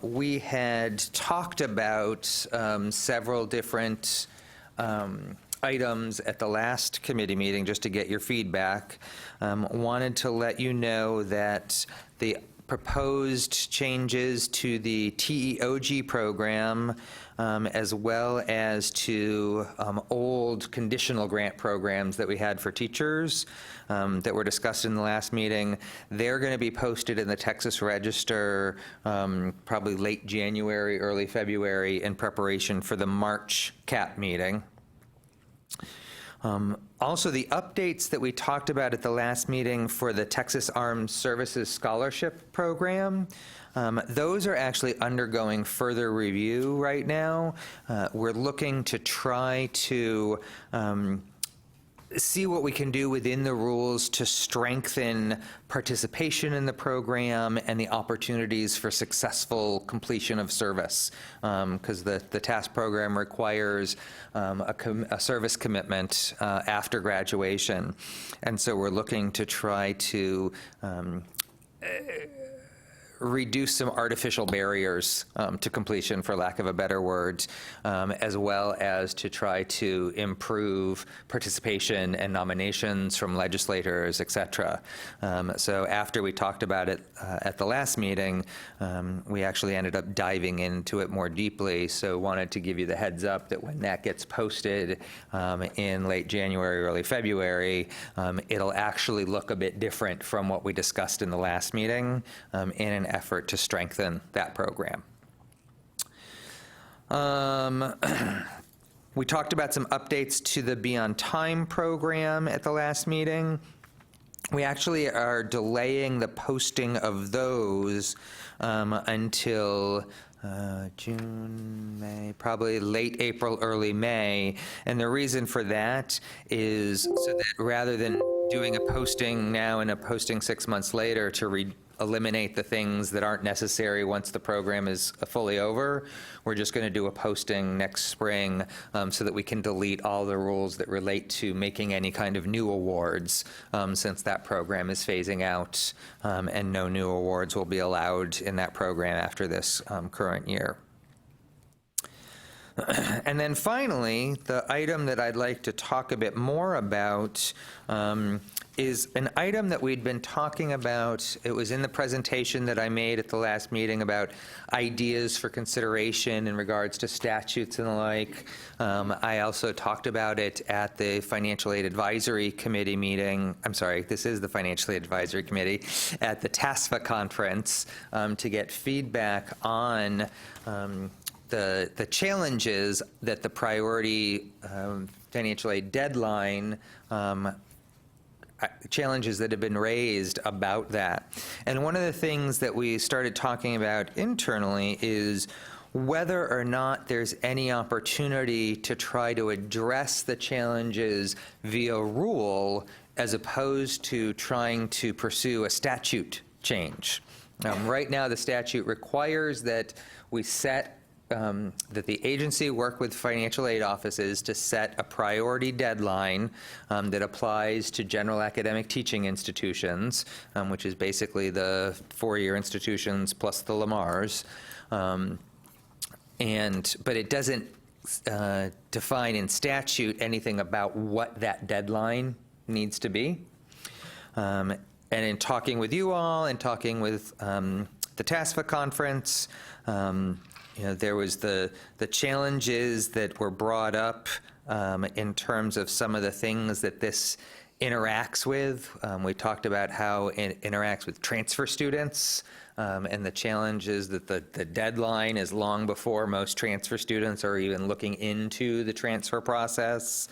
[SPEAKER 7] We had talked about several different items at the last committee meeting, just to get your feedback. Wanted to let you know that the proposed changes to the TEOG program, as well as to old conditional grant programs that we had for teachers that were discussed in the last meeting. They're going to be posted in the Texas Register probably late January, early February, in preparation for the March CAP meeting. Also, the updates that we talked about at the last meeting for the Texas Armed Services Scholarship Program, those are actually undergoing further review right now. We're looking to try to see what we can do within the rules to strengthen participation in the program and the opportunities for successful completion of service, because the TASK program requires a service commitment after graduation. And so we're looking to try to reduce some artificial barriers to completion, for lack of a better word, as well as to try to improve participation and nominations from legislators, et cetera. So after we talked about it at the last meeting, we actually ended up diving into it more deeply. So wanted to give you the heads up that when that gets posted in late January, early February, it'll actually look a bit different from what we discussed in the last meeting in an effort to strengthen that program. We talked about some updates to the Be On Time program at the last meeting. We actually are delaying the posting of those until June, May, probably late April, early May. And the reason for that is so that rather than doing a posting now and a posting 6 months later to eliminate the things that aren't necessary once the program is fully over, we're just going to do a posting next spring so that we can delete all the rules that relate to making any kind of new awards since that program is phasing out and no new awards will be allowed in that program after this current year. And then finally, the item that I'd like to talk a bit more about is an item that we'd been talking about. It was in the presentation that I made at the last meeting about ideas for consideration in regards to statutes and the like. I also talked about it at the Financial Aid Advisory Committee meeting. I'm sorry, this is the Financial Aid Advisory Committee at the TASFA conference to get feedback on the challenges that the priority financial aid deadline challenges that have been raised about that. And one of the things that we started talking about internally is whether or not there's any opportunity to try to address the challenges via rule as opposed to trying to pursue a statute change. Right now, the statute requires that we set that the agency work with financial aid offices to set a priority deadline that applies to general academic teaching institutions, which is basically the four-year institutions plus the Lamars. But it doesn't define in statute anything about what that deadline needs to be. And in talking with you all and talking with the TASFA conference, there was the challenges that were brought up in terms of some of the things that this interacts with. We talked about how it interacts with transfer students and the challenges that the deadline is long before most transfer students are even looking into the transfer process.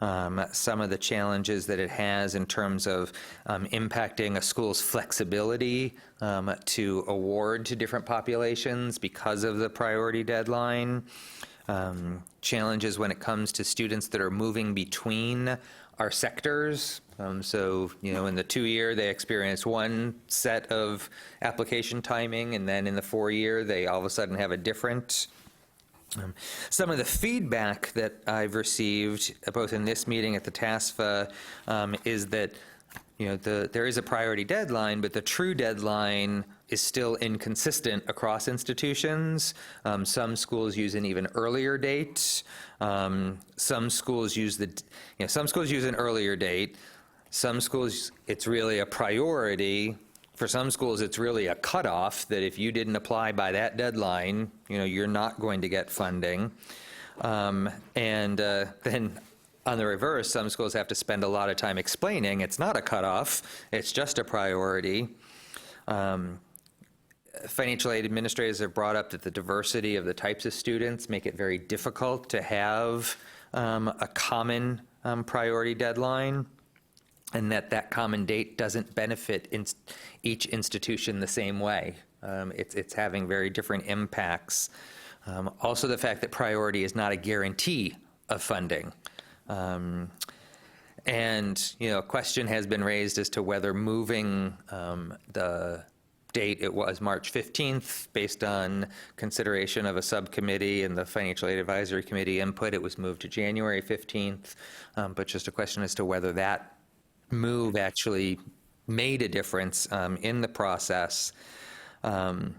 [SPEAKER 7] Some of the challenges that it has in terms of impacting a school's flexibility to award to different populations because of the priority deadline. Challenges when it comes to students that are moving between our sectors. So, in the 2-year, they experience one set of application timing, and then in the 4-year, they all of a sudden have a different. Some of the feedback that I've received, both in this meeting at the TASFA, is that there is a priority deadline, but the true deadline is still inconsistent across institutions. Some schools use an even earlier date. Some schools use an earlier date. Some schools, it's really a priority. For some schools, it's really a cutoff that if you didn't apply by that deadline, you're not going to get funding. Then on the reverse, some schools have to spend a lot of time explaining it's not a cutoff, it's just a priority. Financial aid administrators have brought up that the diversity of the types of students make it very difficult to have a common priority deadline, and that common date doesn't benefit each institution the same way. It's having very different impacts. Also, the fact that priority is not a guarantee of funding. A question has been raised as to whether moving the date, it was March 15th, based on consideration of a subcommittee and the Financial Aid Advisory Committee input, it was moved to January 15th, but just a question as to whether that move actually made a difference in the process. And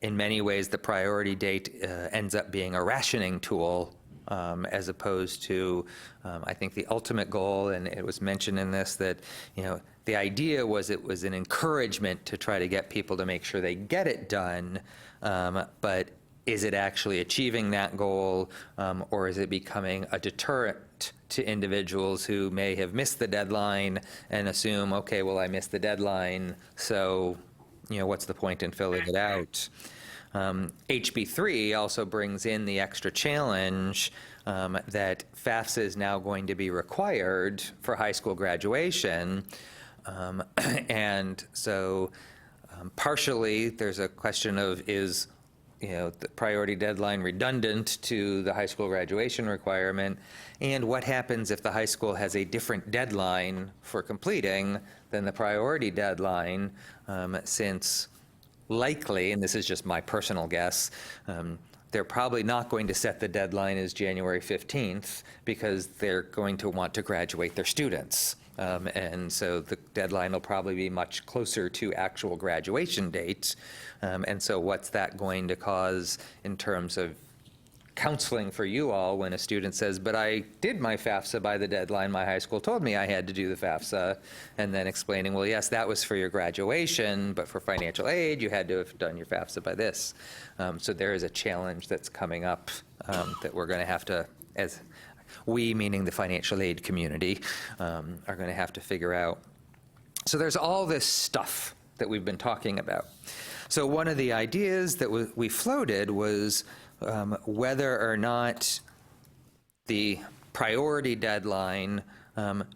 [SPEAKER 7] in many ways, the priority date ends up being a rationing tool as opposed to, I think, the ultimate goal, and it was mentioned in this that, the idea was it was an encouragement to try to get people to make sure they get it done, but is it actually achieving that goal, or is it becoming a deterrent to individuals who may have missed the deadline and assume, okay, well, I missed the deadline, so, what's the point in filling it out? HB3 also brings in the extra challenge that FAFSA is now going to be required for high school graduation. And so partially there's a question of is the priority deadline redundant to the high school graduation requirement, and what happens if the high school has a different deadline for completing than the priority deadline, since likely, and this is just my personal guess, they're probably not going to set the deadline as January 15th because they're going to want to graduate their students. And so the deadline will probably be much closer to actual graduation dates. And so what's that going to cause in terms of counseling for you all when a student says, but I did my FAFSA by the deadline my high school told me I had to do the FAFSA, and then explaining, well, yes, that was for your graduation, but for financial aid, you had to have done your FAFSA by this. So there is a challenge that's coming up that we're going to have to, as we, meaning the financial aid community, are going to have to figure out. So there's all this stuff that we've been talking about. So one of the ideas that we floated was whether or not the priority deadline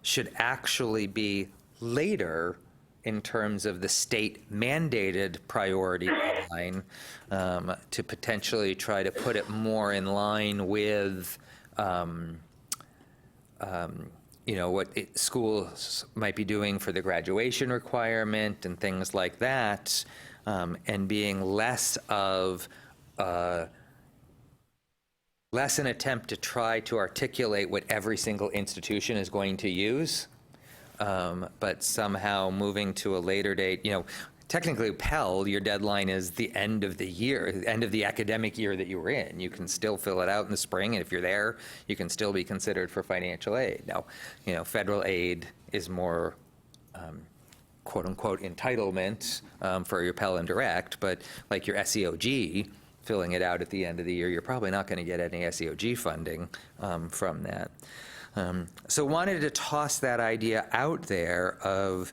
[SPEAKER 7] should actually be later in terms of the state mandated priority deadline, to potentially try to put it more in line with what schools might be doing for the graduation requirement and things like that, and being less of less an attempt to try to articulate what every single institution is going to use, but somehow moving to a later date. technically Pell, your deadline is the end of the year, end of the academic year that you were in. You can still fill it out in the spring, and if you're there, you can still be considered for financial aid. Now, federal aid is more quote-unquote entitlement for your Pell and Direct, but like your SEOG, filling it out at the end of the year, you're probably not going to get any SEOG funding from that. So wanted to toss that idea out there of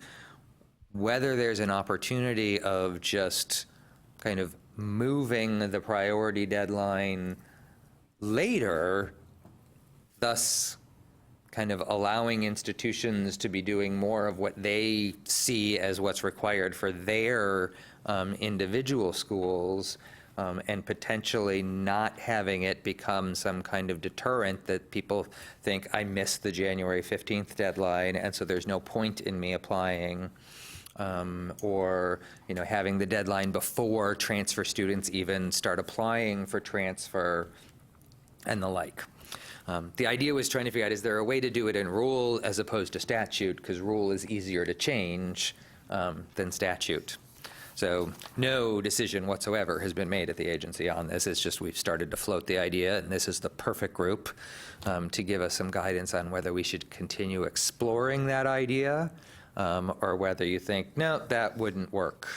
[SPEAKER 7] whether there's an opportunity of just kind of moving the priority deadline later, thus kind of allowing institutions to be doing more of what they see as what's required for their individual schools, and potentially not having it become some kind of deterrent that people think, I missed the January 15th deadline, and so there's no point in me applying, or having the deadline before transfer students even start applying for transfer and the like. The idea was trying to figure out, is there a way to do it in rule as opposed to statute, because rule is easier to change than statute. So no decision whatsoever has been made at the agency on this. It's just we've started to float the idea, and this is the perfect group to give us some guidance on whether we should continue exploring that idea, or whether you think, no, that wouldn't work.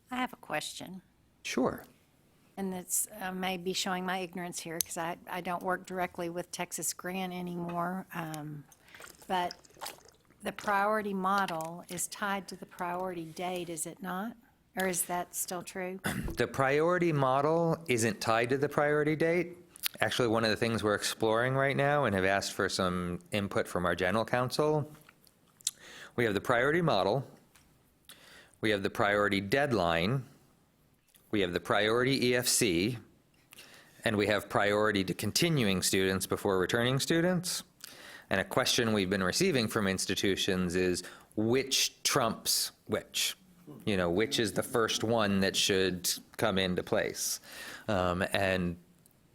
[SPEAKER 14] I have a question.
[SPEAKER 7] Sure.
[SPEAKER 14] And it's may be showing my ignorance here because I don't work directly with Texas Grant anymore. But the priority model is tied to the priority date, is it not? Or is that still true?
[SPEAKER 7] The priority model isn't tied to the priority date. Actually, one of the things we're exploring right now and have asked for some input from our general counsel, we have the priority model, we have the priority deadline, we have the priority EFC, and we have priority to continuing students before returning students. And a question we've been receiving from institutions is, which trumps which? Which is the first one that should come into place? And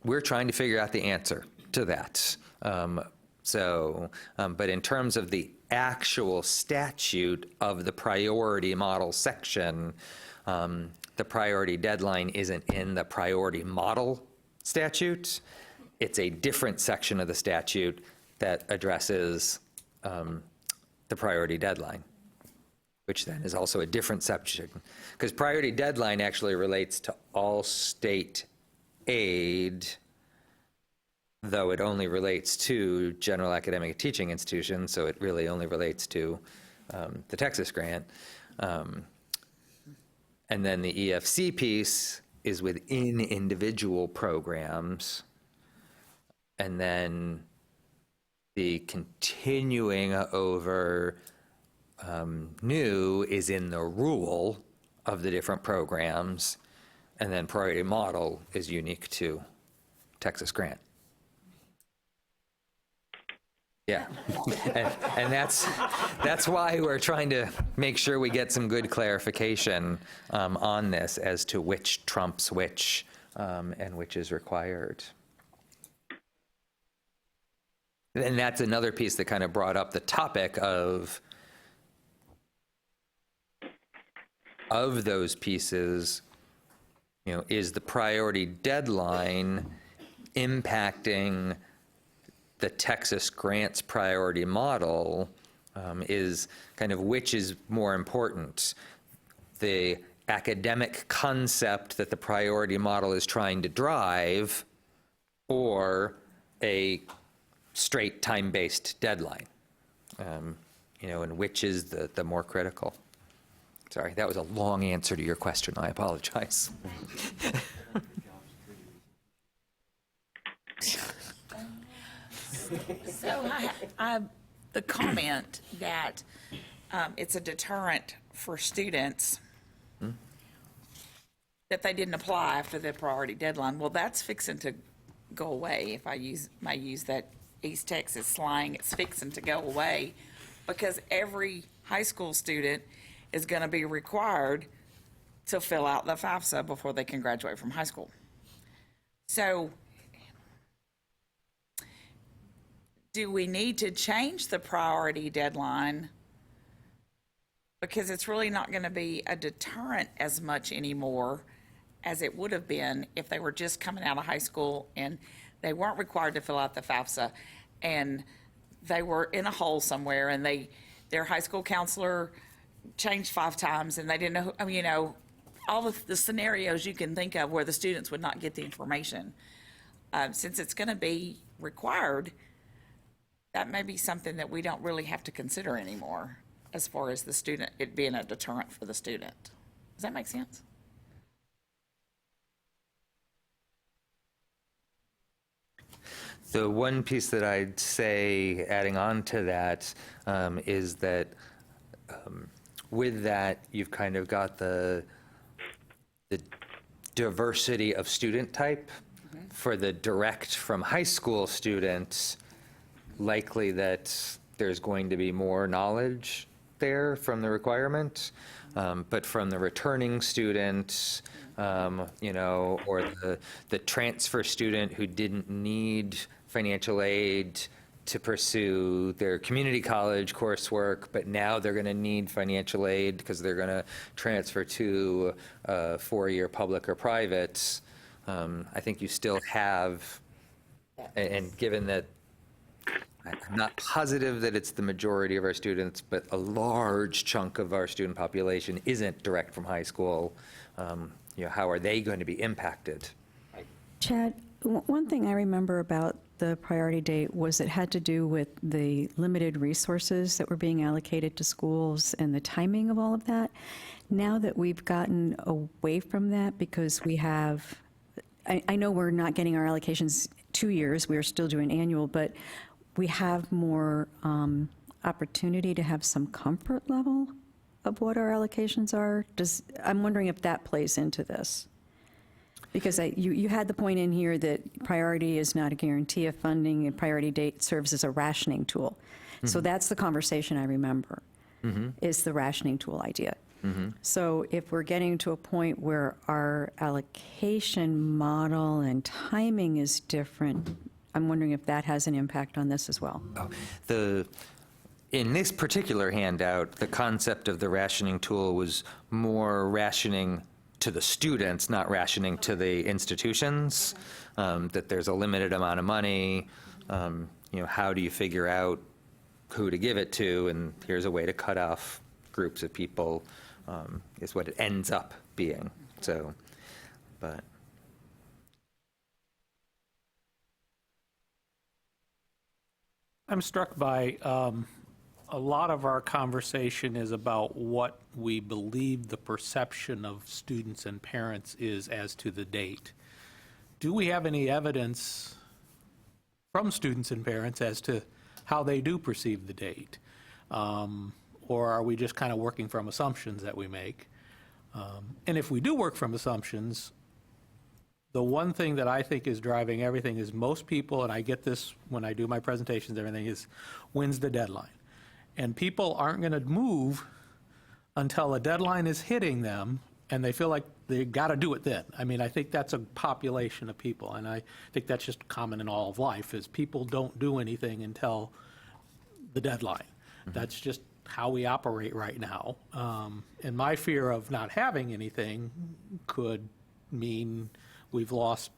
[SPEAKER 7] we're trying to figure out the answer to that. But in terms of the actual statute of the priority model section, the priority deadline isn't in the priority model statute. It's a different section of the statute that addresses the priority deadline, which then is also a different section. Because priority deadline actually relates to all state aid, though it only relates to general academic teaching institutions, so it really only relates to the Texas grant. And then the EFC piece is within individual programs. And then the continuing over new is in the rule of the different programs. And then priority model is unique to Texas grant. Yeah, and that's why we're trying to make sure we get some good clarification on this as to which trumps which and which is required. And that's another piece that kind of brought up the topic of those pieces, is the priority deadline impacting the Texas grants priority model, is kind of which is more important, the academic concept that the priority model is trying to drive, or a straight time-based deadline, and which is the more critical. Sorry, that was a long answer to your question. I apologize.
[SPEAKER 3] So the comment that it's a deterrent for students that they didn't apply after the priority deadline, well, that's fixing to go away. If I may use that East Texas slang, it's fixing to go away, because every high school student is going to be required to fill out the Fafsa before they can graduate from high school. So do we need to change the priority deadline because it's really not going to be a deterrent as much anymore as it would have been if they were just coming out of high school and they weren't required to fill out the FAFSA, and they were in a hole somewhere, and their high school counselor changed 5 times, and they didn't know, all of the scenarios you can think of where the students would not get the information. Since it's going to be required, that may be something that we don't really have to consider anymore as far as the student, it being a deterrent for the student. Does that make sense?
[SPEAKER 7] The one piece that I'd say, adding on to that, is that with that, you've kind of got the diversity of student type. For the direct from high school students, likely that there's going to be more knowledge there from the requirement, but from the returning students, or the transfer student who didn't need financial aid to pursue their community college coursework, but now they're going to need financial aid because they're going to transfer to a 4-year public or private. I think you still have, and given that I'm not positive that it's the majority of our students, but a large chunk of our student population isn't direct from high school, how are they going to be impacted?
[SPEAKER 9] Chad, one thing I remember about the priority date was it had to do with the limited resources that were being allocated to schools and the timing of all of that. Now that we've gotten away from that because we have, I know we're not getting our allocations 2 years, we're still doing annual, but we have more opportunity to have some comfort level of what our allocations are. I'm wondering if that plays into this. Because you had the point in here that priority is not a guarantee of funding, and priority date serves as a rationing tool. So that's the conversation I remember, is the rationing tool idea. So if we're getting to a point where our allocation model and timing is different, I'm wondering if that has an impact on this as well.
[SPEAKER 7] In this particular handout, the concept of the rationing tool was more rationing to the students, not rationing to the institutions, that there's a limited amount of money, how do you figure out who to give it to, and here's a way to cut off groups of people, is what it ends up being. So, but.
[SPEAKER 5] I'm struck by a lot of our conversation is about what we believe the perception of students and parents is as to the date. Do we have any evidence from students and parents as to how they do perceive the date? Or are we just kind of working from assumptions that we make? And if we do work from assumptions, the one thing that I think is driving everything is most people, and I get this when I do my presentations, everything is, when's the deadline? And people aren't going to move until a deadline is hitting them and they feel like they got to do it then. I mean, I think that's a population of people, and I think that's just common in all of life, is people don't do anything until the deadline. That's just how we operate right now. And my fear of not having anything could mean we've lost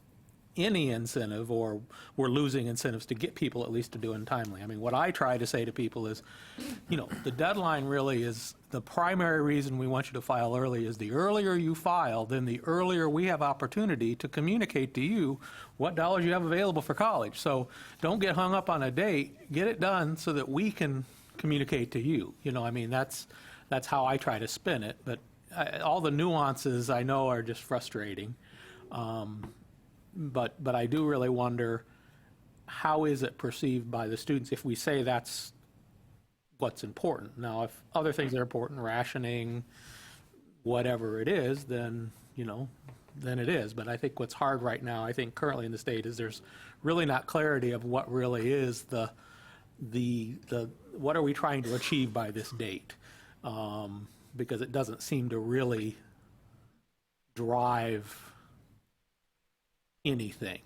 [SPEAKER 5] any incentive, or we're losing incentives to get people at least to do it timely. I mean, what I try to say to people is, the deadline really is the primary reason we want you to file early. Is the earlier you file, then the earlier we have opportunity to communicate to you what dollars you have available for college. So don't get hung up on a date, get it done so that we can communicate to you. I mean, that's how I try to spin it, but all the nuances I know are just frustrating. But I do really wonder, how is it perceived by the students if we say that's what's important? Now, if other things are important, rationing, whatever it is, then, then it is. But I think what's hard right now, I think currently in the state, is there's really not clarity of what really is the what are we trying to achieve by this date? Because it doesn't seem to really drive anything.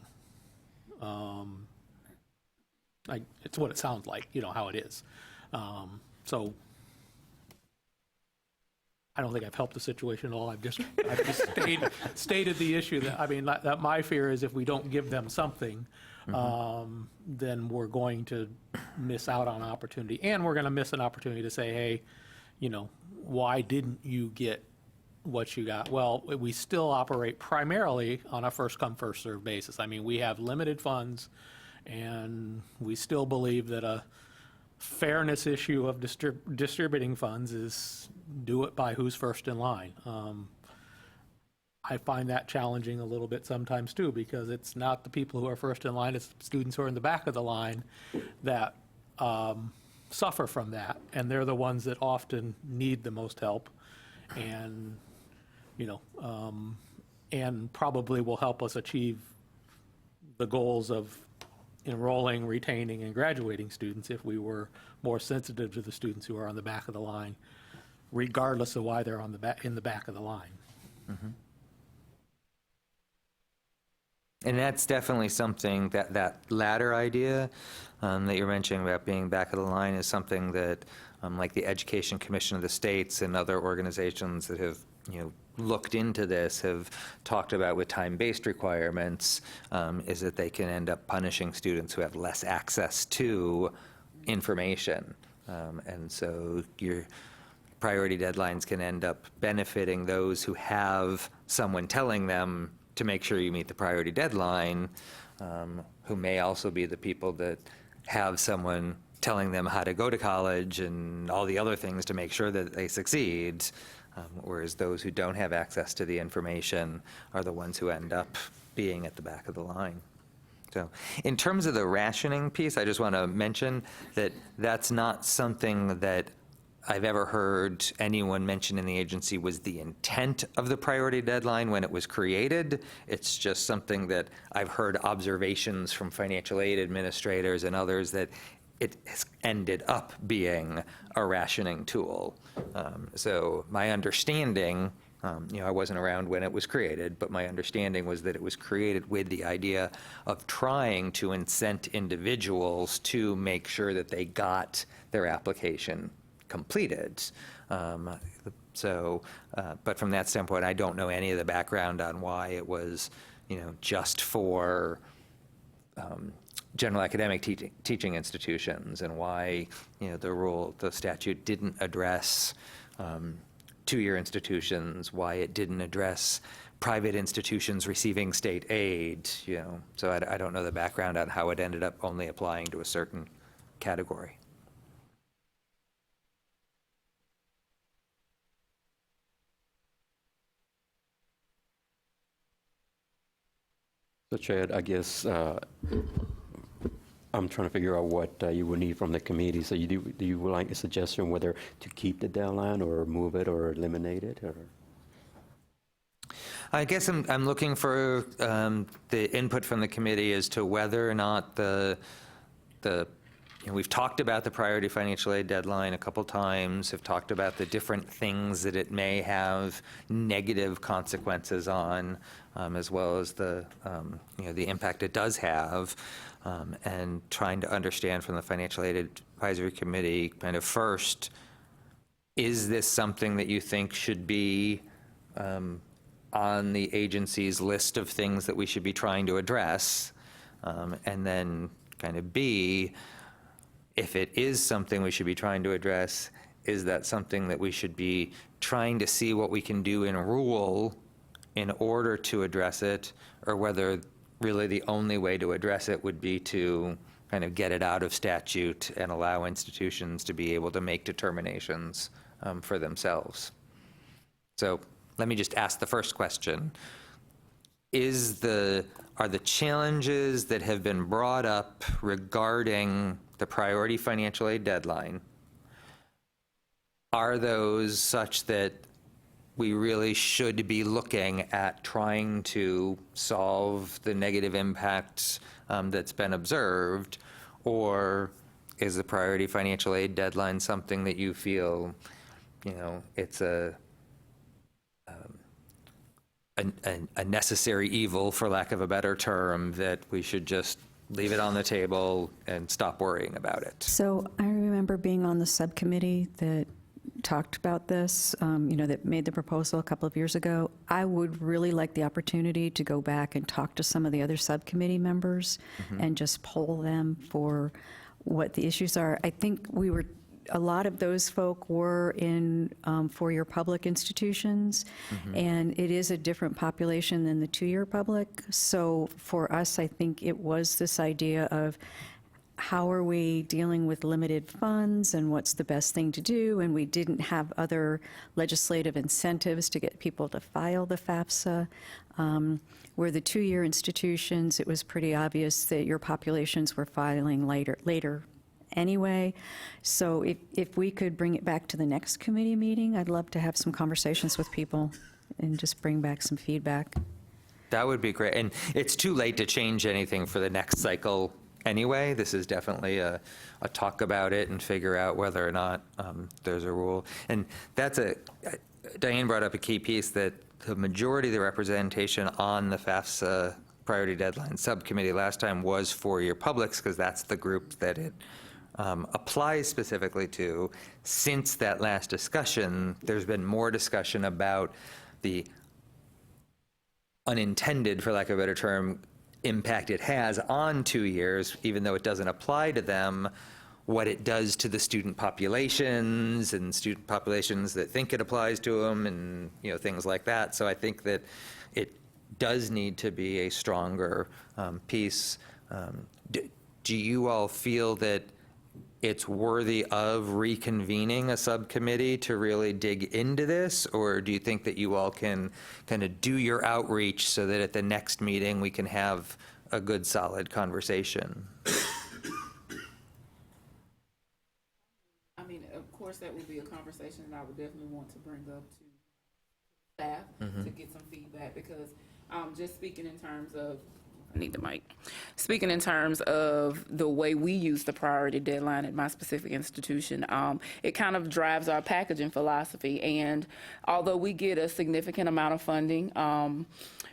[SPEAKER 5] It's what it sounds like, how it is. So I don't think I've helped the situation at all. I've just stated the issue that, I mean, that my fear is if we don't give them something, then we're going to miss out on opportunity. And we're going to miss an opportunity to say, hey, you know, why didn't you get what you got? Well, we still operate primarily on a first-come, first-served basis. I mean, we have limited funds, and we still believe that a fairness issue of distributing funds is do it by who's first in line. I find that challenging a little bit sometimes too, because it's not the people who are first in line, it's the students who are in the back of the line that suffer from that, and they're the ones that often need the most help, and you know, and probably will help us achieve the goals of enrolling, retaining, and graduating students if we were more sensitive to the students who are on the back of the line, regardless of why they're on the back, in the back of the line.
[SPEAKER 7] And that's definitely something that latter idea that you're mentioning about being back of the line is something that, like the Education Commission of the States and other organizations that have, you know, looked into this have talked about with time-based requirements, is that they can end up punishing students who have less access to information. And so your priority deadlines can end up benefiting those who have someone telling them to make sure you meet the priority deadline, who may also be the people that have someone telling them how to go to college and all the other things to make sure that they succeed, whereas those who don't have access to the information are the ones who end up being at the back of the line. So in terms of the rationing piece, I just want to mention that that's not something that I've ever heard anyone mention in the agency was the intent of the priority deadline when it was created. It's just something that I've heard observations from financial aid administrators and others that it has ended up being a rationing tool. So my understanding, you know, I wasn't around when it was created, but my understanding was that it was created with the idea of trying to incent individuals to make sure that they got their application completed. But from that standpoint, I don't know any of the background on why it was, you know, just for general academic teaching institutions, and why, you know, the statute didn't address two-year institutions, why it didn't address private institutions receiving state aid, you know. So I don't know the background on how it ended up only applying to a certain category.
[SPEAKER 1] So Chad, I guess I'm trying to figure out what you would need from the committee. So do you like a suggestion whether to keep the deadline or move it or eliminate it? Or?
[SPEAKER 7] I guess I'm looking for the input from the committee as to whether or not you know, we've talked about the priority financial aid deadline a couple times, have talked about the different things that it may have negative consequences on, as well as the, you know, the impact it does have, and trying to understand from the Financial Aid Advisory Committee kind of first, is this something that you think should be on the agency's list of things that we should be trying to address? And then kind of B, if it is something we should be trying to address, is that something that we should be trying to see what we can do in rule in order to address it, or whether really the only way to address it would be to kind of get it out of statute and allow institutions to be able to make determinations for themselves. So let me just ask the first question. Are the challenges that have been brought up regarding the priority financial aid deadline, are those such that we really should be looking at trying to solve the negative impact that's been observed? Or is the priority financial aid deadline something that you feel, you know, it's a necessary evil, for lack of a better term, that we should just leave it on the table and stop worrying about it?
[SPEAKER 9] So I remember being on the subcommittee that talked about this, that made the proposal a couple of years ago, I would really like the opportunity to go back and talk to some of the other subcommittee members and just poll them for what the issues are. I think a lot of those folk were in four-year public institutions, and it is a different population than the two-year public. So for us, I think it was this idea of how are we dealing with limited funds and what's the best thing to do, and we didn't have other legislative incentives to get people to file the FAFSA. Where the two-year institutions, it was pretty obvious that your populations were filing later anyway. So if we could bring it back to the next committee meeting, I'd love to have some conversations with people and just bring back some feedback.
[SPEAKER 7] That would be great. And it's too late to change anything for the next cycle anyway. This is definitely a talk about it and figure out whether or not there's a rule. And Diane brought up a key piece, that the majority of the representation on the FAFSA priority deadline subcommittee last time was four-year publics, because that's the group that it applies specifically to. Since that last discussion, there's been more discussion about the unintended, for lack of a better term, impact it has on 2 years, even though it doesn't apply to them, what it does to the student populations and student populations that think it applies to them, and things like that. So I think that it does need to be a stronger piece. Do you all feel that it's worthy of reconvening a subcommittee to really dig into this, or do you think that you all can kind of do your outreach so that at the next meeting we can have a good, solid conversation?
[SPEAKER 13] I mean, of course, that would be a conversation that I would definitely want to bring up to staff to get some feedback, because just speaking in terms of, I need the mic. Speaking in terms of the way we use the priority deadline at my specific institution, it kind of drives our packaging philosophy. And although we get a significant amount of funding,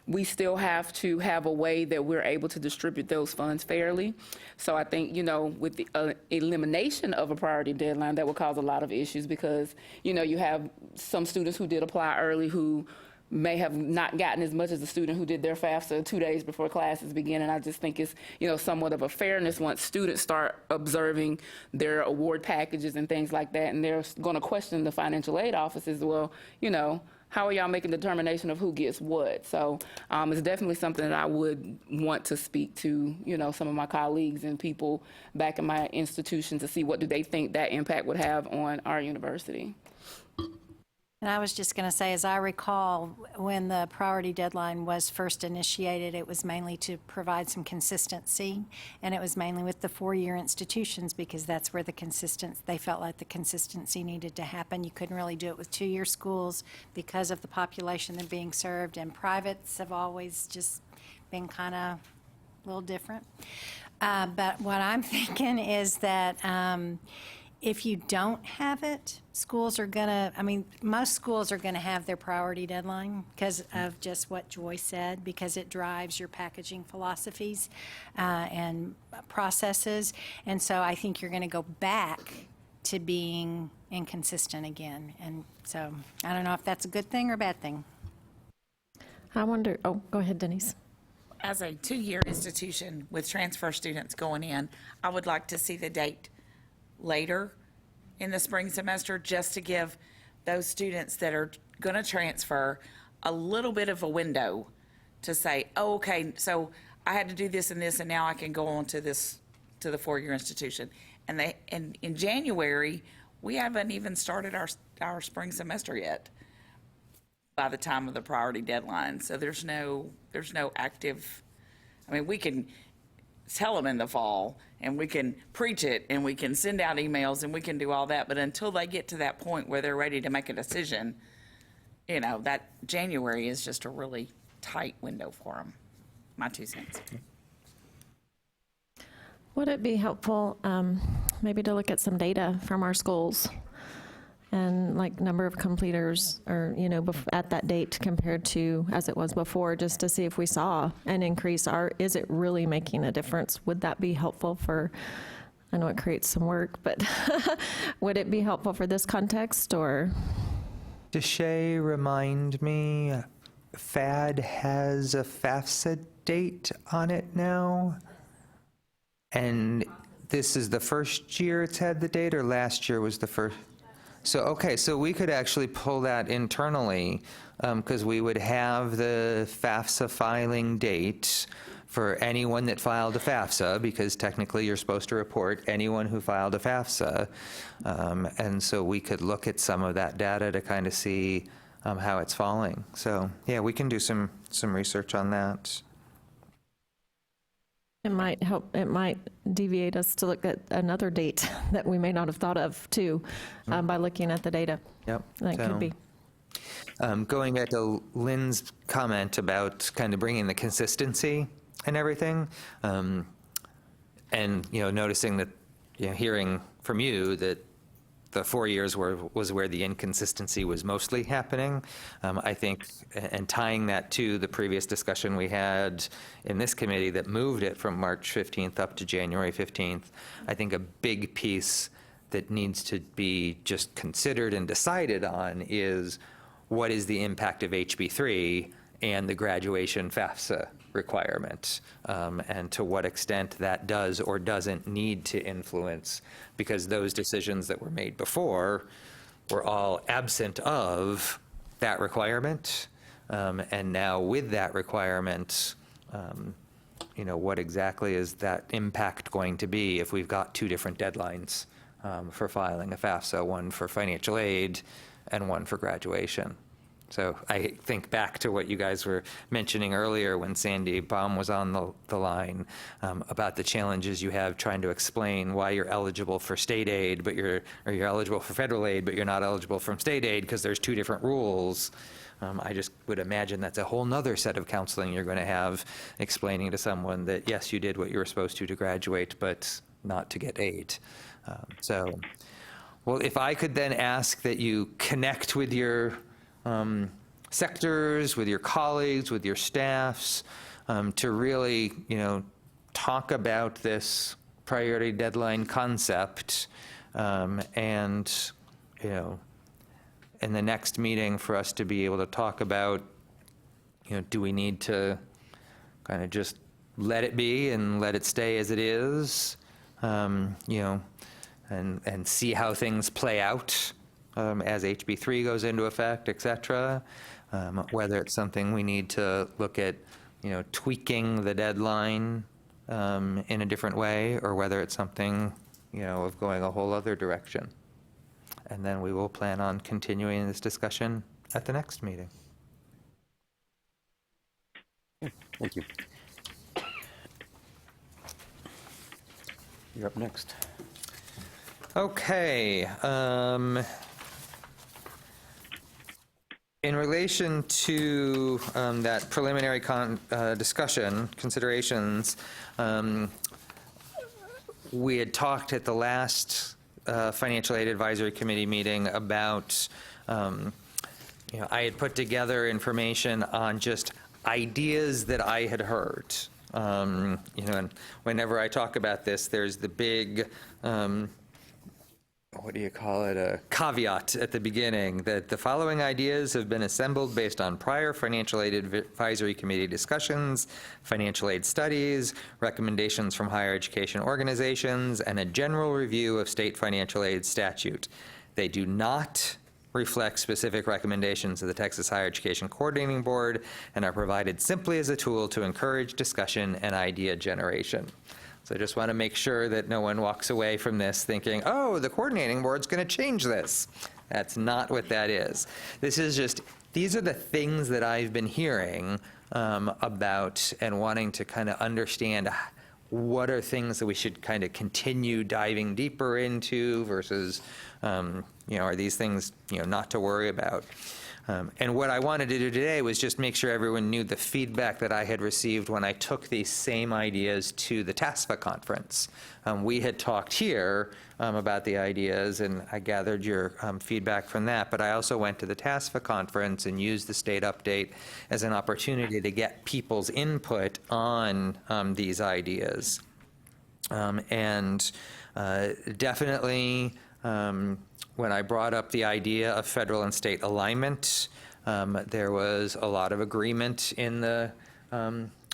[SPEAKER 13] we still have to have a way that we're able to distribute those funds fairly. So I think, with the elimination of a priority deadline, that will cause a lot of issues, because, you have some students who did apply early who may have not gotten as much as a student who did their FAFSA 2 days before classes begin. And I just think it's, somewhat of a fairness once students start observing their award packages and things like that, and they're going to question the financial aid offices. Well, how are y'all making the determination of who gets what? So it's definitely something that I would want to speak to, some of my colleagues and people back in my institution to see what do they think that impact would have on our university.
[SPEAKER 14] And I was just going to say, as I recall, when the priority deadline was first initiated, it was mainly to provide some consistency, and it was mainly with the four-year institutions, because that's where they felt like the consistency needed to happen. You couldn't really do it with two-year schools because of the population that are being served, and privates have always just been kind of a little different. But what I'm thinking is that if you don't have it, most schools are going to have their priority deadline because of just what Joy said, because it drives your packaging philosophies and processes. And so I think you're going to go back to being inconsistent again. And so I don't know if that's a good thing or a bad thing.
[SPEAKER 10] I wonder, go ahead, Denise.
[SPEAKER 3] As a two-year institution with transfer students going in, I would like to see the date later in the spring semester, just to give those students that are going to transfer a little bit of a window to say, oh, okay, so I had to do this and this, and now I can go on to the four-year institution. And in January, we haven't even started our spring semester yet by the time of the priority deadline. So there's no active, we can tell them in the fall, and we can preach it, and we can send out emails, and we can do all that. But until they get to that point where they're ready to make a decision, that January is just a really tight window for them. My 2 cents.
[SPEAKER 10] Would it be helpful maybe to look at some data from our schools and like number of completers or, at that date compared to as it was before, just to see if we saw an increase? Is it really making a difference? Would that be helpful for I know it creates some work, but would it be helpful for this context, or?
[SPEAKER 7] Deshay, remind me, FAD has a FAFSA date on it now? And this is the first year it's had the date, or last year was the first? So, okay, so we could actually pull that internally, because we would have the FAFSA filing date for anyone that filed a FAFSA, because technically you're supposed to report anyone who filed a FAFSA. And so we could look at some of that data to kind of see how it's falling. So, yeah, we can do some research on that.
[SPEAKER 10] It might help, it might deviate us to look at another date that we may not have thought of, too, by looking at the data.
[SPEAKER 7] Yep.
[SPEAKER 10] That could be.
[SPEAKER 7] Going back to Lynn's comment about kind of bringing the consistency and everything, and, noticing that, hearing from you that the 4 years was where the inconsistency was mostly happening. I think, and tying that to the previous discussion we had in this committee that moved it from March 15th up to January 15th, I think a big piece that needs to be just considered and decided on is what is the impact of HB3 and the graduation FAFSA requirement, and to what extent that does or doesn't need to influence, because those decisions that were made before were all absent of that requirement. And now with that requirement, what exactly is that impact going to be if we've got two different deadlines for filing a FAFSA, one for financial aid and one for graduation? So I think back to what you guys were mentioning earlier when Sandy Baum was on the line about the challenges you have trying to explain why you're eligible for state aid, but you're eligible for federal aid, but you're not eligible from state aid because there's two different rules. I just would imagine that's a whole nother set of counseling you're going to have, explaining to someone that, yes, you did what you were supposed to graduate, but not to get aid. Well, if I could then ask that you connect with your sectors, with your colleagues, with your staffs, to really, talk about this priority deadline concept, and, in the next meeting for us to be able to talk about, do we need to kind of just let it be and let it stay as it is, and see how things play out as HB3 goes into effect, et cetera, whether it's something we need to look at, tweaking the deadline in a different way, or whether it's something, of going a whole other direction. And then we will plan on continuing this discussion at the next meeting.
[SPEAKER 1] Thank you. You're up next.
[SPEAKER 7] Okay. In relation to that preliminary discussion, considerations, we had talked at the last Financial Aid Advisory Committee meeting about, I had put together information on just ideas that I had heard. And whenever I talk about this, there's the big, a caveat at the beginning that the following ideas have been assembled based on prior Financial Aid Advisory Committee discussions, financial aid studies, recommendations from higher education organizations, and a general review of state financial aid statute. They do not reflect specific recommendations of the Texas Higher Education Coordinating Board and are provided simply as a tool to encourage discussion and idea generation. So I just want to make sure that no one walks away from this thinking, oh, the coordinating board's going to change this. That's not what that is. This is just, these are the things that I've been hearing about and wanting to kind of understand what are things that we should kind of continue diving deeper into versus, are these things, not to worry about. And what I wanted to do today was just make sure everyone knew the feedback that I had received when I took these same ideas to the TASFA conference. We had talked here about the ideas, and I gathered your feedback from that, but I also went to the TASFA conference and used the state update as an opportunity to get people's input on these ideas. And definitely, when I brought up the idea of federal and state alignment, there was a lot of agreement in the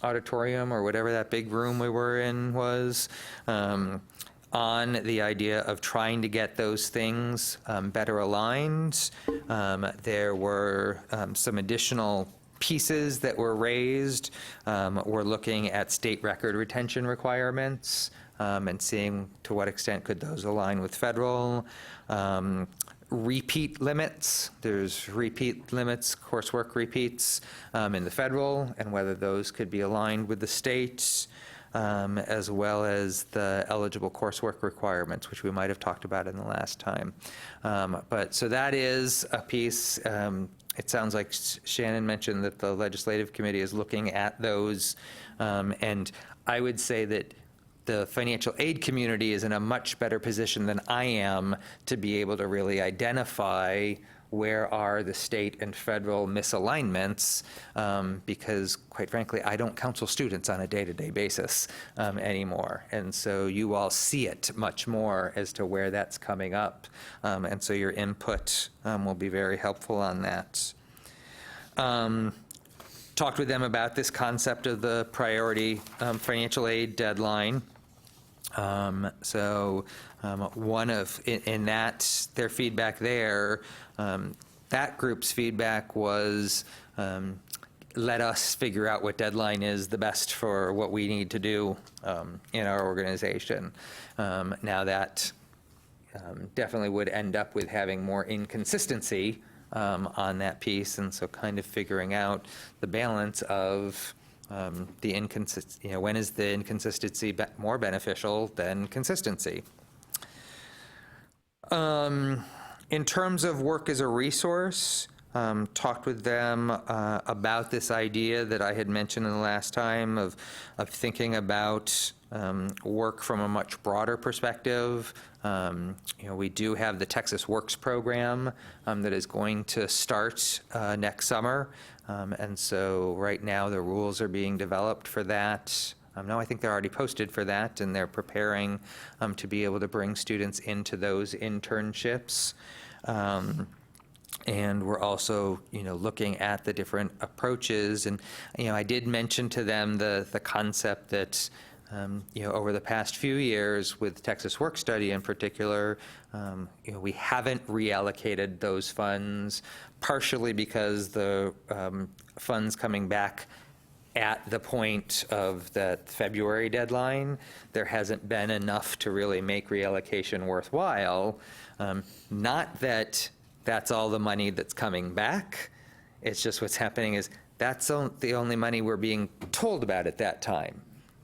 [SPEAKER 7] auditorium, or whatever that big room we were in was, on the idea of trying to get those things better aligned. There were some additional pieces that were raised. We're looking at state record retention requirements and seeing to what extent could those align with federal. Repeat limits. There's repeat limits, coursework repeats in the federal, and whether those could be aligned with the states, as well as the eligible coursework requirements, which we might have talked about in the last time. But so that is a piece. It sounds like Shannon mentioned that the legislative committee is looking at those, and I would say that the financial aid community is in a much better position than I am to be able to really identify where are the state and federal misalignments, because quite frankly, I don't counsel students on a day-to-day basis anymore. And so you all see it much more as to where that's coming up. And so your input will be very helpful on that. Talked with them about this concept of the priority financial aid deadline. One of, in that, their feedback there, that group's feedback was, let us figure out what deadline is the best for what we need to do in our organization. Now that definitely would end up with having more inconsistency on that piece, and so kind of figuring out the balance of the inconsistency, when is the inconsistency more beneficial than consistency? In terms of work as a resource, talked with them about this idea that I had mentioned in the last time of thinking about work from a much broader perspective. We do have the Texas Works program that is going to start next summer. And so right now the rules are being developed for that. No, I think they're already posted for that, and they're preparing to be able to bring students into those internships. And we're also, looking at the different approaches. And, I did mention to them the concept that, over the past few years with Texas Work Study in particular, we haven't reallocated those funds, partially because the funds coming back at the point of that February deadline, there hasn't been enough to really make reallocation worthwhile. Not that that's all the money that's coming back. It's just what's happening is that's the only money we're being told about at that time.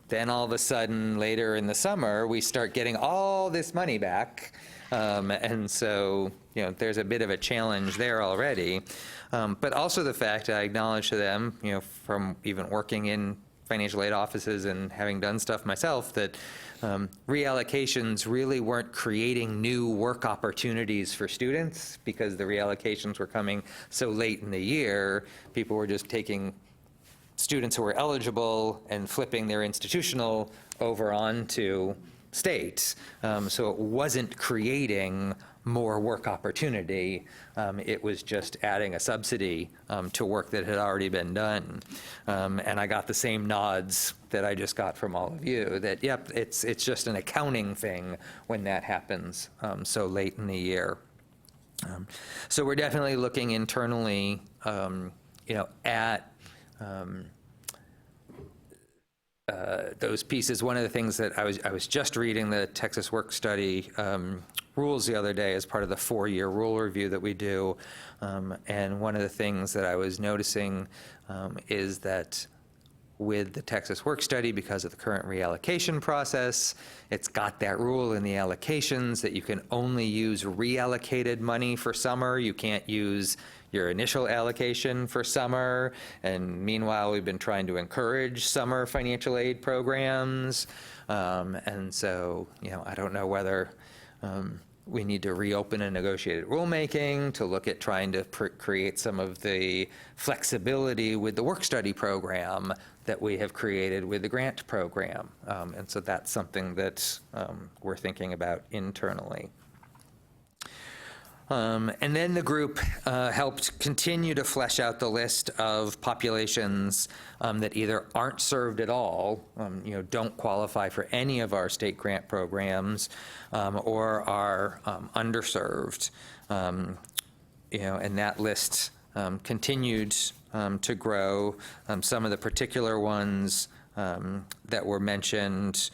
[SPEAKER 7] Then all of a sudden, later in the summer, we start getting all this money back. And so, there's a bit of a challenge there already. But also the fact, I acknowledge to them, from even working in financial aid offices and having done stuff myself, that reallocations really weren't creating new work opportunities for students, because the reallocations were coming so late in the year. People were just taking students who were eligible and flipping their institutional over onto state. So it wasn't creating more work opportunity. It was just adding a subsidy to work that had already been done. And I got the same nods that I just got from all of you, that, yep, it's just an accounting thing when that happens so late in the year. So we're definitely looking internally, at those pieces. One of the things that I was just reading the Texas Work Study rules the other day as part of the 4-year rule review that we do, and one of the things that I was noticing is that with the Texas Work Study, because of the current reallocation process, it's got that rule in the allocations that you can only use reallocated money for summer. You can't use your initial allocation for summer. And meanwhile, we've been trying to encourage summer financial aid programs. And so, I don't know whether we need to reopen a negotiated rulemaking to look at trying to create some of the flexibility with the work-study program that we have created with the grant program. And so that's something that we're thinking about internally. And then the group helped continue to flesh out the list of populations that either aren't served at all, don't qualify for any of our state grant programs, or are underserved. And that list continued to grow. Some of the particular ones that were mentioned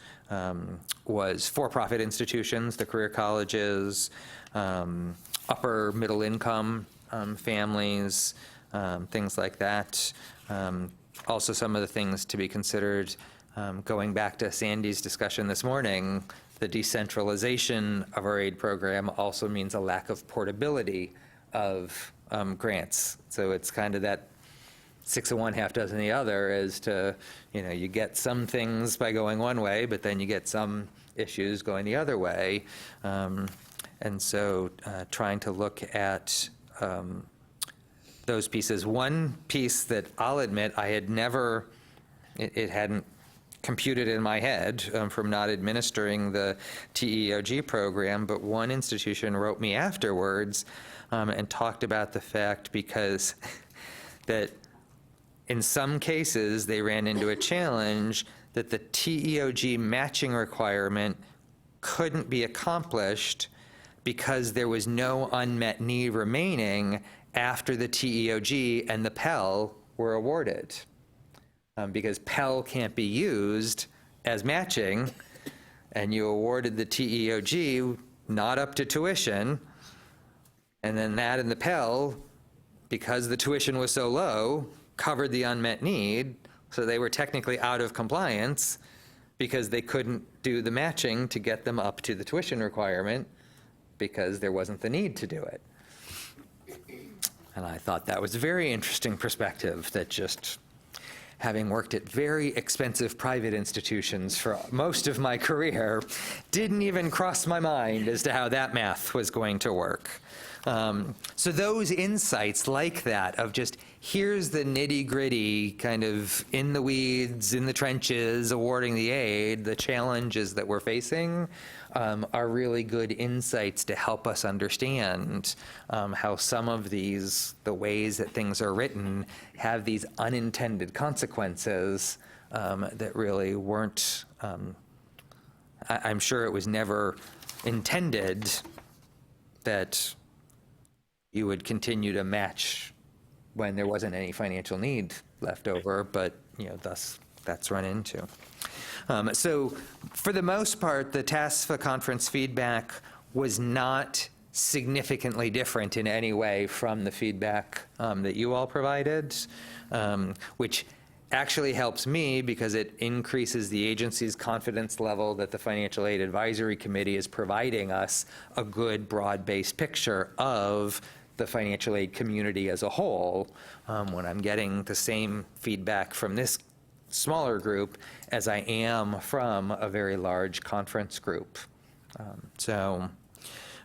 [SPEAKER 7] was for-profit institutions, the career colleges, upper middle income families, things like that. Also, some of the things to be considered, going back to Sandy's discussion this morning, the decentralization of our aid program also means a lack of portability of grants. So it's kind of that 6 of one, half dozen the other, as to, you get some things by going one way, but then you get some issues going the other way. And so trying to look at those pieces. One piece that I'll admit I had never, it hadn't computed in my head from not administering the TEOG program, but one institution wrote me afterwards and talked about the fact because that in some cases they ran into a challenge that the TEOG matching requirement couldn't be accomplished because there was no unmet need remaining after the TEOG and the Pell were awarded. Because Pell can't be used as matching, and you awarded the TEOG not up to tuition, and then that and the Pell, because the tuition was so low, covered the unmet need, so they were technically out of compliance because they couldn't do the matching to get them up to the tuition requirement because there wasn't the need to do it. And I thought that was a very interesting perspective, that just having worked at very expensive private institutions for most of my career, didn't even cross my mind as to how that math was going to work. So those insights like that of just, here's the nitty-gritty, kind of in the weeds, in the trenches, awarding the aid, the challenges that we're facing, are really good insights to help us understand how some of these, the ways that things are written, have these unintended consequences that really weren't, I'm sure it was never intended that you would continue to match when there wasn't any financial need left over, but thus that's run into. So for the most part, the TASFA conference feedback was not significantly different in any way from the feedback that you all provided, which actually helps me because it increases the agency's confidence level that the Financial Aid Advisory Committee is providing us a good broad-based picture of the financial aid community as a whole, when I'm getting the same feedback from this smaller group as I am from a very large conference group.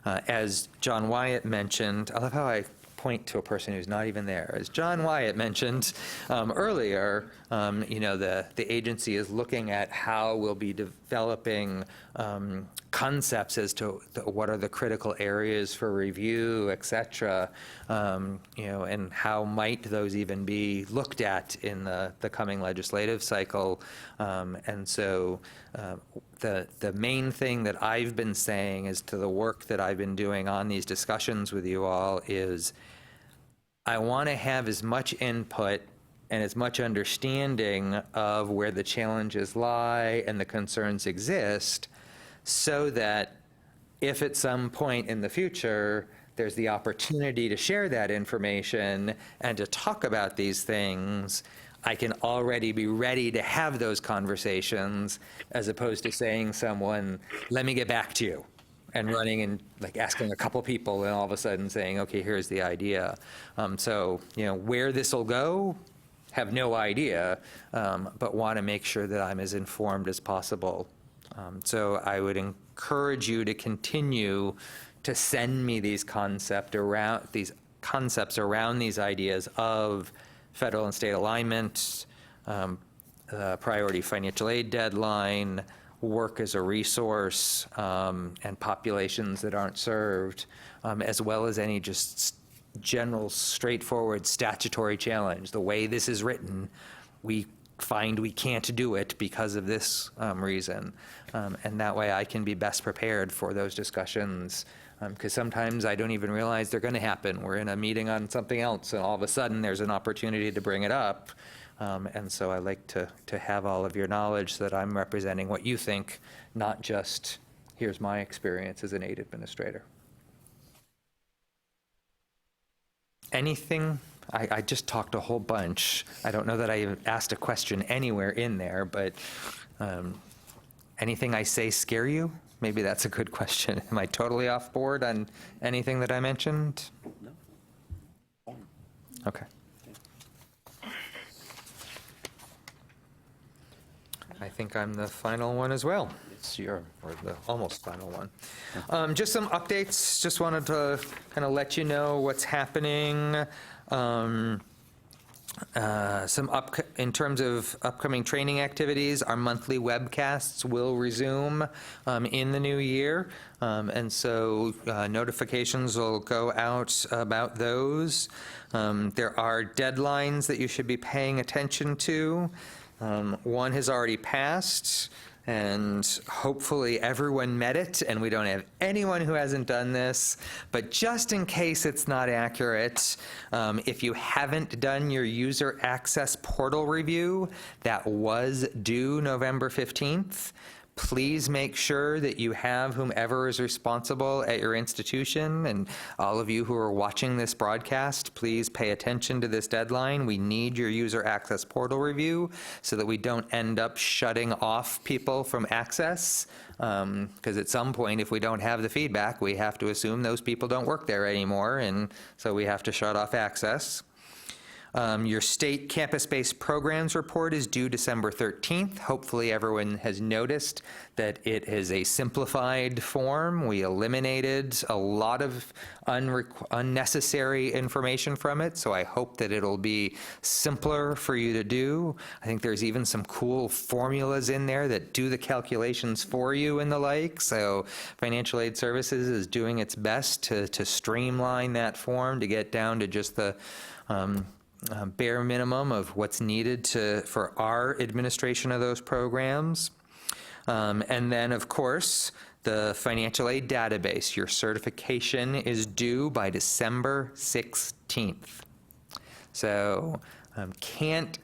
[SPEAKER 7] As John Wyatt mentioned, I love how I point to a person who's not even there. As John Wyatt mentioned earlier, the agency is looking at how we'll be developing concepts as to what are the critical areas for review, et cetera, and how might those even be looked at in the coming legislative cycle. And so the main thing that I've been saying is to the work that I've been doing on these discussions with you all is I want to have as much input and as much understanding of where the challenges lie and the concerns exist, so that if at some point in the future there's the opportunity to share that information and to talk about these things, I can already be ready to have those conversations, as opposed to saying someone, let me get back to you, and running and asking a couple people and all of a sudden saying, okay, here's the idea. So where this will go, have no idea, but want to make sure that I'm as informed as possible. So I would encourage you to continue to send me these concepts around these ideas of federal and state alignment, priority financial aid deadline, work as a resource, and populations that aren't served, as well as any just general straightforward statutory challenge. The way this is written, we find we can't do it because of this reason. And that way I can be best prepared for those discussions, because sometimes I don't even realize they're going to happen. We're in a meeting on something else, and all of a sudden there's an opportunity to bring it up. And so I like to have all of your knowledge so that I'm representing what you think, not just here's my experience as an aid administrator. Anything? I just talked a whole bunch. I don't know that I even asked a question anywhere in there, but anything I say scare you? Maybe that's a good question. Am I totally off board on anything that I mentioned? No. Okay. I think I'm the final one as well. It's or the almost final one. Just some updates. Just wanted to kind of let you know what's happening. In terms of upcoming training activities, our monthly webcasts will resume in the new year. And so notifications will go out about those. There are deadlines that you should be paying attention to. One has already passed, and hopefully everyone met it, and we don't have anyone who hasn't done this. But just in case it's not accurate, if you haven't done your user access portal review, that was due November 15th. Please make sure that you have whomever is responsible at your institution, and all of you who are watching this broadcast, please pay attention to this deadline. We need your user access portal review so that we don't end up shutting off people from access, because at some point, if we don't have the feedback, we have to assume those people don't work there anymore, and so we have to shut off access. Your state campus-based programs report is due December 13th. Hopefully everyone has noticed that it is a simplified form. We eliminated a lot of unnecessary information from it, so I hope that it'll be simpler for you to do. I think there's even some cool formulas in there that do the calculations for you and the like, so Financial Aid Services is doing its best to streamline that form to get down to just the bare minimum of what's needed for our administration of those programs. And then, of course, the financial aid database. Your certification is due by December 16th. So can't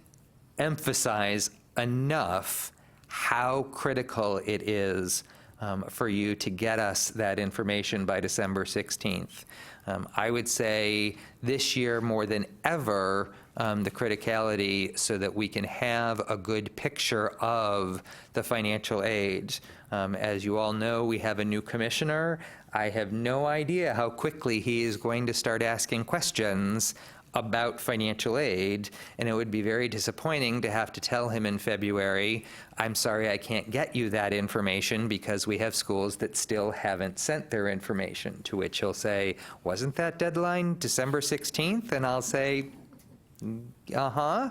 [SPEAKER 7] emphasize enough how critical it is for you to get us that information by December 16th. I would say this year more than ever, the criticality so that we can have a good picture of the financial aid. As you all know, we have a new commissioner. I have no idea how quickly he is going to start asking questions about financial aid, and it would be very disappointing to have to tell him in February, I'm sorry, I can't get you that information because we have schools that still haven't sent their information, to which he'll say, wasn't that deadline December 16th? And I'll say, uh-huh.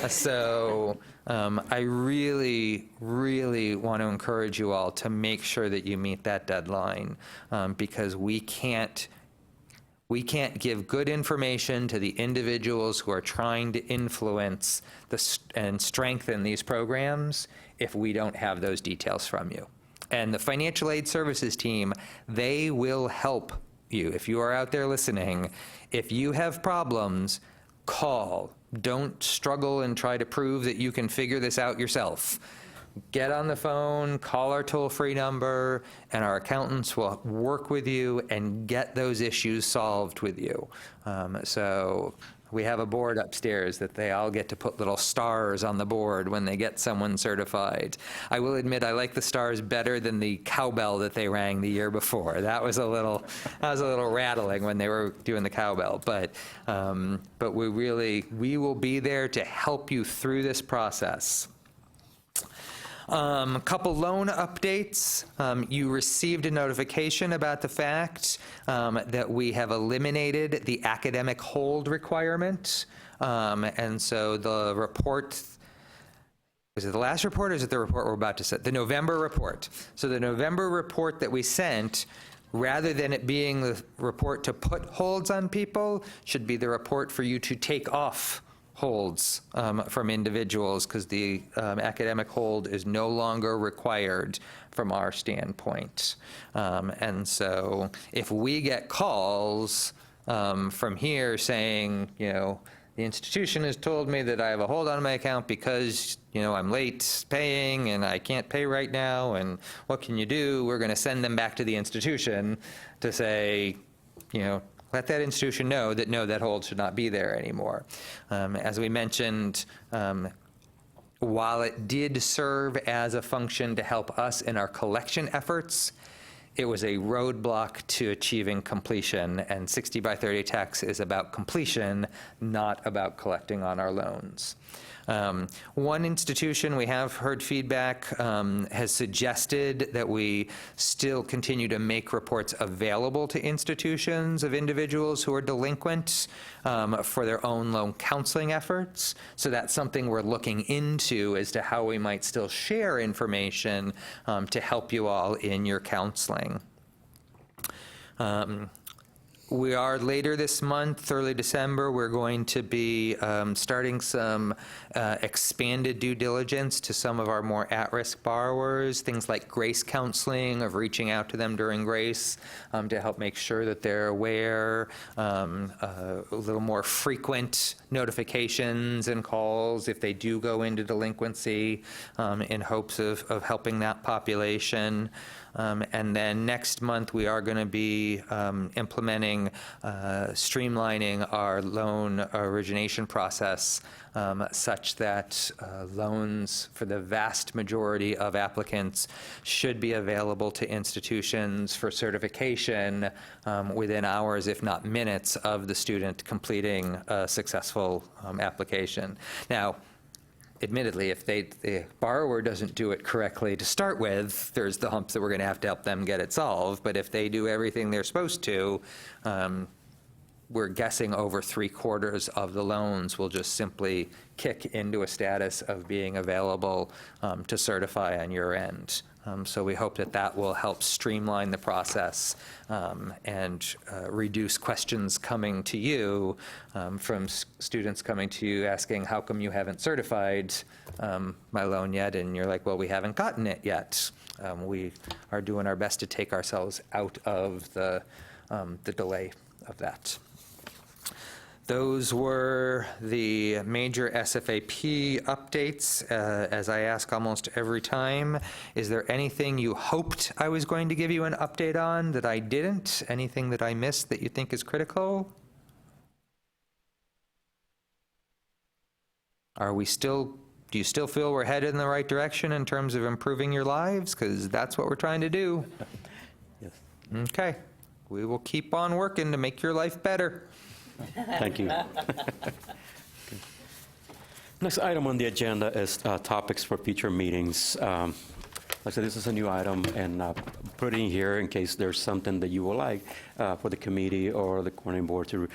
[SPEAKER 7] So I really, really want to encourage you all to make sure that you meet that deadline, because we can't give good information to the individuals who are trying to influence and strengthen these programs if we don't have those details from you. And the Financial Aid Services team, they will help you. If you are out there listening, if you have problems, call. Don't struggle and try to prove that you can figure this out yourself. Get on the phone, call our toll-free number, and our accountants will work with you and get those issues solved with you. So we have a board upstairs that they all get to put little stars on the board when they get someone certified. I will admit I like the stars better than the cowbell that they rang the year before. That was a little rattling when they were doing the cowbell. But we will be there to help you through this process. Couple loan updates. You received a notification about the fact that we have eliminated the academic hold requirement. And so the report, is it the last report or is it the report we're about to send? The November report. So the November report that we sent, rather than it being the report to put holds on people, should be the report for you to take off holds from individuals, because the academic hold is no longer required from our standpoint. And so if we get calls from here saying, you know, the institution has told me that I have a hold on my account because, you know, I'm late paying and I can't pay right now, and what can you do? We're going to send them back to the institution to say, you know, let that institution know that no, that hold should not be there anymore. As we mentioned, while it did serve as a function to help us in our collection efforts, it was a roadblock to achieving completion, and 60 by 30 tax is about completion, not about collecting on our loans. One institution, we have heard feedback, has suggested that we still continue to make reports available to institutions of individuals who are delinquent for their own loan counseling efforts. So that's something we're looking into as to how we might still share information to help you all in your counseling. We are later this month, early December, we're going to be starting some expanded due diligence to some of our more at-risk borrowers, things like grace counseling, of reaching out to them during grace to help make sure that they're aware, a little more frequent notifications and calls if they do go into delinquency in hopes of helping that population. And then next month, we are going to be implementing, streamlining our loan origination process such that loans for the vast majority of applicants should be available to institutions for certification within hours, if not minutes, of the student completing a successful application. Now, admittedly, if the borrower doesn't do it correctly to start with, there's the humps that we're going to have to help them get it solved. But if they do everything they're supposed to, we're guessing over 3/4 of the loans will just simply kick into a status of being available to certify on your end. So we hope that that will help streamline the process and reduce questions coming to you from students coming to you asking, how come you haven't certified my loan yet? And you're like, well, we haven't gotten it yet. We are doing our best to take ourselves out of the delay of that. Those were the major SFAP updates. As I ask almost every time, is there anything you hoped I was going to give you an update on that I didn't? Anything that I missed that you think is critical? Are we still, do you still feel we're headed in the right direction in terms of improving your lives? Because that's what we're trying to do.
[SPEAKER 1] Yes.
[SPEAKER 7] Okay. We will keep on working to make your life better.
[SPEAKER 1] Thank you. Okay. Next item on the agenda is topics for future meetings. Like I said, this is a new item, and put it in here in case there's something that you would like for the committee or the coordinating board to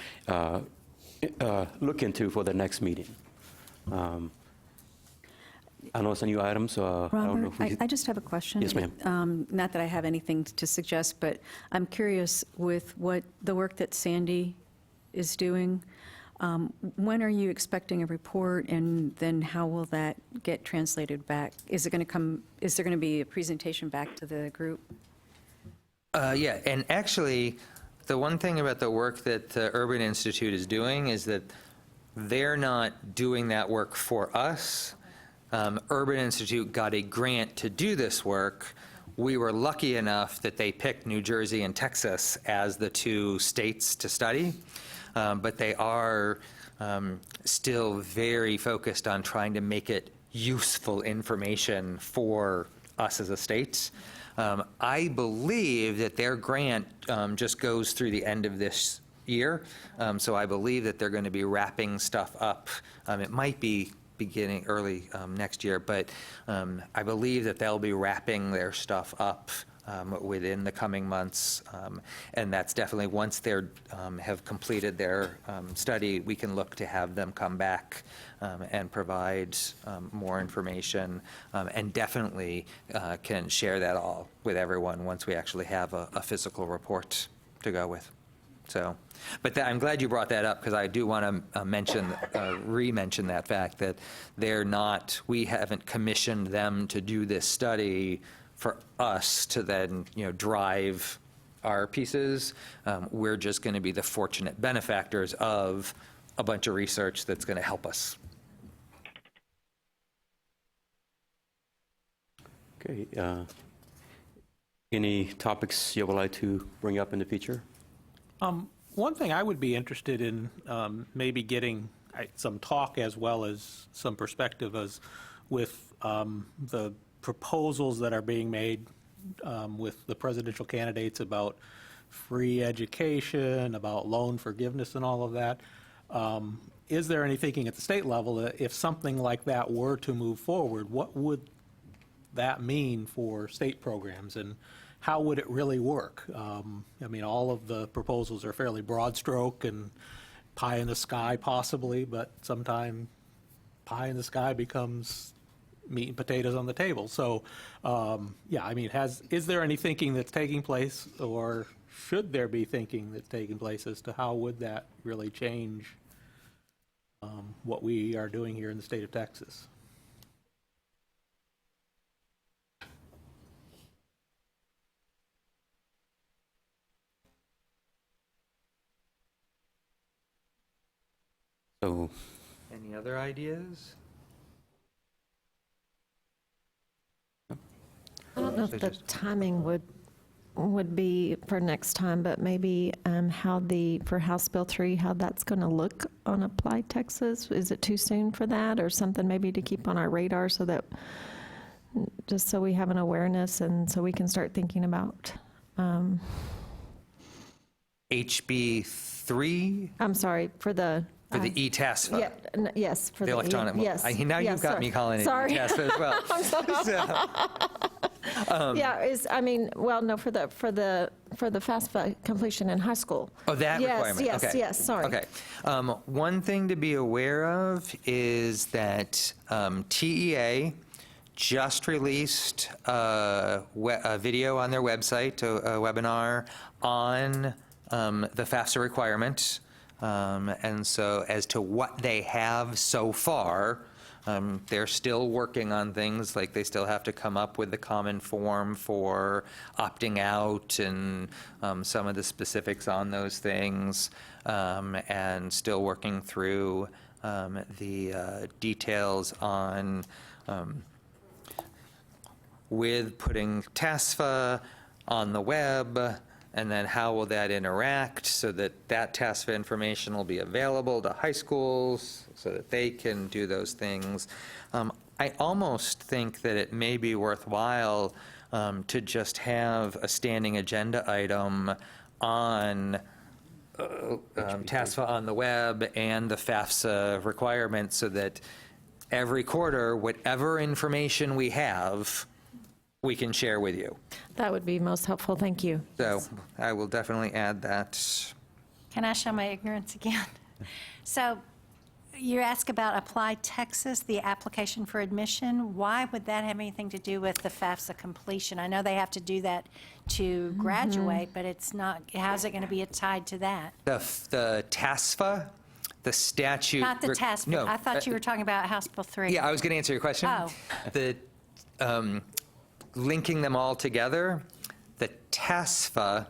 [SPEAKER 1] look into for the next meeting. I know it's a new item, so I don't know if we...
[SPEAKER 9] Robert, I just have a question.
[SPEAKER 1] Yes, ma'am.
[SPEAKER 9] Not that I have anything to suggest, but I'm curious with what the work that Sandy is doing. When are you expecting a report, and then how will that get translated back? Is it going to come, is there going to be a presentation back to the group?
[SPEAKER 7] Yeah, and actually, the one thing about the work that the Urban Institute is doing is that they're not doing that work for us. Urban Institute got a grant to do this work. We were lucky enough that they picked New Jersey and Texas as the two states to study. But they are still very focused on trying to make it useful information for us as a state. I believe that their grant just goes through the end of this year. So I believe that they're going to be wrapping stuff up. It might be early next year, but I believe that they'll be wrapping their stuff up within the coming months, and that's definitely, once they have completed their study, we can look to have them come back and provide more information, and definitely can share that all with everyone once we actually have a physical report to go with. So, but I'm glad you brought that up, because I do want to re-mention that fact that we haven't commissioned them to do this study for us to then, drive our pieces. We're just going to be the fortunate benefactors of a bunch of research that's going to help us.
[SPEAKER 1] Okay. Any topics you would like to bring up in the future?
[SPEAKER 5] One thing I would be interested in maybe getting some talk as well as some perspective is with the proposals that are being made with the presidential candidates about free education, about loan forgiveness and all of that. Is there any thinking at the state level that if something like that were to move forward, what would that mean for state programs, and how would it really work? I mean, all of the proposals are fairly broad stroke and pie in the sky possibly, but sometimes pie in the sky becomes meat and potatoes on the table. So, yeah, I mean, is there any thinking that's taking place, or should there be thinking that's taking place as to how would that really change what we are doing here in the state of Texas?
[SPEAKER 1] So,
[SPEAKER 7] Any other ideas?
[SPEAKER 10] I don't know if the timing would be for next time, but maybe for House Bill 3, how that's going to look on Applied Texas. Is it too soon for that, or something maybe to keep on our radar, so that just so we have an awareness and so we can start thinking about
[SPEAKER 7] HB 3
[SPEAKER 10] I'm sorry, for the
[SPEAKER 7] for the e-TASFA.
[SPEAKER 10] Yeah, yes, for
[SPEAKER 7] The electronic.
[SPEAKER 10] Yes.
[SPEAKER 7] Now
[SPEAKER 10] yes,
[SPEAKER 7] you've got
[SPEAKER 10] sorry.
[SPEAKER 7] me calling it
[SPEAKER 10] Sorry.
[SPEAKER 7] e-TASFA as well.
[SPEAKER 10] I'm sorry. No, for the FAFSA completion in high school.
[SPEAKER 7] Oh, that
[SPEAKER 10] yes,
[SPEAKER 7] requirement.
[SPEAKER 10] Yes,
[SPEAKER 7] okay.
[SPEAKER 10] yes, sorry.
[SPEAKER 7] Okay. One thing to be aware of is that TEA just released a video on their website, a webinar on the FAFSA requirement. And so as to what they have so far, they're still working on things, like they still have to come up with the common form for opting out and some of the specifics on those things, and still working through the details on with putting TASFA on the web, and then how will that interact so that TASFA information will be available to high schools so that they can do those things. I almost think that it may be worthwhile to just have a standing agenda item on TASFA on the web and the FAFSA requirement, so that every quarter, whatever information we have, we can share with you.
[SPEAKER 10] That would be most helpful. Thank you.
[SPEAKER 7] So I will definitely add that.
[SPEAKER 14] Can I show my ignorance again? So you ask about Applied Texas, the application for admission. Why would that have anything to do with the FAFSA completion? I know they have to do that to graduate, but it's not. How's it going to be tied to that?
[SPEAKER 7] The TASFA, the statute.
[SPEAKER 14] Not the TASFA.
[SPEAKER 7] No,
[SPEAKER 14] I thought you were talking about House Bill 3.
[SPEAKER 7] Yeah, I was going to answer your question.
[SPEAKER 14] Oh.
[SPEAKER 7] The linking them all together, the TASFA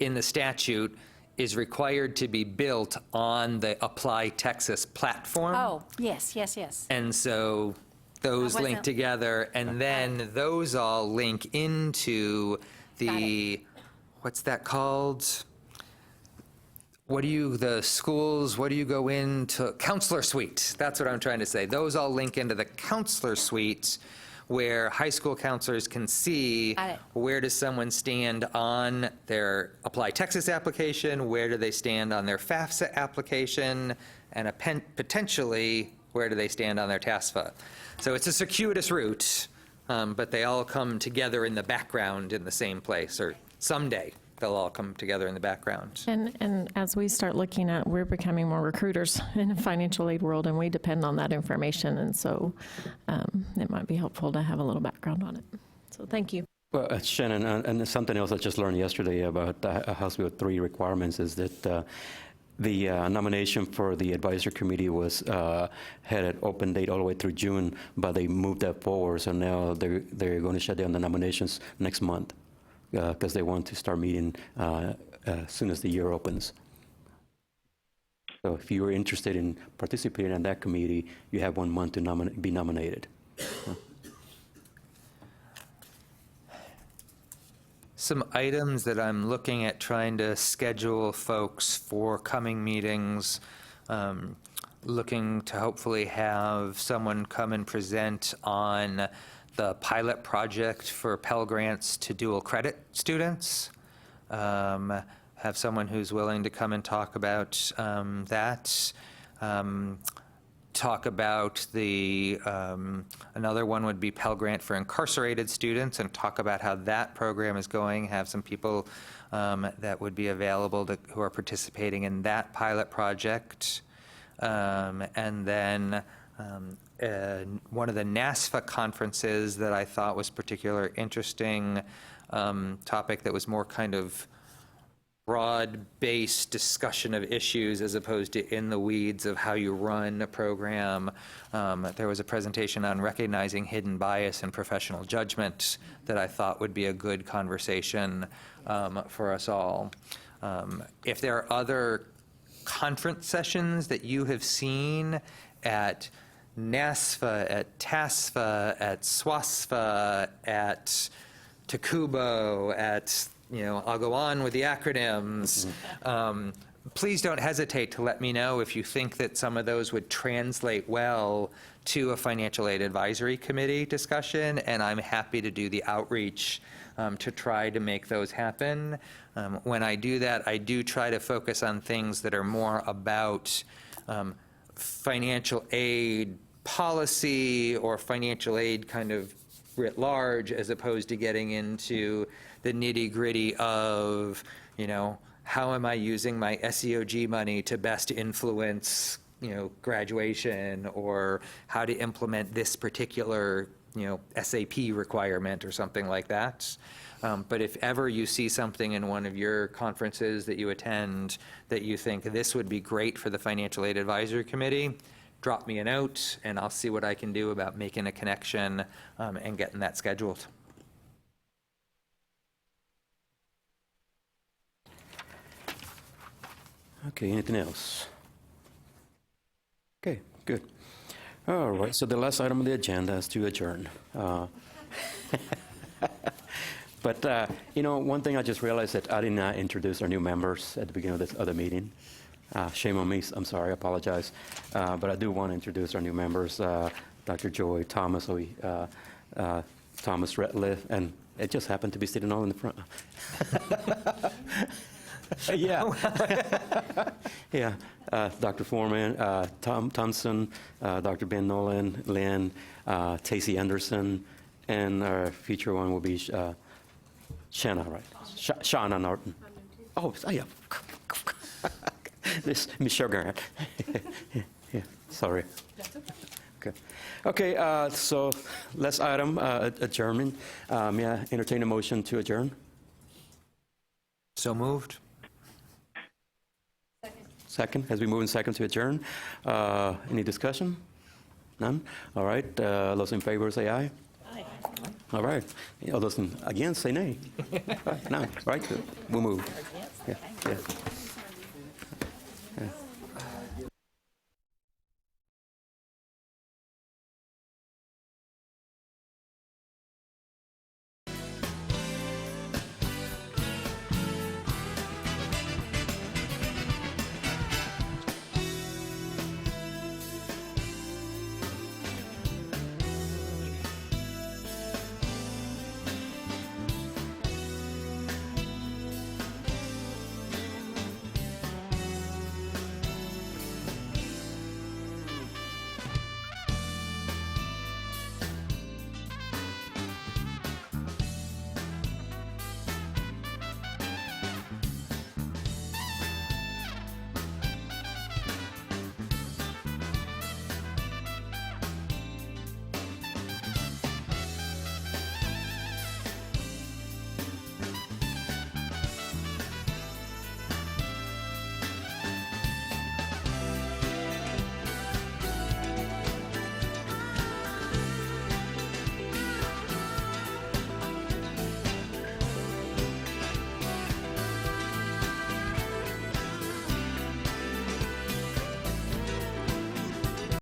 [SPEAKER 7] in the statute is required to be built on the Apply Texas platform.
[SPEAKER 14] Oh, yes, yes, yes.
[SPEAKER 7] And so those link together, and then those all link into the, what's that called? The schools, what do you go into? Counselor suite. That's what I'm trying to say. Those all link into the counselor suite, where high school counselors can see
[SPEAKER 11] Got it.
[SPEAKER 7] where does someone stand on their Apply Texas application, where do they stand on their FAFSA application, and potentially where do they stand on their TASFA. So it's a circuitous route, but they all come together in the background in the same place, or someday they'll all come together in the background.
[SPEAKER 10] And as we start looking at, we're becoming more recruiters in the financial aid world, and we depend on that information, and so it might be helpful to have a little background on it. So thank you.
[SPEAKER 1] Well, Shannon, and something else I just learned yesterday about House Bill 3 requirements is that the nomination for the advisory committee was had an open date all the way through June, but they moved that forward, so now they're going to shut down the nominations next month because they want to start meeting as soon as the year opens. So if you are interested in participating in that committee, you have 1 month to be nominated.
[SPEAKER 7] Some items that I'm looking at trying to schedule folks for coming meetings, looking to hopefully have someone come and present on the pilot project for Pell Grants to dual credit students. Have someone who's willing to come and talk about that. Talk about the, another one would be Pell Grant for incarcerated students, and talk about how that program is going, have some people that would be available who are participating in that pilot project. And then one of the NASFA conferences that I thought was particularly interesting, topic that was more kind of broad-based discussion of issues as opposed to in the weeds of how you run a program. There was a presentation on recognizing hidden bias and professional judgment that I thought would be a good conversation for us all. If there are other conference sessions that you have seen at NASFA, at TASFA, at SWASFA, at Takubo, at, I'll go on with the acronyms. Please don't hesitate to let me know if you think that some of those would translate well to a financial aid advisory committee discussion, and I'm happy to do the outreach to try to make those happen. When I do that, I do try to focus on things that are more about financial aid policy or financial aid kind of writ large, as opposed to getting into the nitty-gritty of, how am I using my SEOG money to best influence, graduation, or how to implement this particular, SAP requirement or something like that. But if ever you see something in one of your conferences that you attend that you think this would be great for the Financial Aid Advisory Committee, drop me a note and I'll see what I can do about making a connection and getting that scheduled.
[SPEAKER 1] Okay, anything else? Okay, good. All right, so the last item on the agenda is to adjourn. But, one thing I just realized that I did not introduce our new members at the beginning of this other meeting. Shame on me, I'm sorry, I apologize. But I do want to introduce our new members, Dr. Joy Thomas, Thomas Ratliff, and it just happened to be sitting all in the front. Yeah. Yeah. Dr. Foreman, Tom Thompson, Dr. Ben Nolan, Lynn, Tacey Anderson, and our future one will be Shanna, right? Shauna Norton. Oh, yeah. This Miss Sugar. Yeah, sorry. Okay, so last item, adjournment. May I entertain a motion to adjourn?
[SPEAKER 7] So moved.
[SPEAKER 1] Second, as we move in second to adjourn. Any discussion? None? All right, those in favor say aye. Aye. All right, all those against say nay. Right, no, right, we'll move. Yeah, yeah.